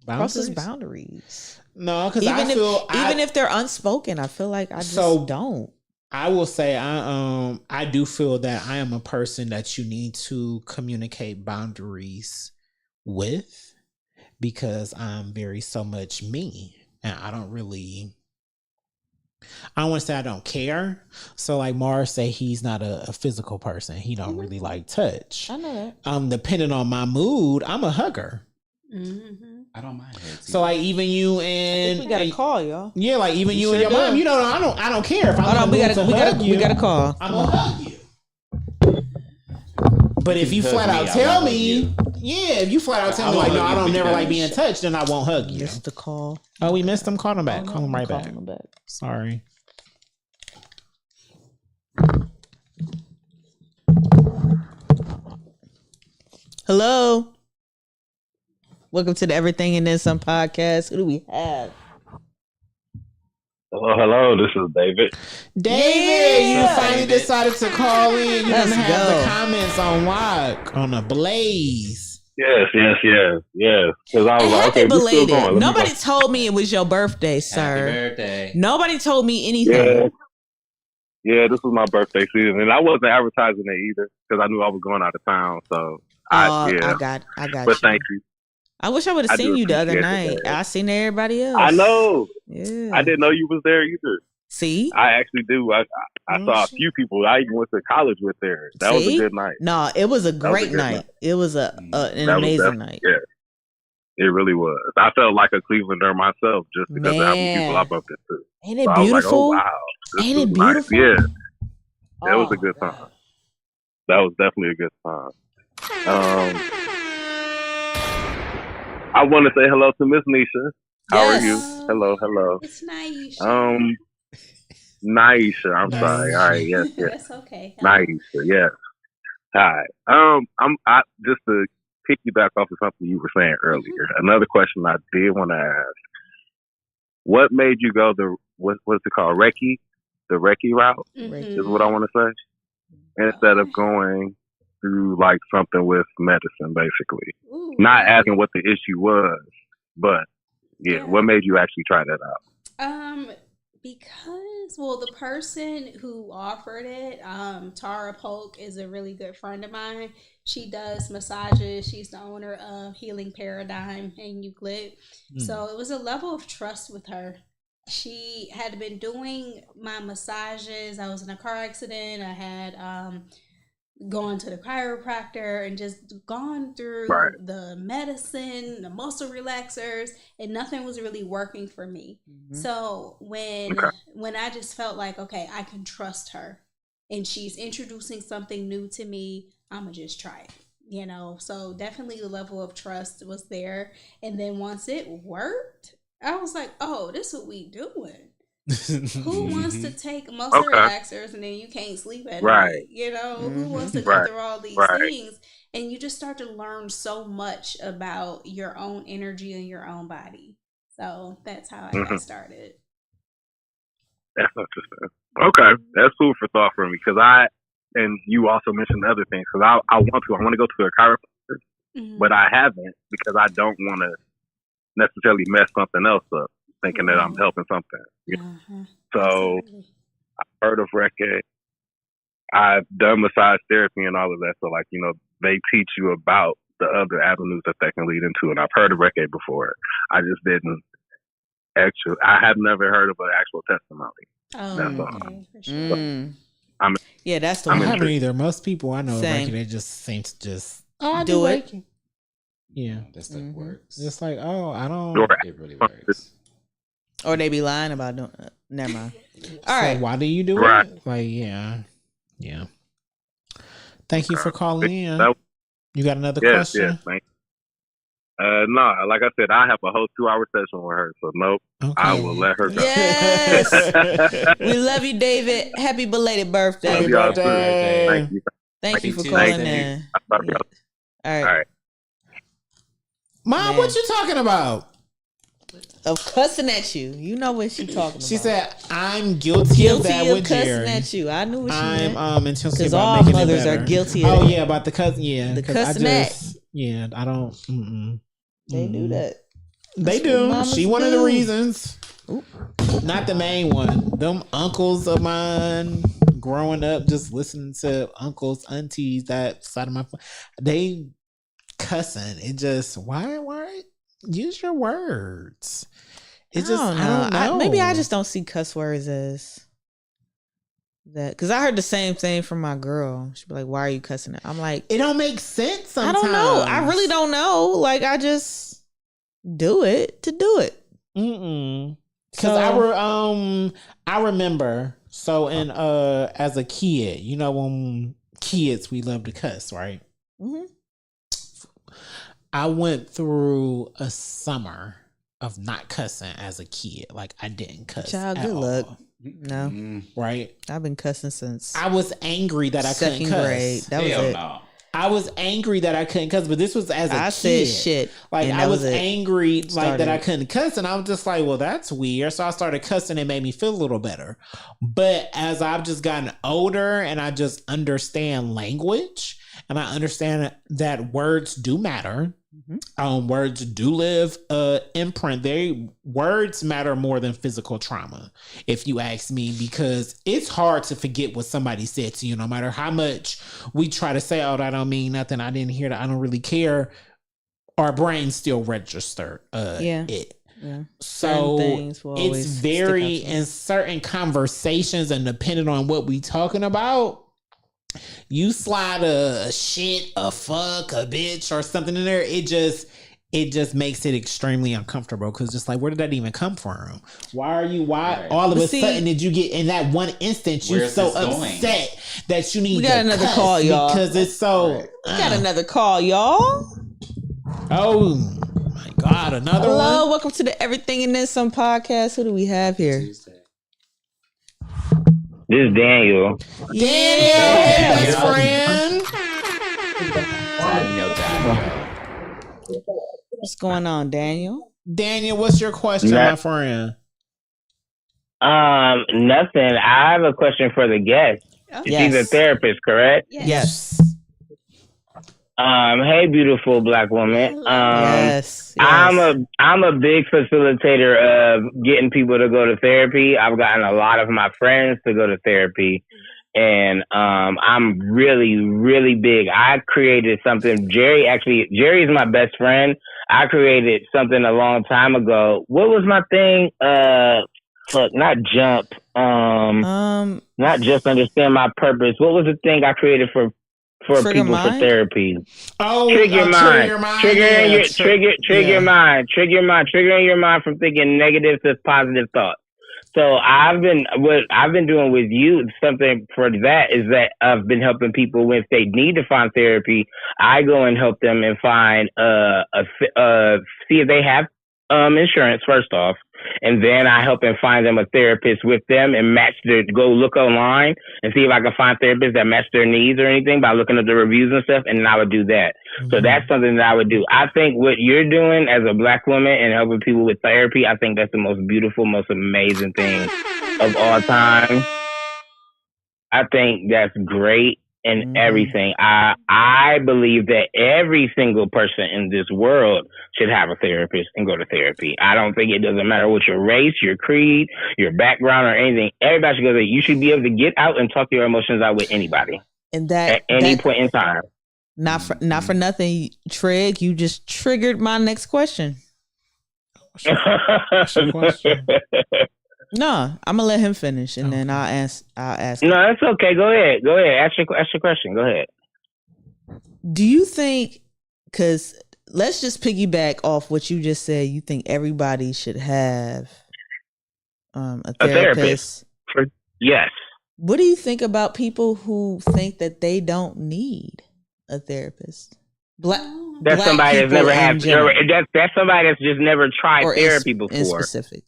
Crosses boundaries. No, because even if they're unspoken, I feel like I just don't. I will say I do feel that I am a person that you need to communicate boundaries with because I'm very so much me, and I don't really I don't want to say I don't care. So like Mars say he's not a physical person. He don't really like touch. I know that. Depending on my mood, I'm a hugger. Mm-hmm. I don't mind hugs. So like even you and we got a call, y'all. Yeah, like even you and your mom. You know, I don't care if I'm we got a call. I'm gonna hug you. But if you flat out tell me, if you flat out tell me like, no, I don't never like being touched, then I won't hug you. Missed the call. Oh, we missed him. Call him back. Oh, no, Call him right back. him back. Sorry. Hello. Welcome to the Everything and Then Some podcast. Who do we have? Hello. This is David. David, you finally decided to call in. You're gonna have go. the comments on WOC on a Blaze. Yes. Because I was like, Happy okay, we still belated. going. Let me Nobody go. told me it was your birthday, Happy sir. birthday. Nobody told me anything. Yeah, this was my birthday season, and I wasn't advertising it either because I knew I was going out of town. So I got but But thank you. I wish I would have I seen do you the other appreciate night. that. I seen everybody else. I know. Yeah. I didn't know you was there either. See? I actually do. I saw a few people I even went to college with there. That was a See? good night. No, it was a That was a great good night. night. It was an That was amazing night. Yeah, it really was. I felt like a Clevelander myself just because of how many people I bumped into. Ain't it So I was like, beautiful? oh wow, this Ain't was it nice. beautiful? Yeah, that was Oh, a good God. time. That was definitely a good time. I want to say hello to Miss Niesha. How are you? Hello. It's Niesha. Niesha. I'm sorry. All right. Yes. That's okay. Niesha. Yes. Hi. I just to piggyback off of something you were saying earlier. Another question I did want to ask: what made you go what's it called? Reiki? The Reiki route is what I want to say. Instead of going through like something with medicine, basically. Ooh. Not asking what the issue was, but what made you actually try that out? Because the person who offered it, Tara Polk, is a really good friend of mine. She does massages. She's the owner of Healing Paradigm in Euclid. So it was a level of trust with her. She had been doing my massages. I was in a car accident. I had gone to the chiropractor and just gone through the medicine, the muscle relaxers, and nothing was really working for me. So when I just felt like, okay, I can trust her and she's introducing something new to me, I'm gonna just try it, so definitely the level of trust was there. And then once it worked, I was like, oh, this is what we doing. Who wants to take muscle relaxers and then you can't sleep at night? Who wants to go through all these things? And you just start to learn so much about your own energy and your own body. So that's how I got started. That's interesting. Okay, that's food for thought for me because and you also mentioned other things because I want to go to a chiropractor, but I haven't because I don't want to necessarily mess something else up, thinking that I'm helping something. So I've heard of Reiki. I've done massage therapy and all of that. So they teach you about the other avenues that can lead into. And I've heard of Reiki before. I just didn't I have never heard of an actual testimony. That's all. Okay, for sure. So, that's the I one. haven't either. Most people I know of Same. Reiki, they just seem to just do it. Reiki. Yeah, That stuff works. it's like, oh, I don't. It really works. Or they be lying about doing it. Never mind. All So right. why do you do it? Like, yeah. Thank you for calling in. You got another question? Yes, thank you. No, like I said, I have a whole 2-hour session with her, so nope. Okay. I will let her go. Yes. We love you, David. Happy belated birthday. Happy birthday. Thank you. Thank you for you. calling Thank you. in. I love you. All All right. right. Mom, what you talking about? Of cussing at you. You know what she talking about. She said, I'm guilty of that of with cussing Jerry. at you. I knew what she meant. I'm intentionally Because about all making mothers it better. are guilty of Oh, that. yeah, about the cousin. Yeah. The 'cause I cussing at. just, yeah, I don't. They do that. They That's what do. mamas She one of the do. reasons. Not the main one. Them uncles of mine growing up, just listening to uncles, aunties, that side of my phone. They cussing. It just, why? Use your words. I don't know. Maybe I just don't see cuss words as that. Because I heard the same thing from my girl. She'd be like, "Why are you cussing it?" I'm like, it don't make sense sometimes. I don't know. I really don't know. Like, I just do it to do it. Because I remember. So as a kid, you know, when kids we love to cuss, right? Mm-hmm. I went through a summer of not cussing as a kid. Like, I didn't cuss. Child, good luck. No. Right? I've been cussing since I was angry that I couldn't cuss. Grade. That was it. No. I was angry that I couldn't cuss, but this was as a kid. I said shit. Like, I was angry like that I couldn't cuss, and I was just like, well, that's weird. So I started cussing. It made me feel a little better. But as I've just gotten older and I just understand language and I understand that words do matter. Mm-hmm. Words do live imprint. Words matter more than physical trauma, if you ask me, because it's hard to forget what somebody said to you, no matter how much we try to say, "Oh, that don't mean nothing. I didn't hear that. I don't really care." Our brains still register it. Yeah. So it's very in certain conversations, and depending on what we talking about. You slide a shit, a fuck, a bitch, or something in there, it just makes it extremely uncomfortable, because just like, where did that even come from? Why all of a sudden did you get in that one instance you're so upset that you need we got another call, y'all, because it's so we got another call, y'all. Oh my God, another one. Hello, welcome to the Everything and Then Some podcast. Who do we have here? This is Daniel. Daniel, best friend. What's going on, Daniel? Daniel, what's your question, my friend? Nothing. I have a question for the guest. She's a therapist, correct? Yes. Hey, beautiful black woman. Yes. I'm a big facilitator of getting people to go to therapy. I've gotten a lot of my friends to go to therapy, and I'm really, really big. I created something. Jerry's my best friend. I created something a long time ago. What was my thing? Not jump. Not just understand my purpose. What was the thing I created for people for therapy? Trigger your mind. Trigger your mind. Triggering your mind from thinking negative to positive thoughts. So what I've been doing with you, something for that is that I've been helping people if they need to find therapy. I go and help them and find see if they have insurance first off, and then I help and find them a therapist with them and go look online and see if I can find therapists that match their needs or anything by looking at the reviews and stuff, and then I would do that. Mm-hmm. So that's something that I would do. I think what you're doing as a black woman and helping people with therapy, I think that's the most beautiful, most amazing thing of all time. I think that's great. And everything. I believe that every single person in this world should have a therapist and go to therapy. I don't think it doesn't matter what your race, your creed, your background, or anything. Everybody should go there. You should be able to get out and talk your emotions out with anybody. And that at any point in time. Not for nothing, Trig. You just triggered my next question. What's your question? No, I'm gonna let him finish, and then I'll ask. No, that's okay. Go ahead. Ask your question. Go ahead. Do you think? Because let's just piggyback off what you just said. You think everybody should have a therapist? Yes. What do you think about people who think that they don't need a therapist? That's somebody that's never had. That's somebody that's just never tried therapy before. In specific.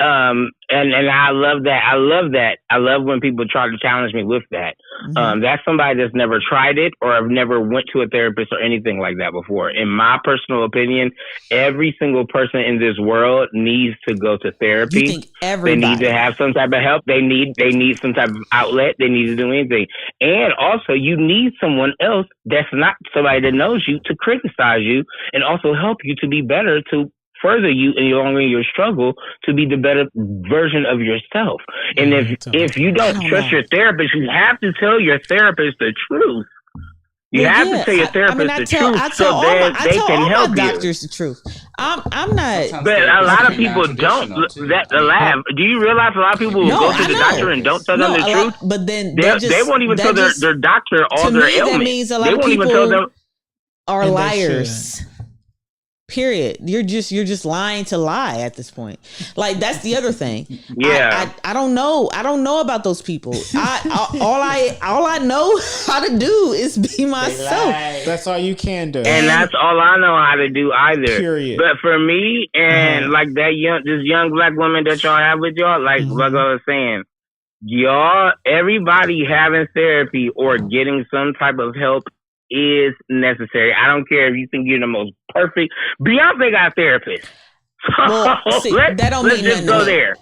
And I love that. I love when people try to challenge me with that. Mm-hmm. That's somebody that's never tried it or have never went to a therapist or anything like that before. In my personal opinion, every single person in this world needs to go to therapy. You think everybody? They need to have some type of help. They need some type of outlet. They need to do anything. And also, you need someone else that's not somebody that knows you to criticize you and also help you to be better, to further you in your struggle to be the better version of yourself. And if you don't trust your therapist, you have to tell your therapist the truth. You have to tell your therapist the truth so that they can help you. Doctors the truth. I'm not. But a lot of people don't. Do you realize a lot of people will go to the doctor and don't tell them the truth? But then they won't even tell their doctor all their ailments. That means a lot of people are liars. Period. You're just lying to lie at this point. Like that's the other thing. Yeah. I don't know. I don't know about those people. All I know how to do is be myself. That's all you can do. And that's all I know how to do either. Period. But for me and like this young black woman that y'all have with y'all, like I was saying, y'all, everybody having therapy or getting some type of help is necessary. I don't care if you think you're the most perfect. Beyonce got a therapist. Well, see, that don't let's mean just go there.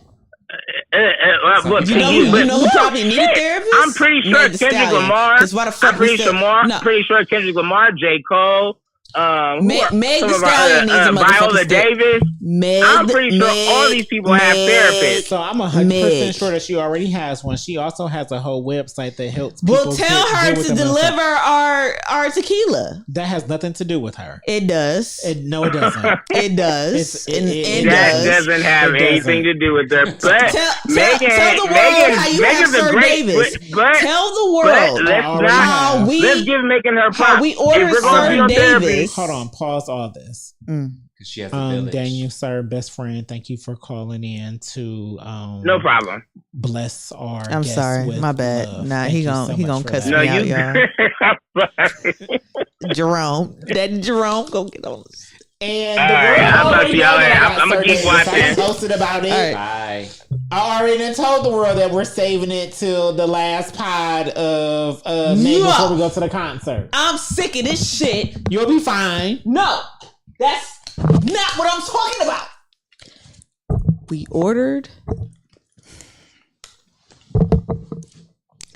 You know who probably need a therapist? I'm pretty sure Kendrick Lamar. I'm pretty sure Kendrick Lamar, J. Cole, Meg Thee Stallion needs a Viola Davis. I'm pretty sure all these people have therapists. So I'm 100% sure that she already has one. She also has a whole website that helps people. Well, tell her to deliver our tequila. That has nothing to do with her. It does. No, it doesn't. It does. That doesn't have anything to do with her. But tell the world how you have Sir Davis. Tell the world let's give Megan her props. We ordered Sir Davis. Hold on, pause all this. She has a village. Daniel, sir, best friend, thank you for calling in to no problem. Bless our I'm guests sorry, with my bad. love. Nah, he gonna cuss me out, y'all. Jerome, that Jerome, go get on this. And I'll talk to y'all later. I'm gonna keep watching. I posted about it. Bye. I already told the world that we're saving it till the last pod of May before we go to the concert. I'm sick of this shit. You'll be fine. No, that's not what I'm talking about. We ordered.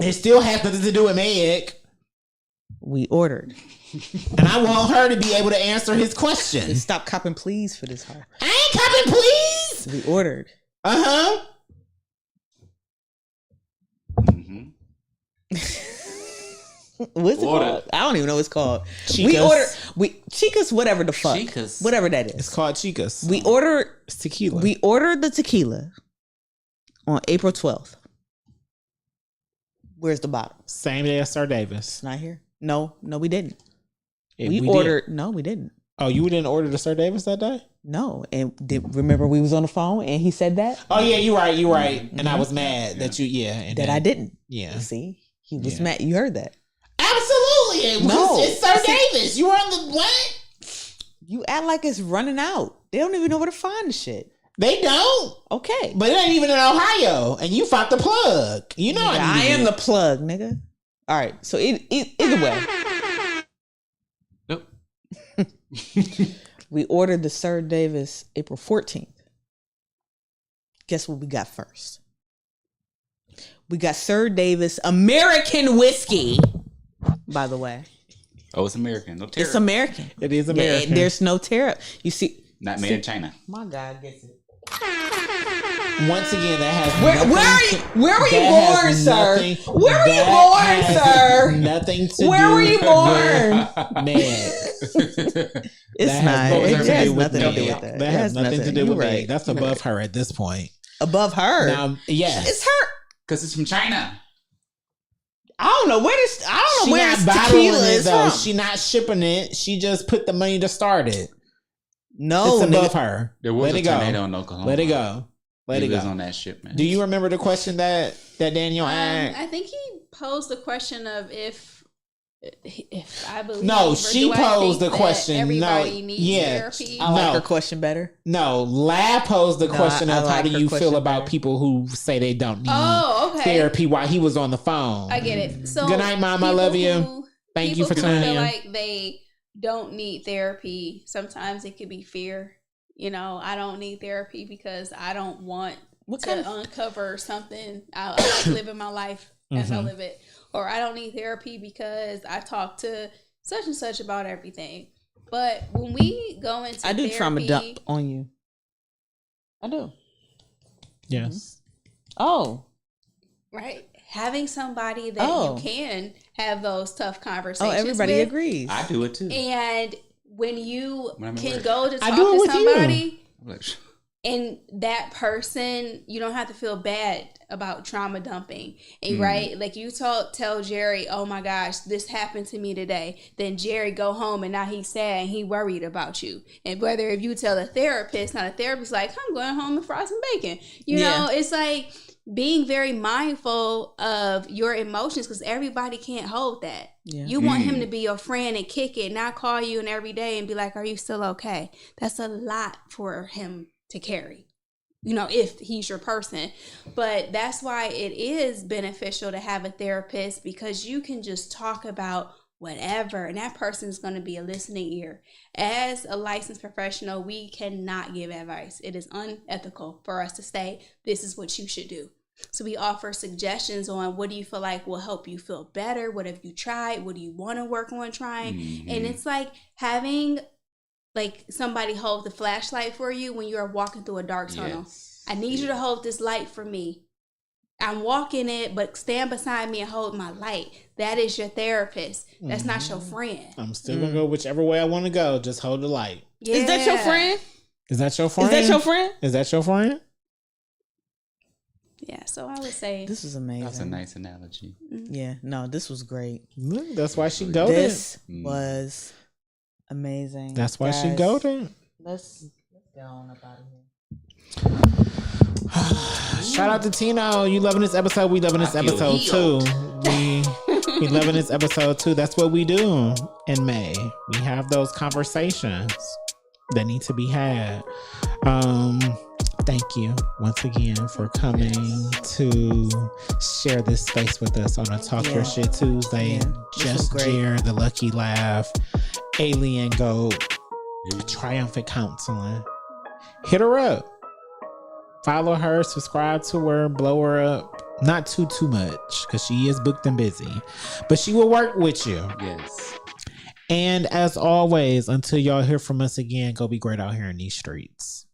It still has nothing to do with Meg. We ordered. And I want her to be able to answer his question. Stop copping please for this heart. I ain't copping please. We ordered. Uh-huh. What's it called? I don't even know what it's called. Chicas. Chicas, whatever the fuck. Chicas. Whatever that is. It's called Chicas. We ordered tequila. We ordered the tequila on April 12th. Where's the bottle? Same day as Sir Davis. It's not here. No, we didn't. We ordered. did. No, we didn't. Oh, you didn't order the Sir Davis that day? No, and remember we was on the phone and he said that. Oh yeah, you're right. Mm-hmm. And I was mad that you. Yeah, and that I didn't. Yeah. See, he was mad. You heard that? Absolutely. It's Sir Davis. You were on the what? You act like it's running out. They don't even know where to find the shit. They don't. Okay, but it ain't even in Ohio, and you found the plug. You know, I am the plug, nigga. All right. So either way. Nope. We ordered the Sir Davis April 14th. Guess what we got first? We got Sir Davis American whiskey, by the way. Oh, it's American. No tariff. It's American. It is American. Yeah, there's no tariff. You see. Not made in China. My God gets it. Once again, that has where were you born, sir? Where were you born, sir? Nothing to where do were you born? Man. It's not. It has nothing to do with that. That has nothing to do with me. That's above her at this point. Above her? Now, yes. It's her. Because it's from China. I don't know where this tequila is from. She not shipping it. She just put the money to start it. No, it's above her. There was a tornado in Oklahoma. Let it go. Let it go. On that ship, man. Do you remember the question that Daniel asked? I think he posed the question of if I believe. No, she posed the question. Everybody needs therapy. I like her question better. No, Lab posed the question of how do you feel about people who say they don't need therapy while he was on the phone. I get it. So good night, Mom. I love you. Thank you for tuning in. Feel like they don't need therapy. Sometimes it could be fear. You know, I don't need therapy because I don't want to uncover something. I like living my life as I live it. Or I don't need therapy because I talk to such and such about everything. But when we go into I do therapy, trauma dump on you. I do. Yes. Oh. Right. having somebody that you can have those tough conversations. Everybody with, agrees. I do it too. And when you When can work. go to talk to somebody. And that person, you don't have to feel bad about trauma dumping. And right? Like you tell Jerry, oh my gosh, this happened to me today. Then Jerry go home and now he's sad and he worried about you. And whether if you tell a therapist, not a therapist, like, I'm going home and fry some bacon. You know, it's like being very mindful of your emotions because everybody can't hold that. Yeah. You want him to be your friend and kick it, not call you and every day and be like, are you still okay? That's a lot for him to carry, you know, if he's your person. But that's why it is beneficial to have a therapist, because you can just talk about whatever and that person is going to be a listening ear. As a licensed professional, we cannot give advice. It is unethical for us to say this is what you should do. So we offer suggestions on what do you feel like will help you feel better, what have you tried, what do you want to work on trying. And it's like having like somebody hold the flashlight for you when you're walking through a dark tunnel. Yes. I need you to hold this light for me. I'm walking it, but stand beside me and hold my light. That is your therapist. That's not your friend. I'm still gonna go whichever way I want to go. Just hold the light. Yeah. Is that your friend? Is that your friend? Is that your friend? Is that your friend? Yeah, so I would say this is amazing. That's a nice analogy. Yeah, no, this was great. That's why she goaded. This was amazing. That's why she goaded. Let's get on up out of here. Shout out to Tino. You loving this episode? We loving this episode too. We loving this episode too. That's what we do in May. We have those conversations that need to be had. Thank you once again for coming to share this space with us on a Talk Your Shit Tuesday. Just Jer, the Lucky Laugh, Alien Goat, Triumphant Counseling. Hit her up. Follow her, subscribe to her, blow her up. Not too much, because she is booked and busy. But she will work with you. Yes. And as always, until y'all hear from us again, go be great out here in these streets.